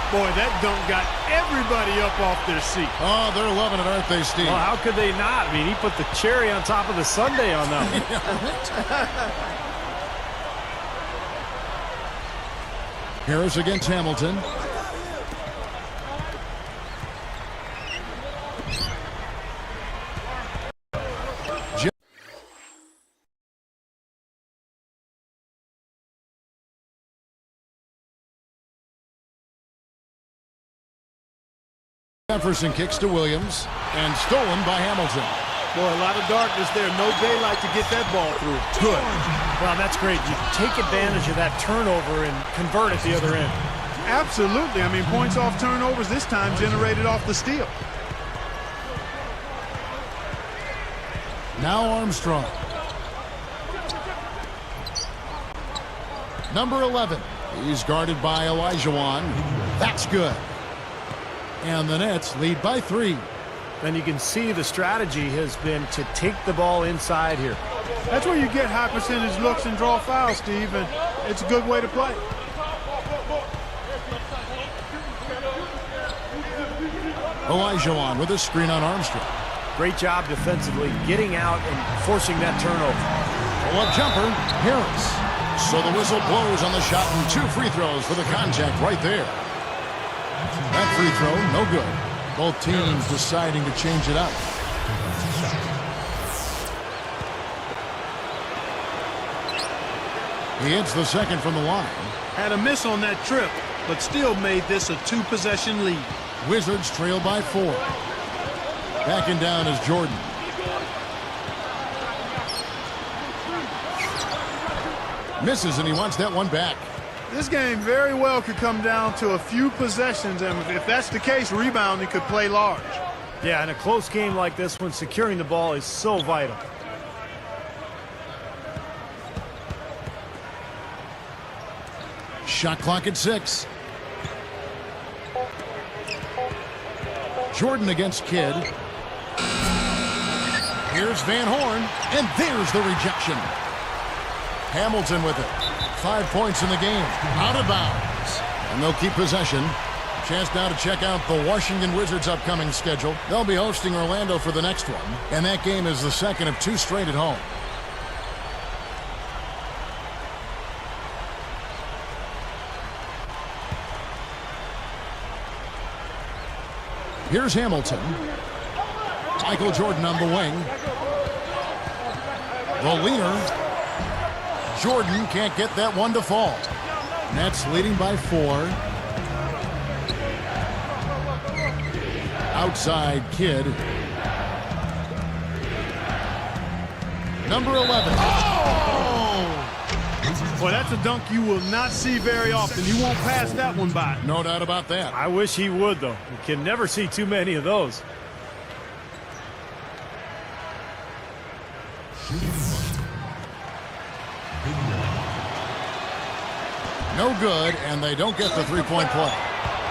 [SPEAKER 3] Boy, that dunk got everybody up off their seat.
[SPEAKER 1] Oh, they're loving it, aren't they, Steve?
[SPEAKER 2] Well, how could they not? I mean, he put the cherry on top of the sundae on them.
[SPEAKER 1] Harris against Hamilton. Jefferson kicks to Williams, and stolen by Hamilton.
[SPEAKER 3] Boy, a lot of darkness there. No daylight to get that ball through.
[SPEAKER 2] Good. Well, that's great. You take advantage of that turnover and convert at the other end.
[SPEAKER 3] Absolutely. I mean, points off turnovers this time generated off the steal.
[SPEAKER 1] Now Armstrong. Number 11. He's guarded by Olajuwon. That's good. And the Nets lead by 3.
[SPEAKER 2] And you can see the strategy has been to take the ball inside here.
[SPEAKER 3] That's where you get high percentage looks and draw fouls, Steve, and it's a good way to play.
[SPEAKER 1] Olajuwon with a screen on Armstrong.
[SPEAKER 2] Great job defensively, getting out and forcing that turnover.
[SPEAKER 1] Pull-up jumper, Harris. So the whistle blows on the shot and 2 free throws for the contact right there. That free throw, no good. Both teams deciding to change it up. He hits the second from the line.
[SPEAKER 3] Had a miss on that trip, but still made this a 2-possession lead.
[SPEAKER 1] Wizards trail by 4. Backing down is Jordan. Misses, and he wants that one back.
[SPEAKER 3] This game very well could come down to a few possessions, and if that's the case, rebounding could play large.
[SPEAKER 2] Yeah, in a close game like this one, securing the ball is so vital.
[SPEAKER 1] Shot clock at 6. Jordan against Kidd. Here's Van Horn, and there's the rejection. Hamilton with it. 5 points in the game. Out of bounds. And they'll keep possession. Chance now to check out the Washington Wizards' upcoming schedule. They'll be hosting Orlando for the next one. And that game is the second of 2 straight at home. Here's Hamilton. Michael Jordan on the wing. The leaner. Jordan can't get that one to fall. Nets leading by 4. Outside Kidd. Number 11. Oh!
[SPEAKER 3] Boy, that's a dunk you will not see very often. You won't pass that one by.
[SPEAKER 1] No doubt about that.
[SPEAKER 2] I wish he would, though. You can never see too many of those.
[SPEAKER 1] No good, and they don't get the three-point play.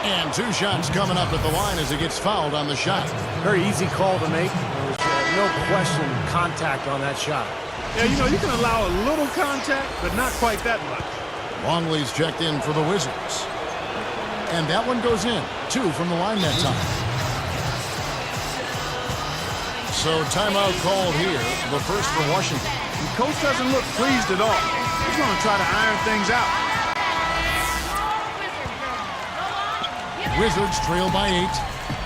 [SPEAKER 1] And 2 shots coming up at the line as he gets fouled on the shot.
[SPEAKER 2] Very easy call to make. There was no question contact on that shot.
[SPEAKER 3] Yeah, you know, you can allow a little contact, but not quite that much.
[SPEAKER 1] Longley's checked in for the Wizards. And that one goes in. 2 from the line that time. So timeout called here, the first for Washington.
[SPEAKER 3] The coach doesn't look pleased at all. He's going to try to iron things out.
[SPEAKER 1] Wizards trail by 8.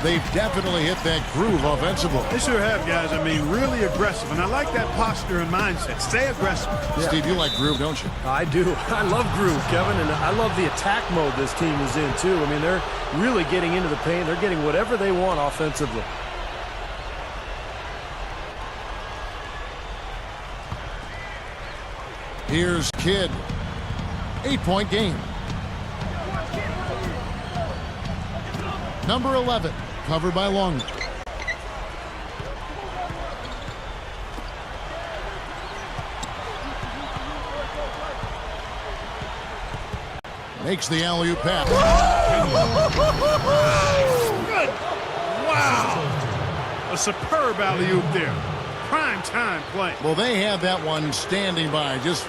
[SPEAKER 1] They've definitely hit that groove offensively.
[SPEAKER 3] They sure have, guys. I mean, really aggressive. And I like that posture and mindset. Stay aggressive.
[SPEAKER 1] Yeah. Steve, you like groove, don't you?
[SPEAKER 2] I do. I love groove, Kevin, and I love the attack mode this team is in, too. I mean, they're really getting into the paint. They're getting whatever they want offensively.
[SPEAKER 1] Here's Kidd. 8-point game. Number 11, covered by Longley. Makes the alley-oop pass.
[SPEAKER 3] Good. Wow. A superb alley-oop there. Prime time play.
[SPEAKER 1] Well, they have that one standing by, just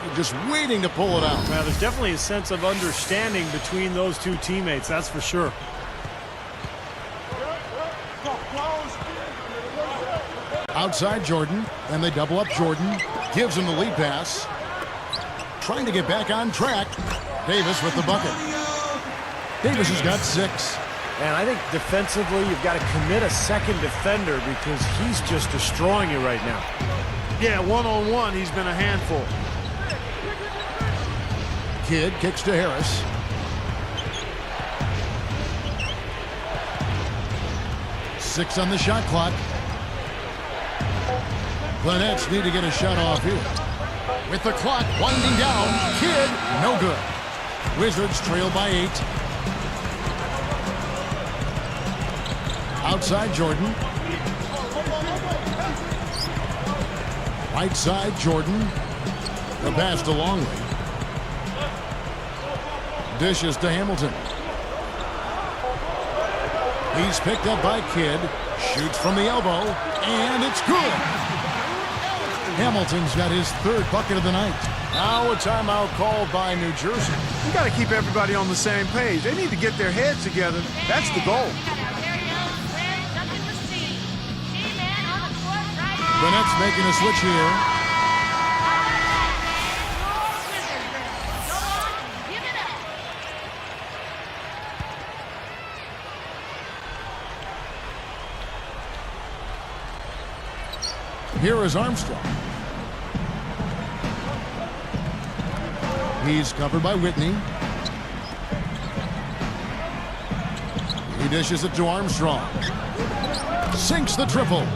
[SPEAKER 1] waiting to pull it out.
[SPEAKER 2] Well, there's definitely a sense of understanding between those two teammates, that's for sure.
[SPEAKER 1] Outside Jordan, and they double up Jordan. Gives him the lead pass. Trying to get back on track. Davis with the bucket. Davis has got 6.
[SPEAKER 2] And I think defensively, you've got to commit a second defender because he's just destroying you right now.
[SPEAKER 3] Yeah, one-on-one, he's been a handful.
[SPEAKER 1] Kidd kicks to Harris. Six on the shot clock. The Nets need to get a shot off here. With the clock winding down, Kidd, no good. Wizards trail by 8. Outside Jordan. Right side Jordan. The pass to Longley. Dishes to Hamilton. He's picked up by Kidd. Shoots from the elbow, and it's good. Hamilton's got his 3rd bucket of the night. Now a timeout called by New Jersey.
[SPEAKER 3] You got to keep everybody on the same page. They need to get their heads together. That's the goal.
[SPEAKER 1] The Nets making a switch here. Here is Armstrong. He's covered by Whitney. He dishes it to Armstrong. Sinks the triple.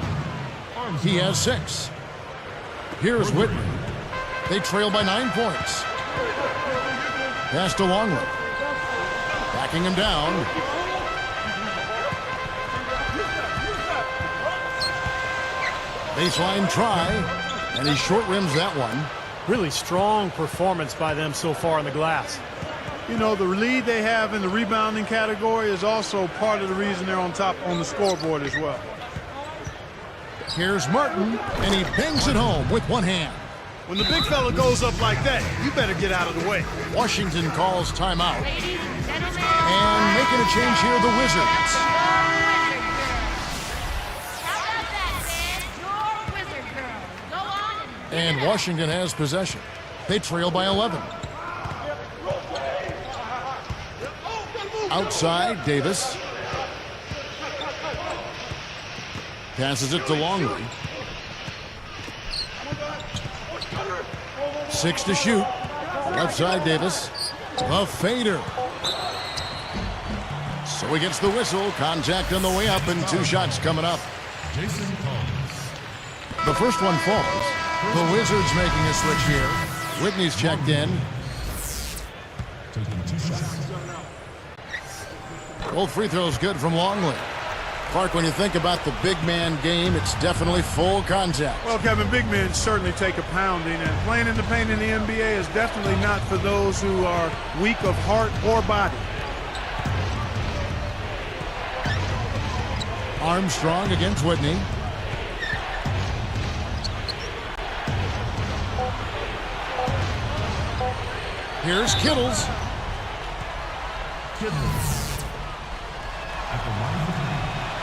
[SPEAKER 1] He has 6. Here's Whitney. They trail by 9 points. Pass to Longley. Backing him down. Baseline try, and he short rims that one.
[SPEAKER 2] Really strong performance by them so far in the glass.
[SPEAKER 3] You know, the lead they have in the rebounding category is also part of the reason they're on top on the scoreboard as well.
[SPEAKER 1] Here's Martin, and he bangs it home with one hand.
[SPEAKER 3] When the big fella goes up like that, you better get out of the way.
[SPEAKER 1] Washington calls timeout. And making a change here, the Wizards. And Washington has possession. They trail by 11. Outside, Davis. Passes it to Longley. 6 to shoot. Left side, Davis. A fader. So he gets the whistle. Contact on the way up, and 2 shots coming up.
[SPEAKER 5] Jason Collins.
[SPEAKER 1] The first one falls. The Wizards making a switch here. Whitney's checked in. Both free throws good from Longley. Clark, when you think about the big man game, it's definitely full contact.
[SPEAKER 3] Well, Kevin, big men certainly take a pounding, and playing in the paint in the NBA is definitely not for those who are weak of heart or body.
[SPEAKER 1] Armstrong against Whitney. Here's Kittles.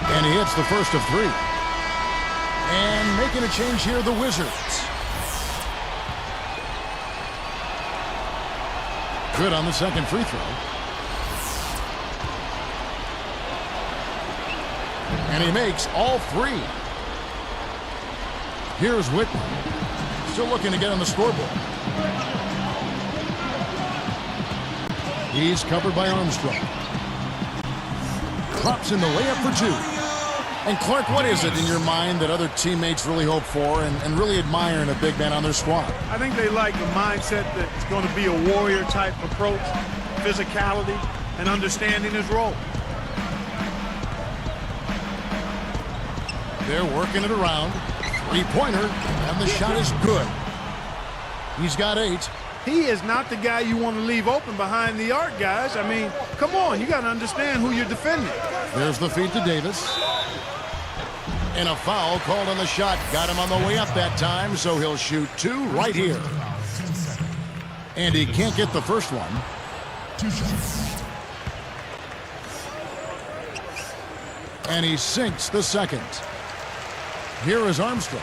[SPEAKER 1] And he hits the first of 3. And making a change here, the Wizards. Good on the second free throw. And he makes all 3. Here's Whitney. Still looking to get on the scoreboard. He's covered by Armstrong. Drops in the layup for 2. And Clark, what is it in your mind that other teammates really hope for and really admire in a big man on their squad?
[SPEAKER 3] I think they like the mindset that it's going to be a warrior-type approach, physicality, and understanding his role.
[SPEAKER 1] They're working it around. Three-pointer, and the shot is good. He's got 8.
[SPEAKER 3] He is not the guy you want to leave open behind the arc, guys. I mean, come on, you got to understand who you're defending.
[SPEAKER 1] There's the feed to Davis. And a foul called on the shot. Got him on the way up that time, so he'll shoot 2 right here. And he can't get the first one.
[SPEAKER 5] 2 shots.
[SPEAKER 1] And he sinks the second. Here is Armstrong.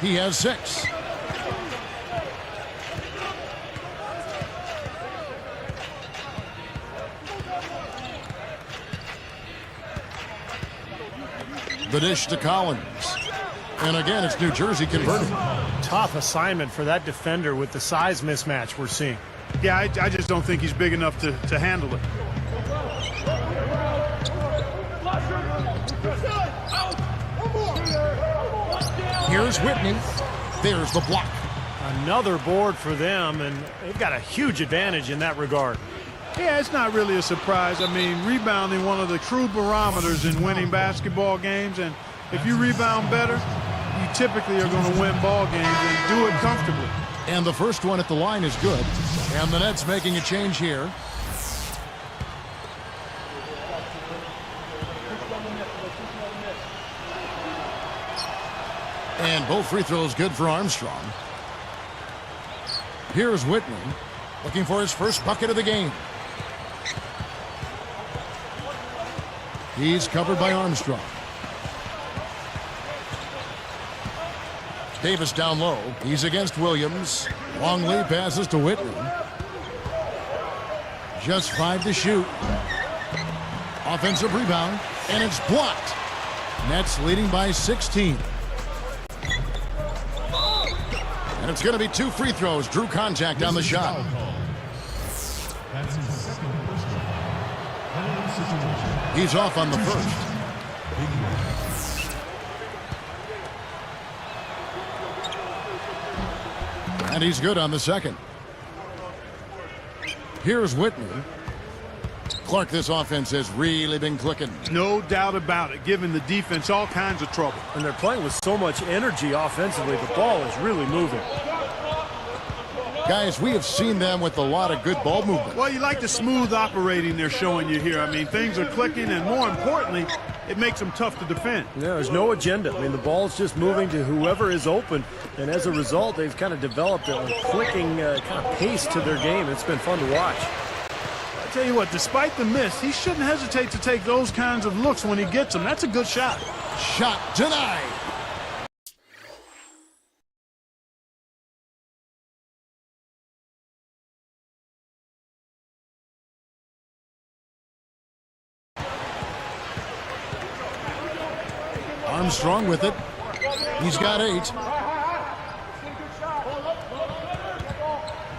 [SPEAKER 1] He has 6. The dish to Collins. And again, it's New Jersey converted.
[SPEAKER 2] Tough assignment for that defender with the size mismatch we're seeing.
[SPEAKER 3] Yeah, I just don't think he's big enough to handle it.
[SPEAKER 1] Here's Whitney. There's the block.
[SPEAKER 2] Another board for them, and they've got a huge advantage in that regard.
[SPEAKER 3] Yeah, it's not really a surprise. I mean, rebounding one of the true barometers in winning basketball games, and if you rebound better, you typically are going to win ball games and do it comfortably.
[SPEAKER 1] And the first one at the line is good. And the Nets making a change here. And both free throws good for Armstrong. Here's Whitney looking for his first bucket of the game. He's covered by Armstrong. Davis down low. He's against Williams. Longley passes to Whitney. Just 5 to shoot. Offensive rebound, and it's blocked. Nets leading by 16. And it's going to be 2 free throws. Drew contact on the shot.
[SPEAKER 5] That's his second personal. Penalty situation.
[SPEAKER 1] He's off on the first.
[SPEAKER 5] Big man.
[SPEAKER 1] And he's good on the second. Here's Whitney. Clark, this offense has really been clicking.
[SPEAKER 3] No doubt about it, giving the defense all kinds of trouble.
[SPEAKER 2] And they're playing with so much energy offensively. The ball is really moving.
[SPEAKER 1] Guys, we have seen them with a lot of good ball movement.
[SPEAKER 3] Well, you like the smooth operating they're showing you here. I mean, things are clicking, and more importantly, it makes them tough to defend.
[SPEAKER 2] Yeah, there's no agenda. I mean, the ball's just moving to whoever is open, and as a result, they've kind of developed a clicking kind of pace to their game. It's been fun to watch.
[SPEAKER 3] I tell you what, despite the miss, he shouldn't hesitate to take those kinds of looks when he gets them. That's a good shot.
[SPEAKER 1] Shot denied. Armstrong with it. He's got 8.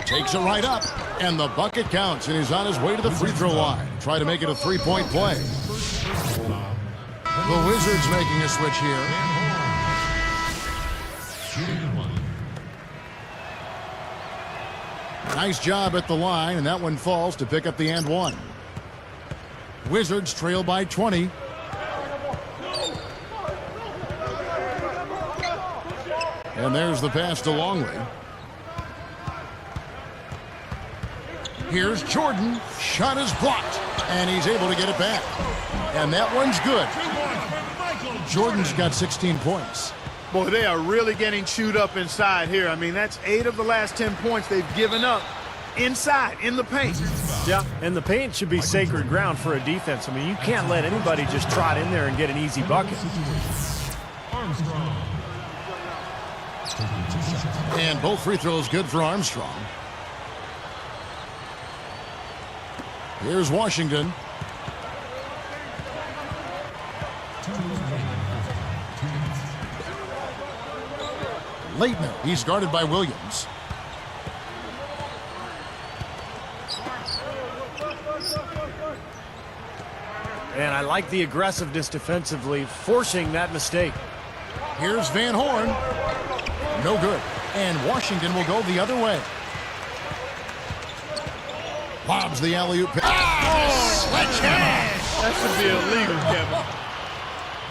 [SPEAKER 1] Takes it right up, and the bucket counts, and he's on his way to the free throw line. Try to make it a 3-point play. The Wizards making a switch here. Nice job at the line, and that one falls to pick up the and one. Wizards trail by 20. And there's the pass to Longley. Here's Jordan. Shot is blocked, and he's able to get it back. And that one's good. Jordan's got 16 points.
[SPEAKER 3] Boy, they are really getting chewed up inside here. I mean, that's 8 of the last 10 points they've given up inside, in the paint.
[SPEAKER 2] Yeah, and the paint should be sacred ground for a defense. I mean, you can't let anybody just trot in there and get an easy bucket.
[SPEAKER 5] Armstrong. Taking 2 shots.
[SPEAKER 1] And both free throws good for Armstrong. Here's Washington.
[SPEAKER 5] 2 minutes remaining. 2 minutes.
[SPEAKER 1] Leitner, he's guarded by Williams.
[SPEAKER 2] And I like the aggressiveness defensively, forcing that mistake.
[SPEAKER 1] Here's Van Horn. No good. And Washington will go the other way. Lobs the alley-oop.
[SPEAKER 3] That should be illegal, Kevin.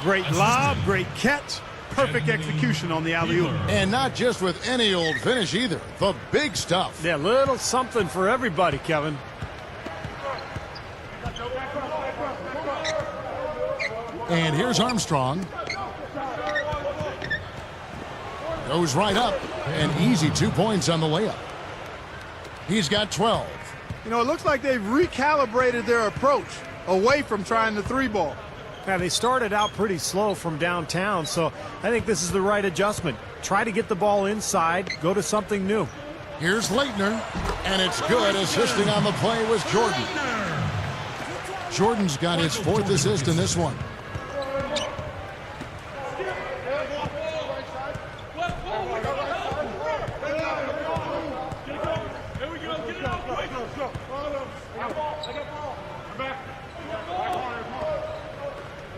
[SPEAKER 3] Great lob, great catch, perfect execution on the alley-oop.
[SPEAKER 1] And not just with any old finish either. The big stuff.
[SPEAKER 2] Yeah, little something for everybody, Kevin.
[SPEAKER 1] And here's Armstrong. Goes right up. An easy 2 points on the layup. He's got 12.
[SPEAKER 3] You know, it looks like they've recalibrated their approach away from trying the 3-ball.
[SPEAKER 2] Yeah, they started out pretty slow from downtown, so I think this is the right adjustment. Try to get the ball inside, go to something new.
[SPEAKER 1] Here's Leitner, and it's good. Assisting on the play was Jordan. Jordan's got his 4th assist in this one.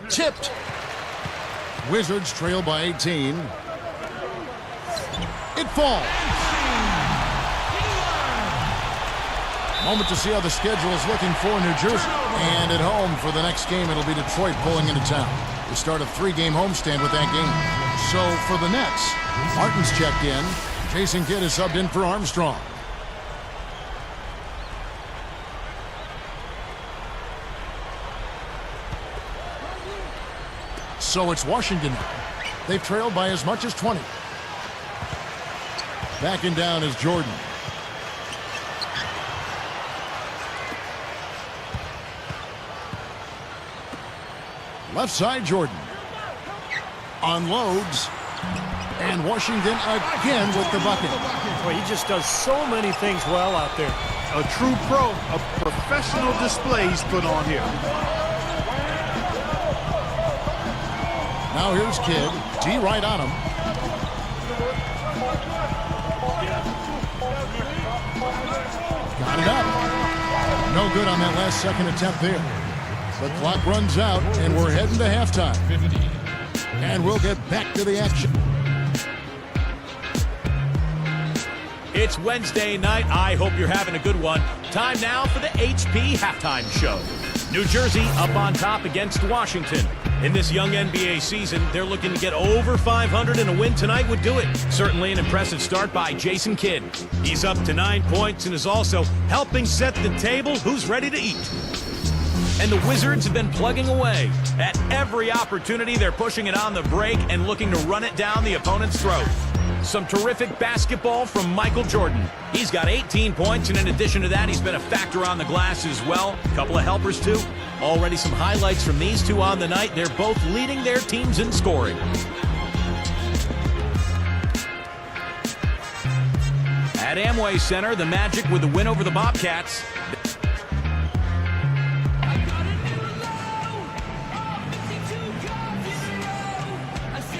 [SPEAKER 1] Tipped. Wizards trail by 18. It falls. Moment to see how the schedule is looking for New Jersey. And at home for the next game, it'll be Detroit pulling into town. They start a 3-game homestand with that game. So for the Nets, Martin's checked in. Jason Kidd is subbed in for Armstrong. So it's Washington now. They've trailed by as much as 20. Backing down is Jordan. Left side, Jordan. Unloads. And Washington again with the bucket.
[SPEAKER 2] Well, he just does so many things well out there.
[SPEAKER 3] A true pro, a professional display he's put on here.
[SPEAKER 1] Now here's Kidd. D right on him. Got it up. No good on that last second attempt there. The clock runs out, and we're heading to halftime.
[SPEAKER 5] 50.
[SPEAKER 1] And we'll get back to the action.
[SPEAKER 6] It's Wednesday night. I hope you're having a good one. Time now for the HP Halftime Show. New Jersey up on top against Washington. In this young NBA season, they're looking to get over 500, and a win tonight would do it. Certainly an impressive start by Jason Kidd. He's up to 9 points and is also helping set the table. Who's ready to eat? And the Wizards have been plugging away. At every opportunity, they're pushing it on the break and looking to run it down the opponent's throat. Some terrific basketball from Michael Jordan. He's got 18 points, and in addition to that, he's been a factor on the glass as well. A couple of helpers, too. Already some highlights from these two on the night. They're both leading their teams in scoring. At Amway Center, the Magic with the win over the Bobcats.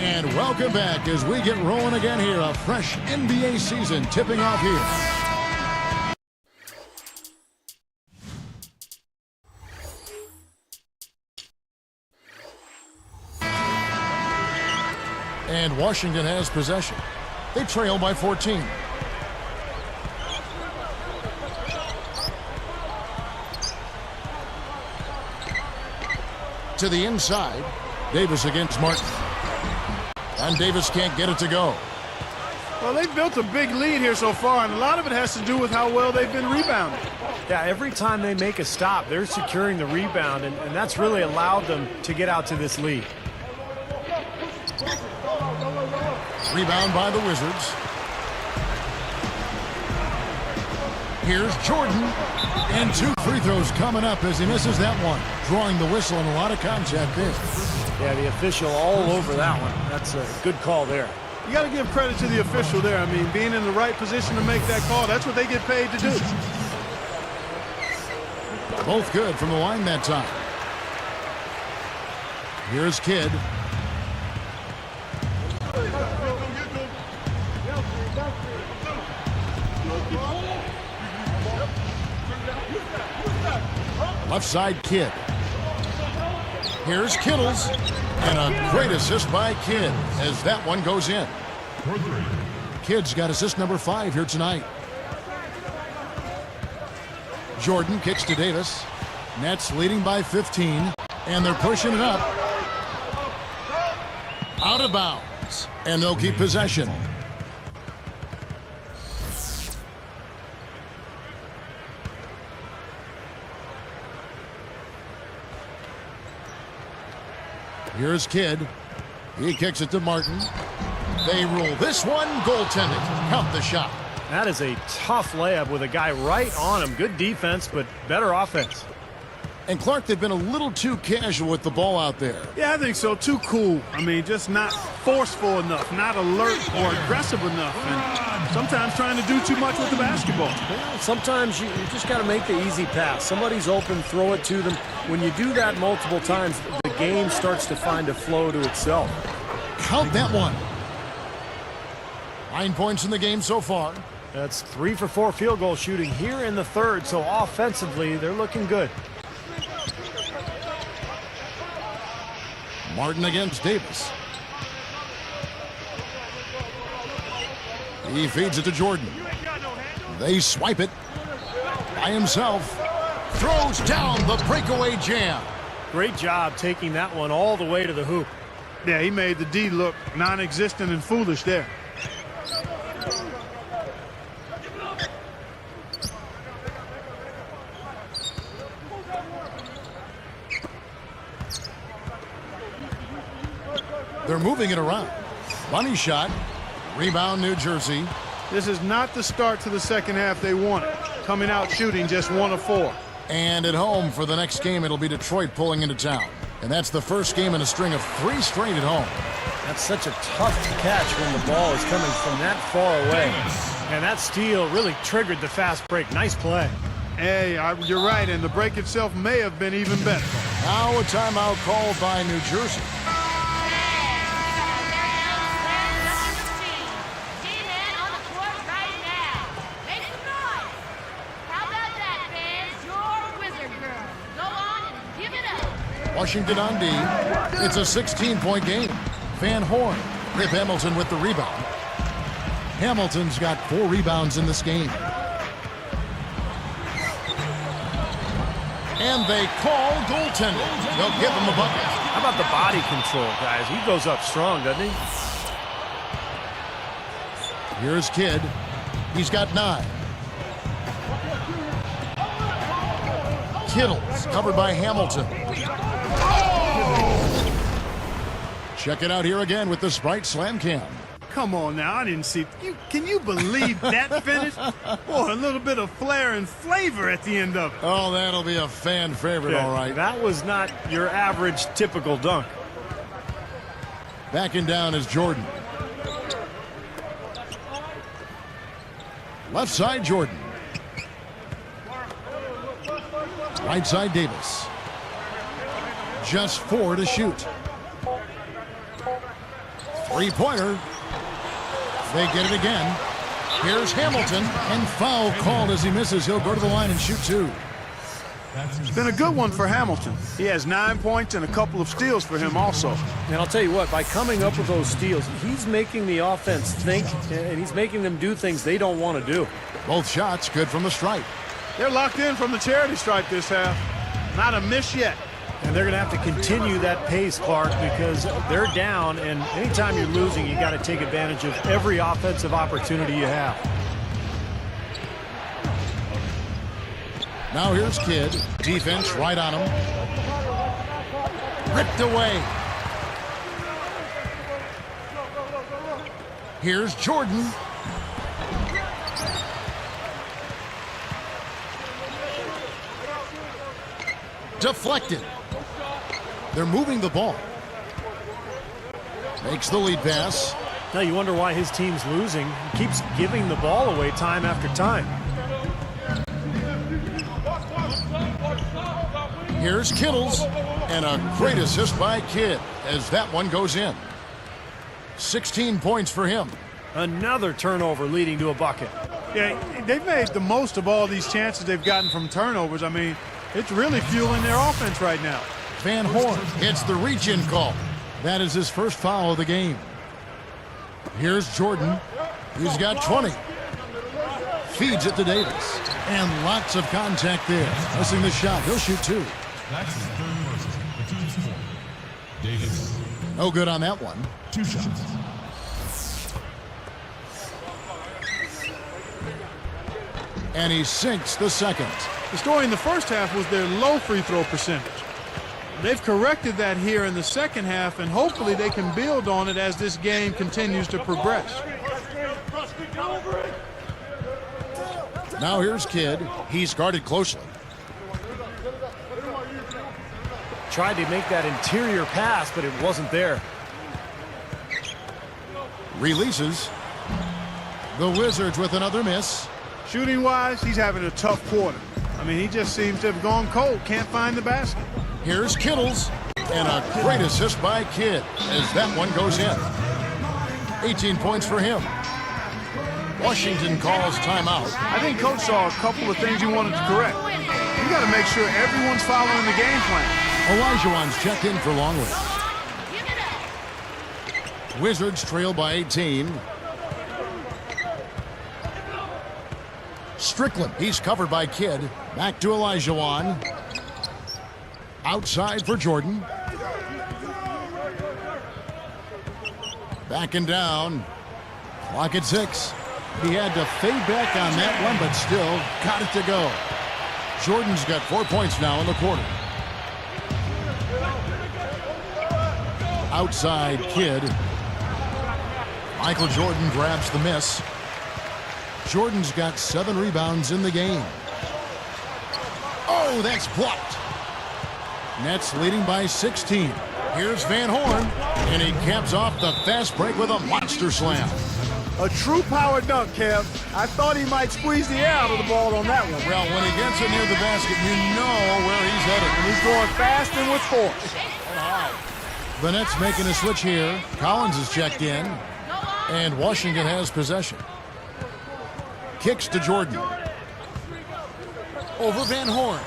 [SPEAKER 1] And welcome back as we get rolling again here. A fresh NBA season tipping off here. And Washington has possession. They trail by 14. to the inside. Davis against Martin. And Davis can't get it to go.
[SPEAKER 3] Well, they've built a big lead here so far, and a lot of it has to do with how well they've been rebounding.
[SPEAKER 2] Yeah, every time they make a stop, they're securing the rebound, and that's really allowed them to get out to this lead.
[SPEAKER 1] Rebound by the Wizards. Here's Jordan. And 2 free throws coming up as he misses that one. Drawing the whistle and a lot of contact there.
[SPEAKER 2] Yeah, the official all over that one. That's a good call there.
[SPEAKER 3] You got to give credit to the official there. I mean, being in the right position to make that call, that's what they get paid to do.
[SPEAKER 1] Both good from the line that time. Here's Kidd. Left side Kidd. Here's Kittles. And a great assist by Kidd as that one goes in. Kidd's got assist number 5 here tonight. Jordan kicks to Davis. Nets leading by 15. And they're pushing it up. Out of bounds. And they'll keep possession. Here's Kidd. He kicks it to Martin. They rule this one goaltending. Count the shot.
[SPEAKER 2] That is a tough layup with a guy right on him. Good defense, but better offense.
[SPEAKER 1] And Clark, they've been a little too casual with the ball out there.
[SPEAKER 3] Yeah, I think so. Too cool. I mean, just not forceful enough, not alert or aggressive enough, and sometimes trying to do too much with the basketball.
[SPEAKER 2] Well, sometimes you just got to make the easy pass. Somebody's open, throw it to them. When you do that multiple times, the game starts to find a flow to itself.
[SPEAKER 1] Count that one. 9 points in the game so far.
[SPEAKER 2] That's 3 for 4 field goal shooting here in the third, so offensively, they're looking good.
[SPEAKER 1] Martin against Davis. He feeds it to Jordan. They swipe it by himself. Throws down the breakaway jam.
[SPEAKER 2] Great job taking that one all the way to the hoop.
[SPEAKER 3] Yeah, he made the D look non-existent and foolish there.
[SPEAKER 1] They're moving it around. Bunny shot. Rebound, New Jersey.
[SPEAKER 3] This is not the start to the second half they wanted. Coming out shooting just 1 of 4.
[SPEAKER 1] And at home for the next game, it'll be Detroit pulling into town. And that's the first game in a string of 3 straight at home.
[SPEAKER 2] That's such a tough catch when the ball is coming from that far away. And that steal really triggered the fast break. Nice play.
[SPEAKER 3] Hey, you're right, and the break itself may have been even better.
[SPEAKER 1] Now a timeout called by New Jersey. Washington on D. It's a 16-point game. Van Horn. Rip Hamilton with the rebound. Hamilton's got 4 rebounds in this game. And they call goaltending. They'll give him a bucket.
[SPEAKER 2] How about the body control, guys? He goes up strong, doesn't he?
[SPEAKER 1] Here's Kidd. He's got 9. Kittles covered by Hamilton. Check it out here again with the Sprite Slam Cam.
[SPEAKER 3] Come on now, I didn't see. Can you believe that finish? Boy, a little bit of flair and flavor at the end of it.
[SPEAKER 1] Oh, that'll be a fan favorite, all right.
[SPEAKER 2] That was not your average, typical dunk.
[SPEAKER 1] Backing down is Jordan. Left side, Jordan. Right side, Davis. Just 4 to shoot. 3-pointer. They get it again. Here's Hamilton, and foul called as he misses. He'll go to the line and shoot 2.
[SPEAKER 3] It's been a good one for Hamilton. He has 9 points and a couple of steals for him also.
[SPEAKER 2] And I'll tell you what, by coming up with those steals, he's making the offense think, and he's making them do things they don't want to do.
[SPEAKER 1] Both shots good from the stripe.
[SPEAKER 3] They're locked in from the charity stripe this half. Not a miss yet.
[SPEAKER 2] And they're going to have to continue that pace, Clark, because they're down, and anytime you're losing, you got to take advantage of every offensive opportunity you have.
[SPEAKER 1] Now here's Kidd. Defense right on him. Ripped away. Here's Jordan. Deflected. They're moving the ball. Makes the lead pass.
[SPEAKER 2] Now you wonder why his team's losing. He keeps giving the ball away time after time.
[SPEAKER 1] Here's Kittles. And a great assist by Kidd as that one goes in. 16 points for him.
[SPEAKER 2] Another turnover leading to a bucket.
[SPEAKER 3] Yeah, they've made the most of all these chances they've gotten from turnovers. I mean, it's really fueling their offense right now.
[SPEAKER 1] Van Horn gets the reach-in call. That is his first foul of the game. Here's Jordan. He's got 20. Feeds it to Davis. And lots of contact there. Missing the shot. He'll shoot two.
[SPEAKER 5] That's his third versus the team's score. Davis.
[SPEAKER 1] No good on that one.
[SPEAKER 5] 2 shots.
[SPEAKER 1] And he sinks the second.
[SPEAKER 3] The story in the first half was their low free throw percentage. They've corrected that here in the second half, and hopefully they can build on it as this game continues to progress.
[SPEAKER 1] Now here's Kidd. He's guarded closely.
[SPEAKER 2] Tried to make that interior pass, but it wasn't there.
[SPEAKER 1] Releases. The Wizards with another miss.
[SPEAKER 3] Shooting-wise, he's having a tough quarter. I mean, he just seems to have gone cold. Can't find the basket.
[SPEAKER 1] Here's Kittles. And a great assist by Kidd as that one goes in. 18 points for him. Washington calls timeout.
[SPEAKER 3] I think Coach saw a couple of things he wanted to correct. You got to make sure everyone's following the game plan.
[SPEAKER 1] Olajuwon's checked in for Longley. Wizards trail by 18. Strickland, he's covered by Kidd. Back to Olajuwon. Outside for Jordan. Backing down. Clock at 6. He had to fade back on that one, but still got it to go. Jordan's got 4 points now in the quarter. Outside Kidd. Michael Jordan grabs the miss. Jordan's got 7 rebounds in the game. Oh, that's blocked. Nets leading by 16. Here's Van Horn, and he caps off the fast break with a monster slam.
[SPEAKER 3] A true power dunk, Kev. I thought he might squeeze the air out of the ball on that one.
[SPEAKER 1] Well, when he gets it near the basket, you know where he's headed.
[SPEAKER 3] And he's going fast and with force.
[SPEAKER 1] The Nets making a switch here. Collins is checked in, and Washington has possession. Kicks to Jordan. Over Van Horn.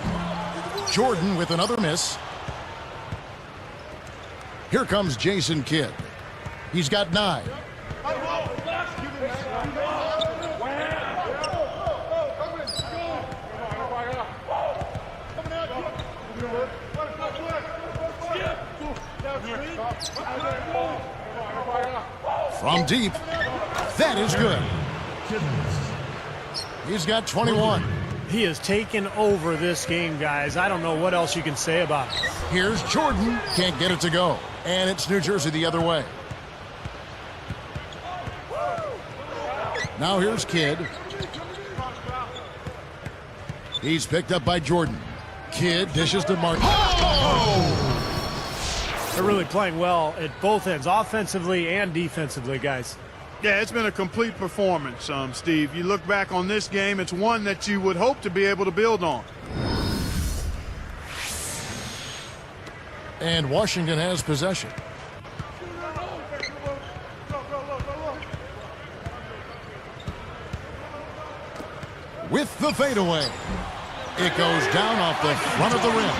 [SPEAKER 1] Jordan with another miss. Here comes Jason Kidd. He's got 9. From deep. That is good. He's got 21.
[SPEAKER 2] He has taken over this game, guys. I don't know what else you can say about it.
[SPEAKER 1] Here's Jordan. Can't get it to go. And it's New Jersey the other way. Now here's Kidd. He's picked up by Jordan. Kidd dishes to Martin. Oh!
[SPEAKER 2] They're really playing well at both ends, offensively and defensively, guys.
[SPEAKER 3] Yeah, it's been a complete performance, Steve. You look back on this game, it's one that you would hope to be able to build on.
[SPEAKER 1] And Washington has possession. With the fadeaway. It goes down off the front of the rim.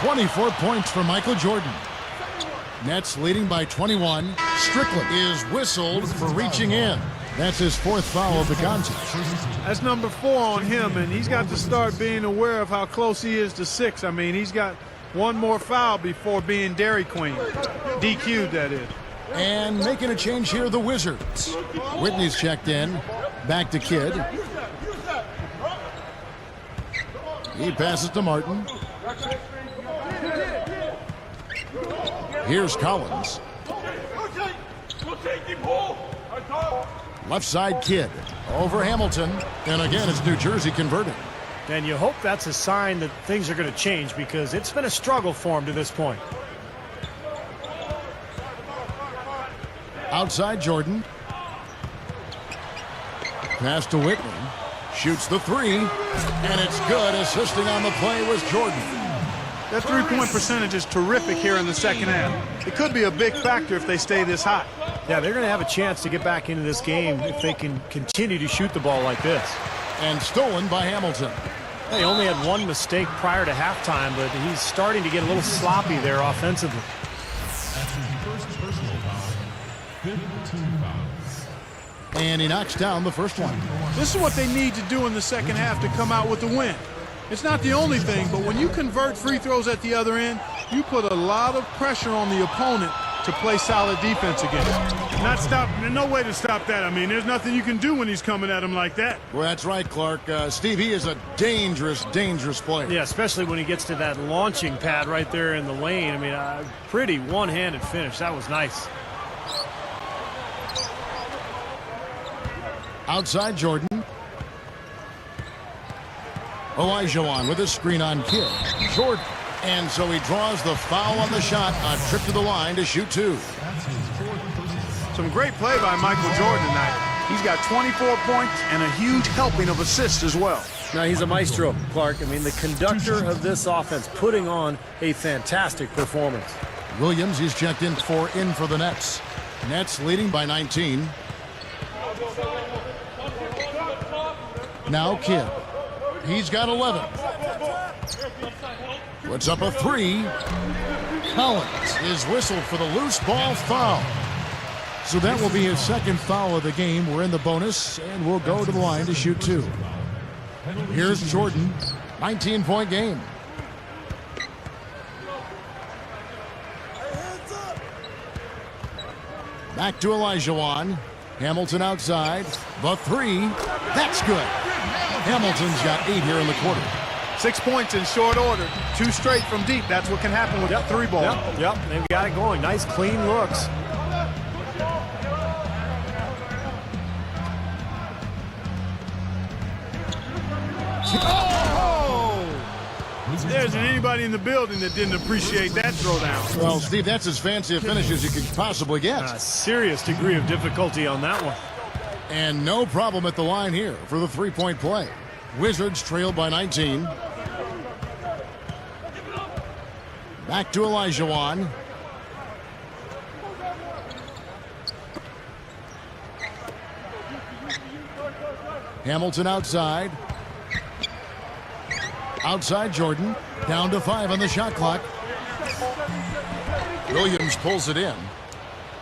[SPEAKER 1] 24 points for Michael Jordan. Nets leading by 21. Strickland is whistled for reaching in. That's his 4th foul of the contest.
[SPEAKER 3] That's number 4 on him, and he's got to start being aware of how close he is to 6. I mean, he's got One more foul before being Dairy Queen. DQ'd, that is.
[SPEAKER 1] And making a change here, the Wizards. Whitney's checked in. Back to Kidd. He passes to Martin. Here's Collins. Left side Kidd. Over Hamilton. And again, it's New Jersey converting.
[SPEAKER 2] And you hope that's a sign that things are going to change, because it's been a struggle for him to this point.
[SPEAKER 1] Outside Jordan. Pass to Whitney. Shoots the three. And it's good. Assisting on the play was Jordan.
[SPEAKER 3] That three-point percentage is terrific here in the second half. It could be a big factor if they stay this hot.
[SPEAKER 2] Yeah, they're going to have a chance to get back into this game if they can continue to shoot the ball like this.
[SPEAKER 1] And stolen by Hamilton.
[SPEAKER 2] He only had one mistake prior to halftime, but he's starting to get a little sloppy there offensively.
[SPEAKER 5] That's his first personal foul. Fifth team foul.
[SPEAKER 1] And he knocks down the first one.
[SPEAKER 3] This is what they need to do in the second half to come out with the win. It's not the only thing, but when you convert free throws at the other end, you put a lot of pressure on the opponent to play solid defense against. There's no way to stop that. I mean, there's nothing you can do when he's coming at him like that.
[SPEAKER 1] Well, that's right, Clark. Steve, he is a dangerous, dangerous player.
[SPEAKER 2] Yeah, especially when he gets to that launching pad right there in the lane. I mean, pretty one-handed finish. That was nice.
[SPEAKER 1] Outside Jordan. Olajuwon with a screen on Kidd. Jordan. And so he draws the foul on the shot. A trip to the line to shoot two.
[SPEAKER 5] That's his fourth personal foul.
[SPEAKER 3] Some great play by Michael Jordan tonight. He's got 24 points and a huge helping of assists as well.
[SPEAKER 2] Now, he's a maestro, Clark. I mean, the conductor of this offense, putting on a fantastic performance.
[SPEAKER 1] Williams, he's checked in for the Nets. Nets leading by 19. Now Kidd. He's got 11. Puts up a three. Collins is whistled for the loose ball foul. So that will be his second foul of the game. We're in the bonus, and we'll go to the line to shoot two. Here's Jordan, 19-point game. Back to Olajuwon. Hamilton outside. The three. That's good. Hamilton's got 8 here in the quarter.
[SPEAKER 3] 6 points in short order. 2 straight from deep. That's what can happen with the three ball.
[SPEAKER 2] Yep, they've got it going. Nice, clean looks.
[SPEAKER 3] There isn't anybody in the building that didn't appreciate that throwdown.
[SPEAKER 1] Well, Steve, that's as fancy a finish as you could possibly get.
[SPEAKER 2] A serious degree of difficulty on that one.
[SPEAKER 1] And no problem at the line here for the three-point play. Wizards trailed by 19. Back to Olajuwon. Hamilton outside. Outside Jordan. Down to 5 on the shot clock. Williams pulls it in.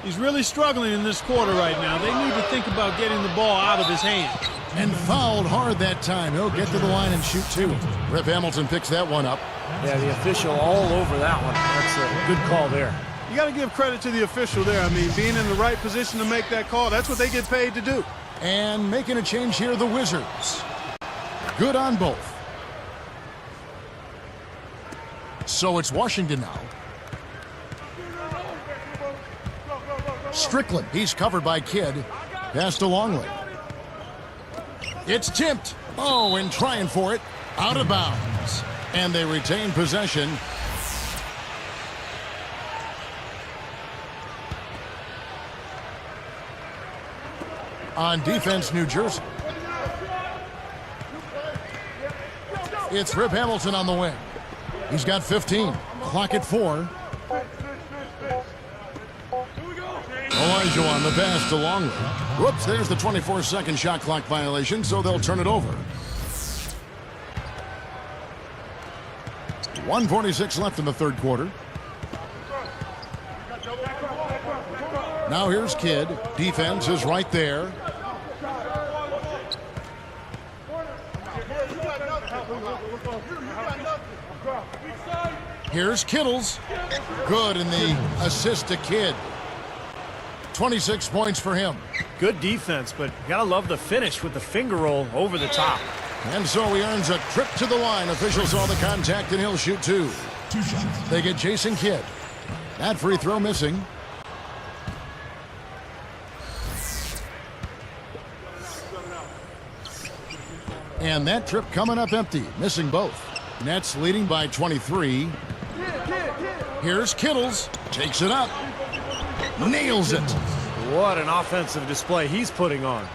[SPEAKER 3] He's really struggling in this quarter right now. They need to think about getting the ball out of his hand.
[SPEAKER 1] And fouled hard that time. He'll get to the line and shoot two. Rip Hamilton picks that one up.
[SPEAKER 2] Yeah, the official all over that one. That's a good call there.
[SPEAKER 3] You got to give credit to the official there. I mean, being in the right position to make that call, that's what they get paid to do.
[SPEAKER 1] And making a change here, the Wizards. Good on both. So it's Washington now. Strickland, he's covered by Kidd. Pass to Longley. It's tipped. Oh, and trying for it. Out of bounds. And they retain possession. On defense, New Jersey. It's Rip Hamilton on the wing. He's got 15. Clock at 4. Olajuwon the pass to Longley. Whoops, there's the 24-second shot clock violation, so they'll turn it over. 1:46 left in the third quarter. Now here's Kidd. Defense is right there. Here's Kittles. Good in the assist to Kidd. 26 points for him.
[SPEAKER 2] Good defense, but you gotta love the finish with the finger roll over the top.
[SPEAKER 1] And so he earns a trip to the line. Officials saw the contact, and he'll shoot two.
[SPEAKER 5] 2 shots.
[SPEAKER 1] They get Jason Kidd. That free throw missing. And that trip coming up empty, missing both. Nets leading by 23. Here's Kittles. Takes it up. Nails it.
[SPEAKER 2] What an offensive display he's putting on.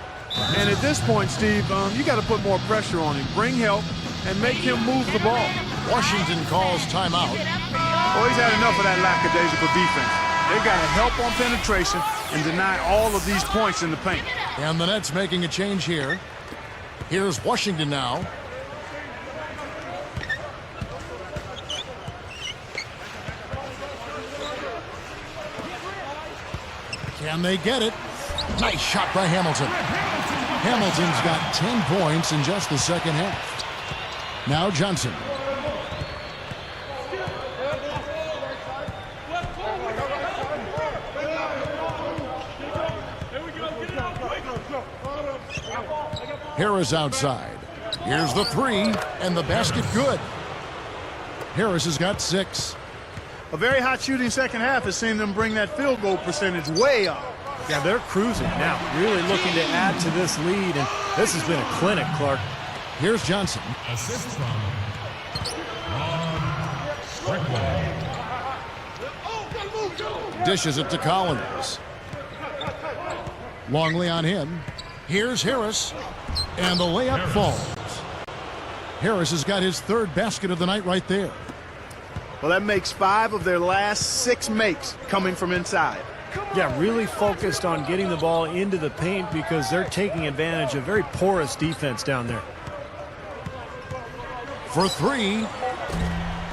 [SPEAKER 3] And at this point, Steve, you got to put more pressure on him. Bring help and make him move the ball.
[SPEAKER 1] Washington calls timeout.
[SPEAKER 3] Oh, he's had enough of that lackadaisical defense. They got to help on penetration and deny all of these points in the paint.
[SPEAKER 1] And the Nets making a change here. Here's Washington now. Can they get it? Nice shot by Hamilton. Hamilton's got 10 points in just the second half. Now Johnson. Harris outside. Here's the three, and the basket good. Harris has got 6.
[SPEAKER 3] A very hot shooting second half has seen them bring that field goal percentage way up.
[SPEAKER 2] Yeah, they're cruising now, really looking to add to this lead, and this has been a clinic, Clark.
[SPEAKER 1] Here's Johnson.
[SPEAKER 5] Assist from Ron Strickland.
[SPEAKER 1] Dishes it to Collins. Longley on him. Here's Harris. And the layup falls. Harris has got his 3rd basket of the night right there.
[SPEAKER 3] Well, that makes 5 of their last 6 makes coming from inside.
[SPEAKER 2] Yeah, really focused on getting the ball into the paint because they're taking advantage of very porous defense down there.
[SPEAKER 1] For 3.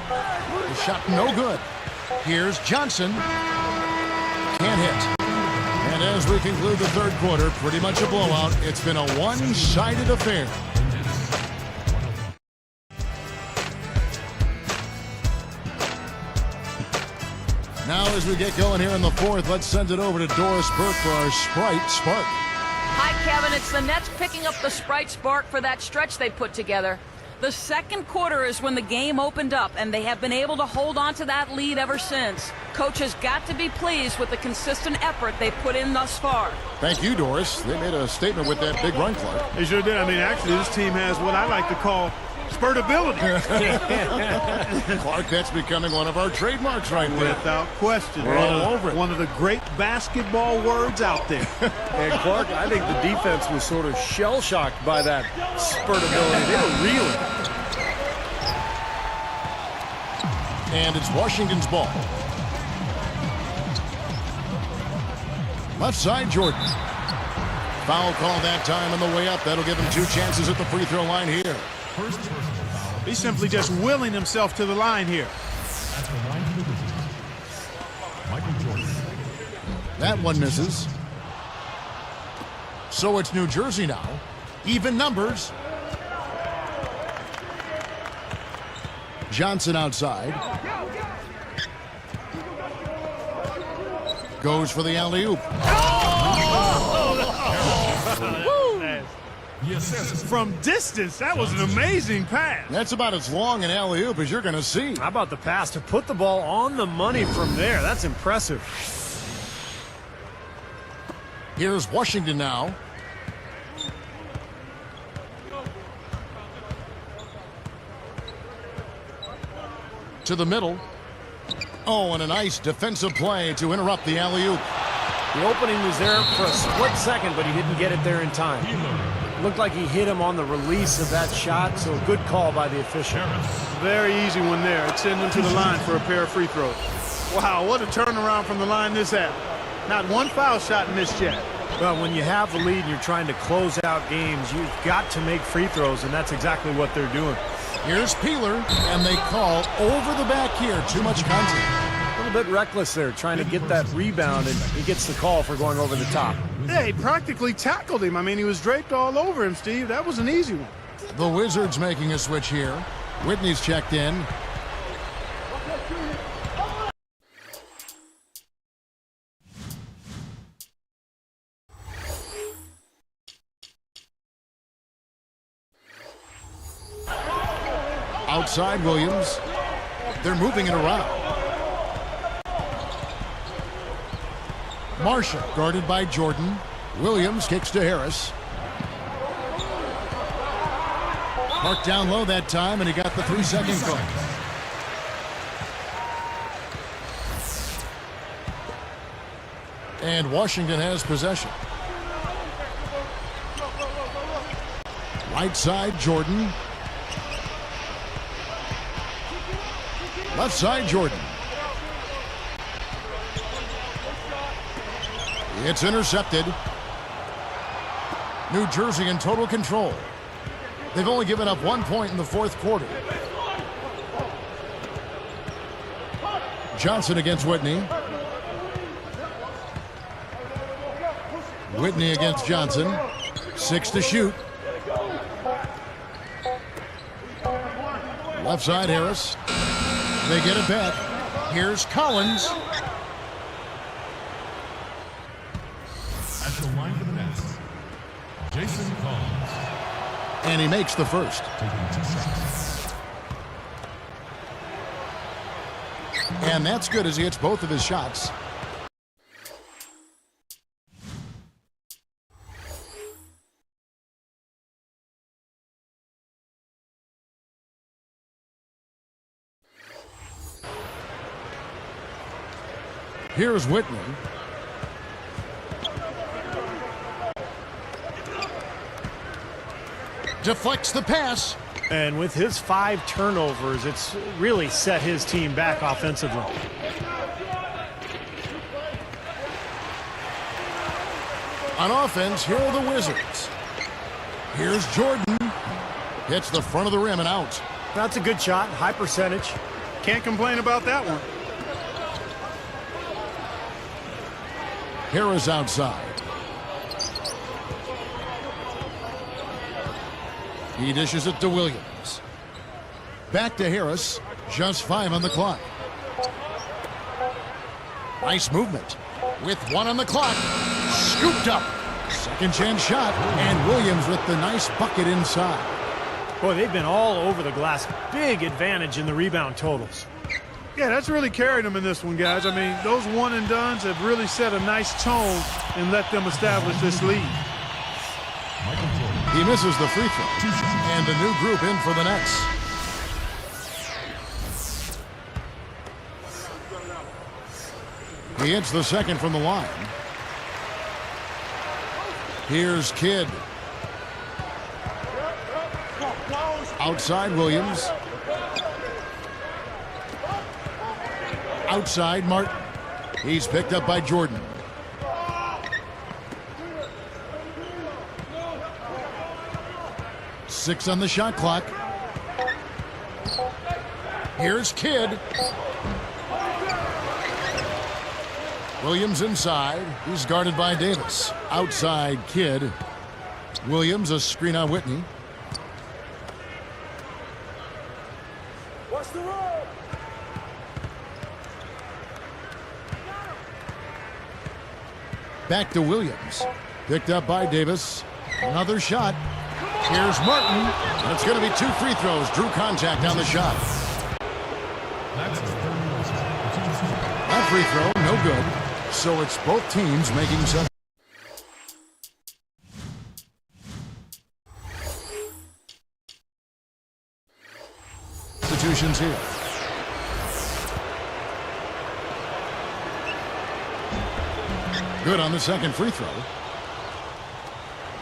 [SPEAKER 1] The shot no good. Here's Johnson. Can't hit. And as we conclude the 3rd quarter, pretty much a blowout. It's been a one-sided affair. Now as we get going here in the 4th, let's send it over to Doris Burke for our Sprite Spark.
[SPEAKER 4] Hi, Kevin. It's the Nets picking up the Sprite Spark for that stretch they put together. The 2nd quarter is when the game opened up, and they have been able to hold on to that lead ever since. Coach has got to be pleased with the consistent effort they've put in thus far.
[SPEAKER 1] Thank you, Doris. They made a statement with that big run, Clark.
[SPEAKER 3] They sure did. I mean, actually, this team has what I like to call spurtability.
[SPEAKER 1] Clark, that's becoming one of our trademarks right there.
[SPEAKER 3] Without question.
[SPEAKER 1] We're all over it.
[SPEAKER 3] One of the great basketball words out there.
[SPEAKER 2] And Clark, I think the defense was sort of shell-shocked by that spurtability. They were reeling.
[SPEAKER 1] And it's Washington's ball. Left side, Jordan. Foul call that time on the way up. That'll give him 2 chances at the free throw line here.
[SPEAKER 5] First personal foul.
[SPEAKER 3] He's simply just willing himself to the line here.
[SPEAKER 5] At the line for the Wizards. Michael Jordan.
[SPEAKER 1] That one misses. So it's New Jersey now. Even numbers. Johnson outside. Goes for the alley-oop.
[SPEAKER 5] The assist.
[SPEAKER 3] From distance, that was an amazing pass.
[SPEAKER 1] That's about as long an alley-oop as you're going to see.
[SPEAKER 2] How about the pass to put the ball on the money from there? That's impressive.
[SPEAKER 1] Here's Washington now. To the middle. Oh, and a nice defensive play to interrupt the alley-oop.
[SPEAKER 2] The opening was there for a split second, but he didn't get it there in time. Looked like he hit him on the release of that shot, so a good call by the official.
[SPEAKER 3] Very easy one there. It sent him to the line for a pair of free throws. Wow, what a turnaround from the line this had. Not one foul shot missed yet.
[SPEAKER 2] Well, when you have the lead and you're trying to close out games, you've got to make free throws, and that's exactly what they're doing.
[SPEAKER 1] Here's Peeler, and they call over the back here. Too much contact.
[SPEAKER 2] A little bit reckless there, trying to get that rebound, and he gets the call for going over the top.
[SPEAKER 3] Yeah, he practically tackled him. I mean, he was draped all over him, Steve. That was an easy one.
[SPEAKER 1] The Wizards making a switch here. Whitney's checked in. Outside Williams. They're moving it around. Marshall guarded by Jordan. Williams kicks to Harris. Marked down low that time, and he got the 3-second call. And Washington has possession. Right side, Jordan. Left side, Jordan. It's intercepted. New Jersey in total control. They've only given up 1 point in the fourth quarter. Johnson against Whitney. Whitney against Johnson. 6 to shoot. Left side, Harris. They get it back. Here's Collins.
[SPEAKER 5] At the line for the Nets, Jason Collins.
[SPEAKER 1] And he makes the first.
[SPEAKER 5] Taking 2 shots.
[SPEAKER 1] And that's good as he hits both of his shots. Here's Whitney. Deflects the pass.
[SPEAKER 2] And with his 5 turnovers, it's really set his team back offensively.
[SPEAKER 1] On offense, here are the Wizards. Here's Jordan. Hits the front of the rim and out.
[SPEAKER 2] That's a good shot, high percentage.
[SPEAKER 3] Can't complain about that one.
[SPEAKER 1] Harris outside. He dishes it to Williams. Back to Harris. Just 5 on the clock. Nice movement. With 1 on the clock. Scooped up. Second chance shot. And Williams with the nice bucket inside.
[SPEAKER 2] Boy, they've been all over the glass. Big advantage in the rebound totals.
[SPEAKER 3] Yeah, that's really carried them in this one, guys. I mean, those one-and-dones have really set a nice tone and let them establish this lead.
[SPEAKER 1] He misses the free throw. And a new group in for the Nets. He hits the second from the line. Here's Kidd. Outside Williams. Outside Martin. He's picked up by Jordan. Six on the shot clock. Here's Kidd. Williams inside. He's guarded by Davis. Outside Kidd. Williams, a screen on Whitney. Back to Williams. Picked up by Davis. Another shot. Here's Martin. And it's going to be 2 free throws. Drew contact on the shot. That free throw, no good. So it's both teams making some. Substitutions here. Good on the second free throw.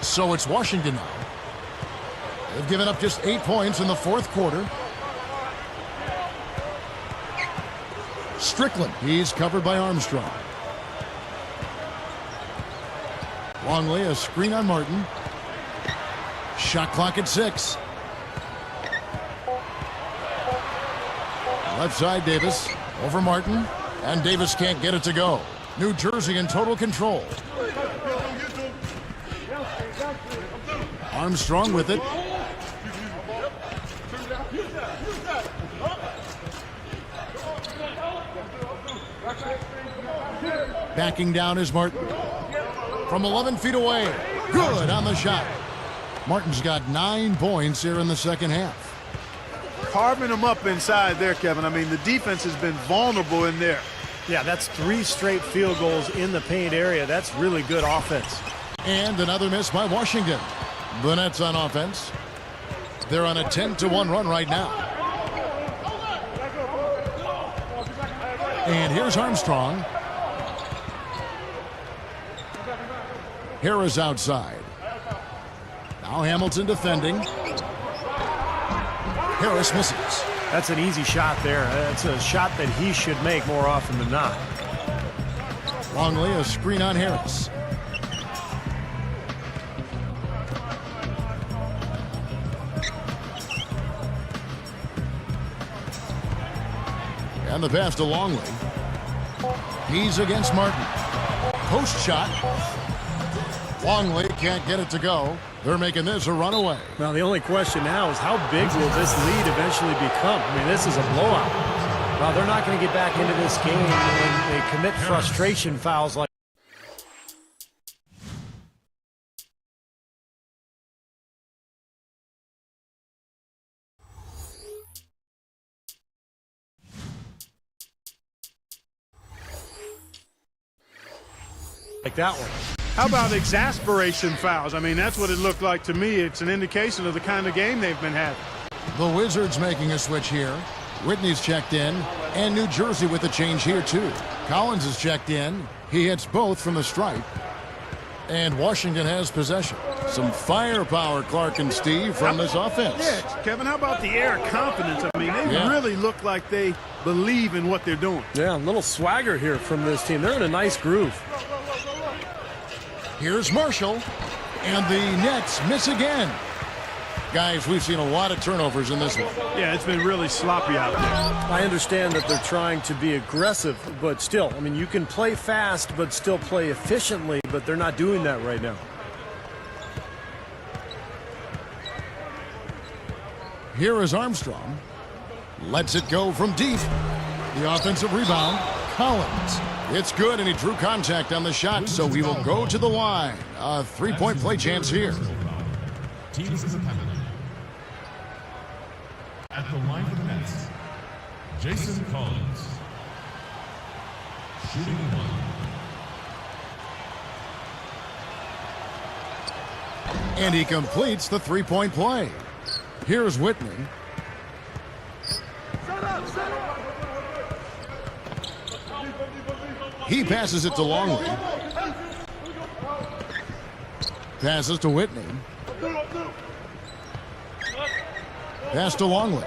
[SPEAKER 1] So it's Washington now. They've given up just 8 points in the fourth quarter. Strickland, he's covered by Armstrong. Longley, a screen on Martin. Shot clock at 6. Left side Davis, over Martin, and Davis can't get it to go. New Jersey in total control. Armstrong with it. Backing down is Martin. From 11 feet away. Good on the shot. Martin's got 9 points here in the second half.
[SPEAKER 3] Carving them up inside there, Kevin. I mean, the defense has been vulnerable in there.
[SPEAKER 2] Yeah, that's 3 straight field goals in the paint area. That's really good offense.
[SPEAKER 1] And another miss by Washington. The Nets on offense. They're on a 10-1 run right now. And here's Armstrong. Harris outside. Now Hamilton defending. Harris misses.
[SPEAKER 2] That's an easy shot there. That's a shot that he should make more often than not.
[SPEAKER 1] Longley, a screen on Harris. And the pass to Longley. He's against Martin. Post shot. Longley can't get it to go. They're making this a runaway.
[SPEAKER 2] Now, the only question now is how big will this lead eventually become? I mean, this is a blowout. Well, they're not going to get back into this game when they commit frustration fouls like that one.
[SPEAKER 3] How about exasperation fouls? I mean, that's what it looked like to me. It's an indication of the kind of game they've been having.
[SPEAKER 1] The Wizards making a switch here. Whitney's checked in, and New Jersey with a change here too. Collins is checked in. He hits both from the stripe. And Washington has possession. Some firepower, Clark and Steve, from this offense.
[SPEAKER 3] Yeah, Kevin, how about the air of confidence? I mean, they really look like they believe in what they're doing.
[SPEAKER 2] Yeah, a little swagger here from this team. They're in a nice groove.
[SPEAKER 1] Here's Marshall, and the Nets miss again. Guys, we've seen a lot of turnovers in this one.
[SPEAKER 3] Yeah, it's been really sloppy out there.
[SPEAKER 2] I understand that they're trying to be aggressive, but still, I mean, you can play fast but still play efficiently, but they're not doing that right now.
[SPEAKER 1] Here is Armstrong. Lets it go from deep. The offensive rebound, Collins. It's good, and he drew contact on the shot, so he will go to the line. A 3-point play chance here.
[SPEAKER 5] Teams in the penalty. At the line for the Nets, Jason Collins. Shooting 1.
[SPEAKER 1] And he completes the 3-point play. Here's Whitney. He passes it to Longley. Passes to Whitney. Pass to Longley.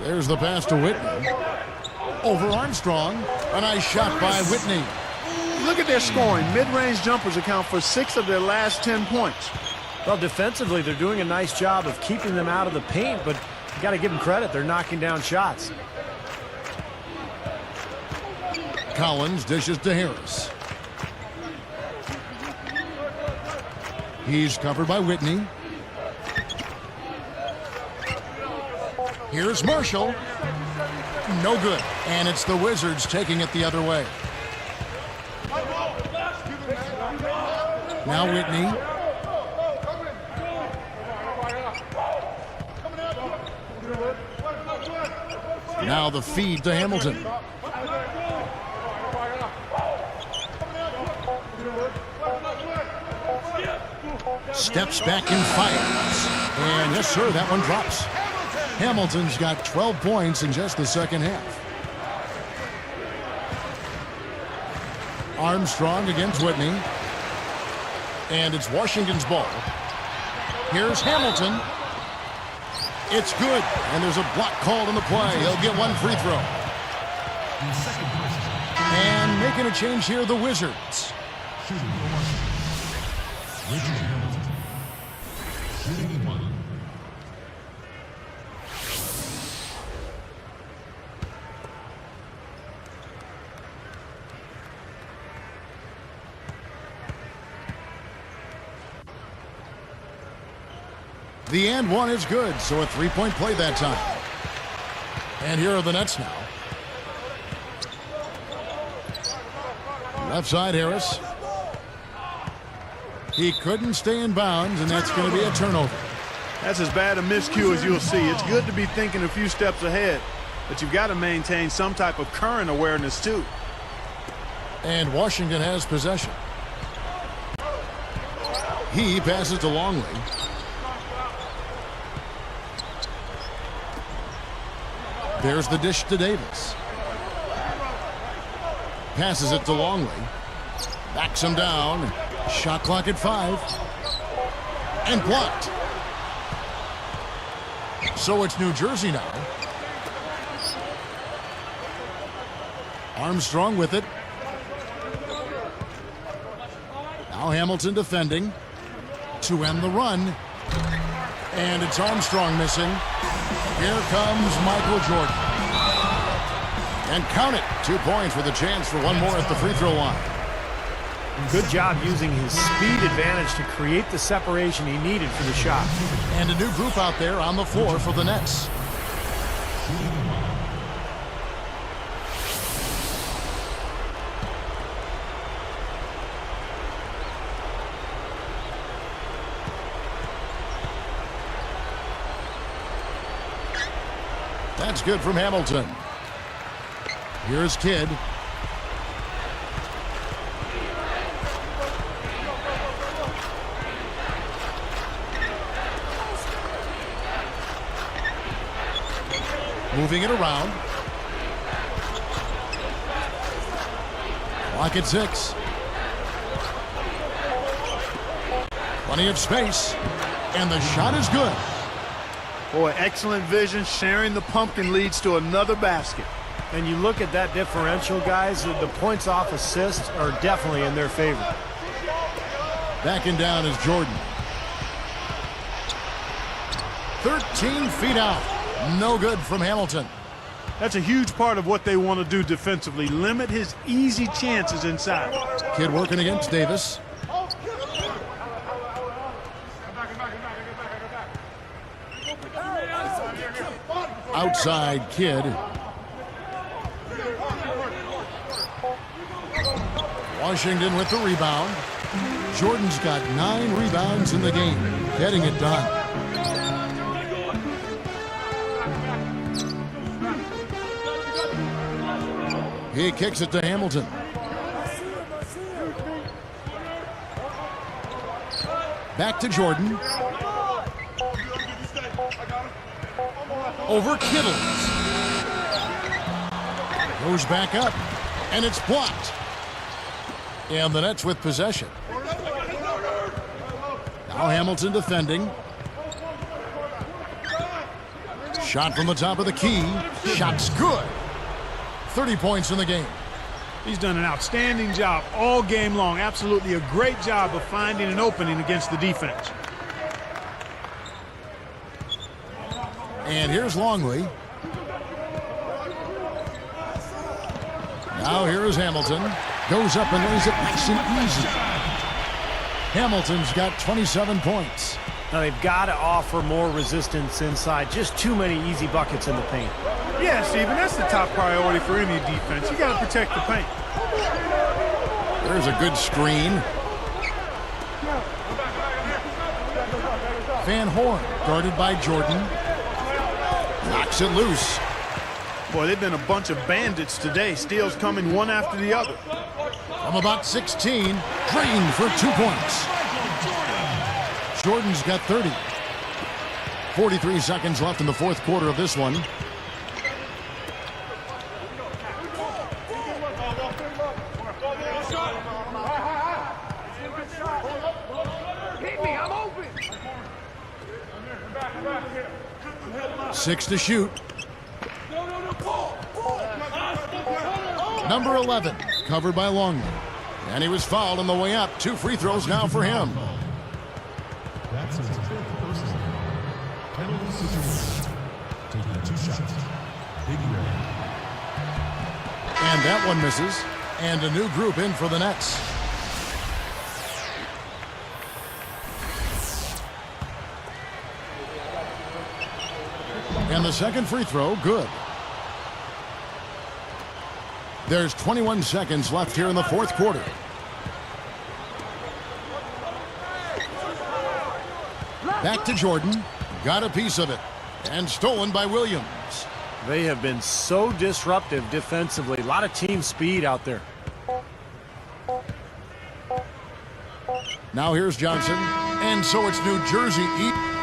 [SPEAKER 1] There's the pass to Whitney. Over Armstrong. A nice shot by Whitney.
[SPEAKER 3] Look at their scoring. Mid-range jumpers account for 6 of their last 10 points.
[SPEAKER 2] Well, defensively, they're doing a nice job of keeping them out of the paint, but you got to give them credit. They're knocking down shots.
[SPEAKER 1] Collins dishes to Harris. He's covered by Whitney. Here's Marshall. No good. And it's the Wizards taking it the other way. Now Whitney. Now the feed to Hamilton. Steps back and fires. And yes, sir, that one drops. Hamilton's got 12 points in just the second half. Armstrong against Whitney. And it's Washington's ball. Here's Hamilton. It's good. And there's a block called on the play. He'll get one free throw. And making a change here, the Wizards.
[SPEAKER 5] Shooting for Washington. Richard Hamilton. Shooting 1.
[SPEAKER 1] The and one is good, so a 3-point play that time. And here are the Nets now. Left side, Harris. He couldn't stay in bounds, and that's going to be a turnover.
[SPEAKER 3] That's as bad a miscue as you'll see. It's good to be thinking a few steps ahead, but you've got to maintain some type of current awareness too.
[SPEAKER 1] And Washington has possession. He passes to Longley. There's the dish to Davis. Passes it to Longley. Backs him down. Shot clock at 5. And blocked. So it's New Jersey now. Armstrong with it. Now Hamilton defending to end the run. And it's Armstrong missing. Here comes Michael Jordan. And count it. 2 points with a chance for one more at the free throw line.
[SPEAKER 2] Good job using his speed advantage to create the separation he needed for the shot.
[SPEAKER 1] And a new group out there on the floor for the Nets. That's good from Hamilton. Here's Kidd. Moving it around. Clock at 6. Plenty of space. And the shot is good.
[SPEAKER 3] Boy, excellent vision. Sharing the pumpkin leads to another basket.
[SPEAKER 2] And you look at that differential, guys, the points off assists are definitely in their favor.
[SPEAKER 1] Backing down is Jordan. 13 feet out. No good from Hamilton.
[SPEAKER 3] That's a huge part of what they want to do defensively. Limit his easy chances inside.
[SPEAKER 1] Kidd working against Davis. Outside Kidd. Washington with the rebound. Jordan's got 9 rebounds in the game. Getting it done. He kicks it to Hamilton. Back to Jordan. Over Kittles. Goes back up. And it's blocked. And the Nets with possession. Now Hamilton defending. Shot from the top of the key. Shot's good. 30 points in the game.
[SPEAKER 3] He's done an outstanding job all game long. Absolutely a great job of finding an opening against the defense.
[SPEAKER 1] And here's Longley. Now here is Hamilton. Goes up and lays it nice and easy. Hamilton's got 27 points.
[SPEAKER 2] Now they've got to offer more resistance inside. Just too many easy buckets in the paint.
[SPEAKER 3] Yeah, Stephen, that's the top priority for any defense. You got to protect the paint.
[SPEAKER 1] There's a good screen. Van Horn guarded by Jordan. Knocks it loose.
[SPEAKER 3] Boy, they've been a bunch of bandits today. Steals coming one after the other.
[SPEAKER 1] From about 16, Green for 2 points. Jordan's got 30. 43 seconds left in the fourth quarter of this one. Six to shoot. Number 11, covered by Longley. And he was fouled on the way up. 2 free throws now for him.
[SPEAKER 5] That's his fifth personal. Penalty situation. Taking 2 shots. Big Red.
[SPEAKER 1] And that one misses. And a new group in for the Nets. And the second free throw, good. There's 21 seconds left here in the fourth quarter. Back to Jordan. Got a piece of it. And stolen by Williams.
[SPEAKER 2] They have been so disruptive defensively. A lot of team speed out there.
[SPEAKER 1] Now here's Johnson. And so it's New Jersey.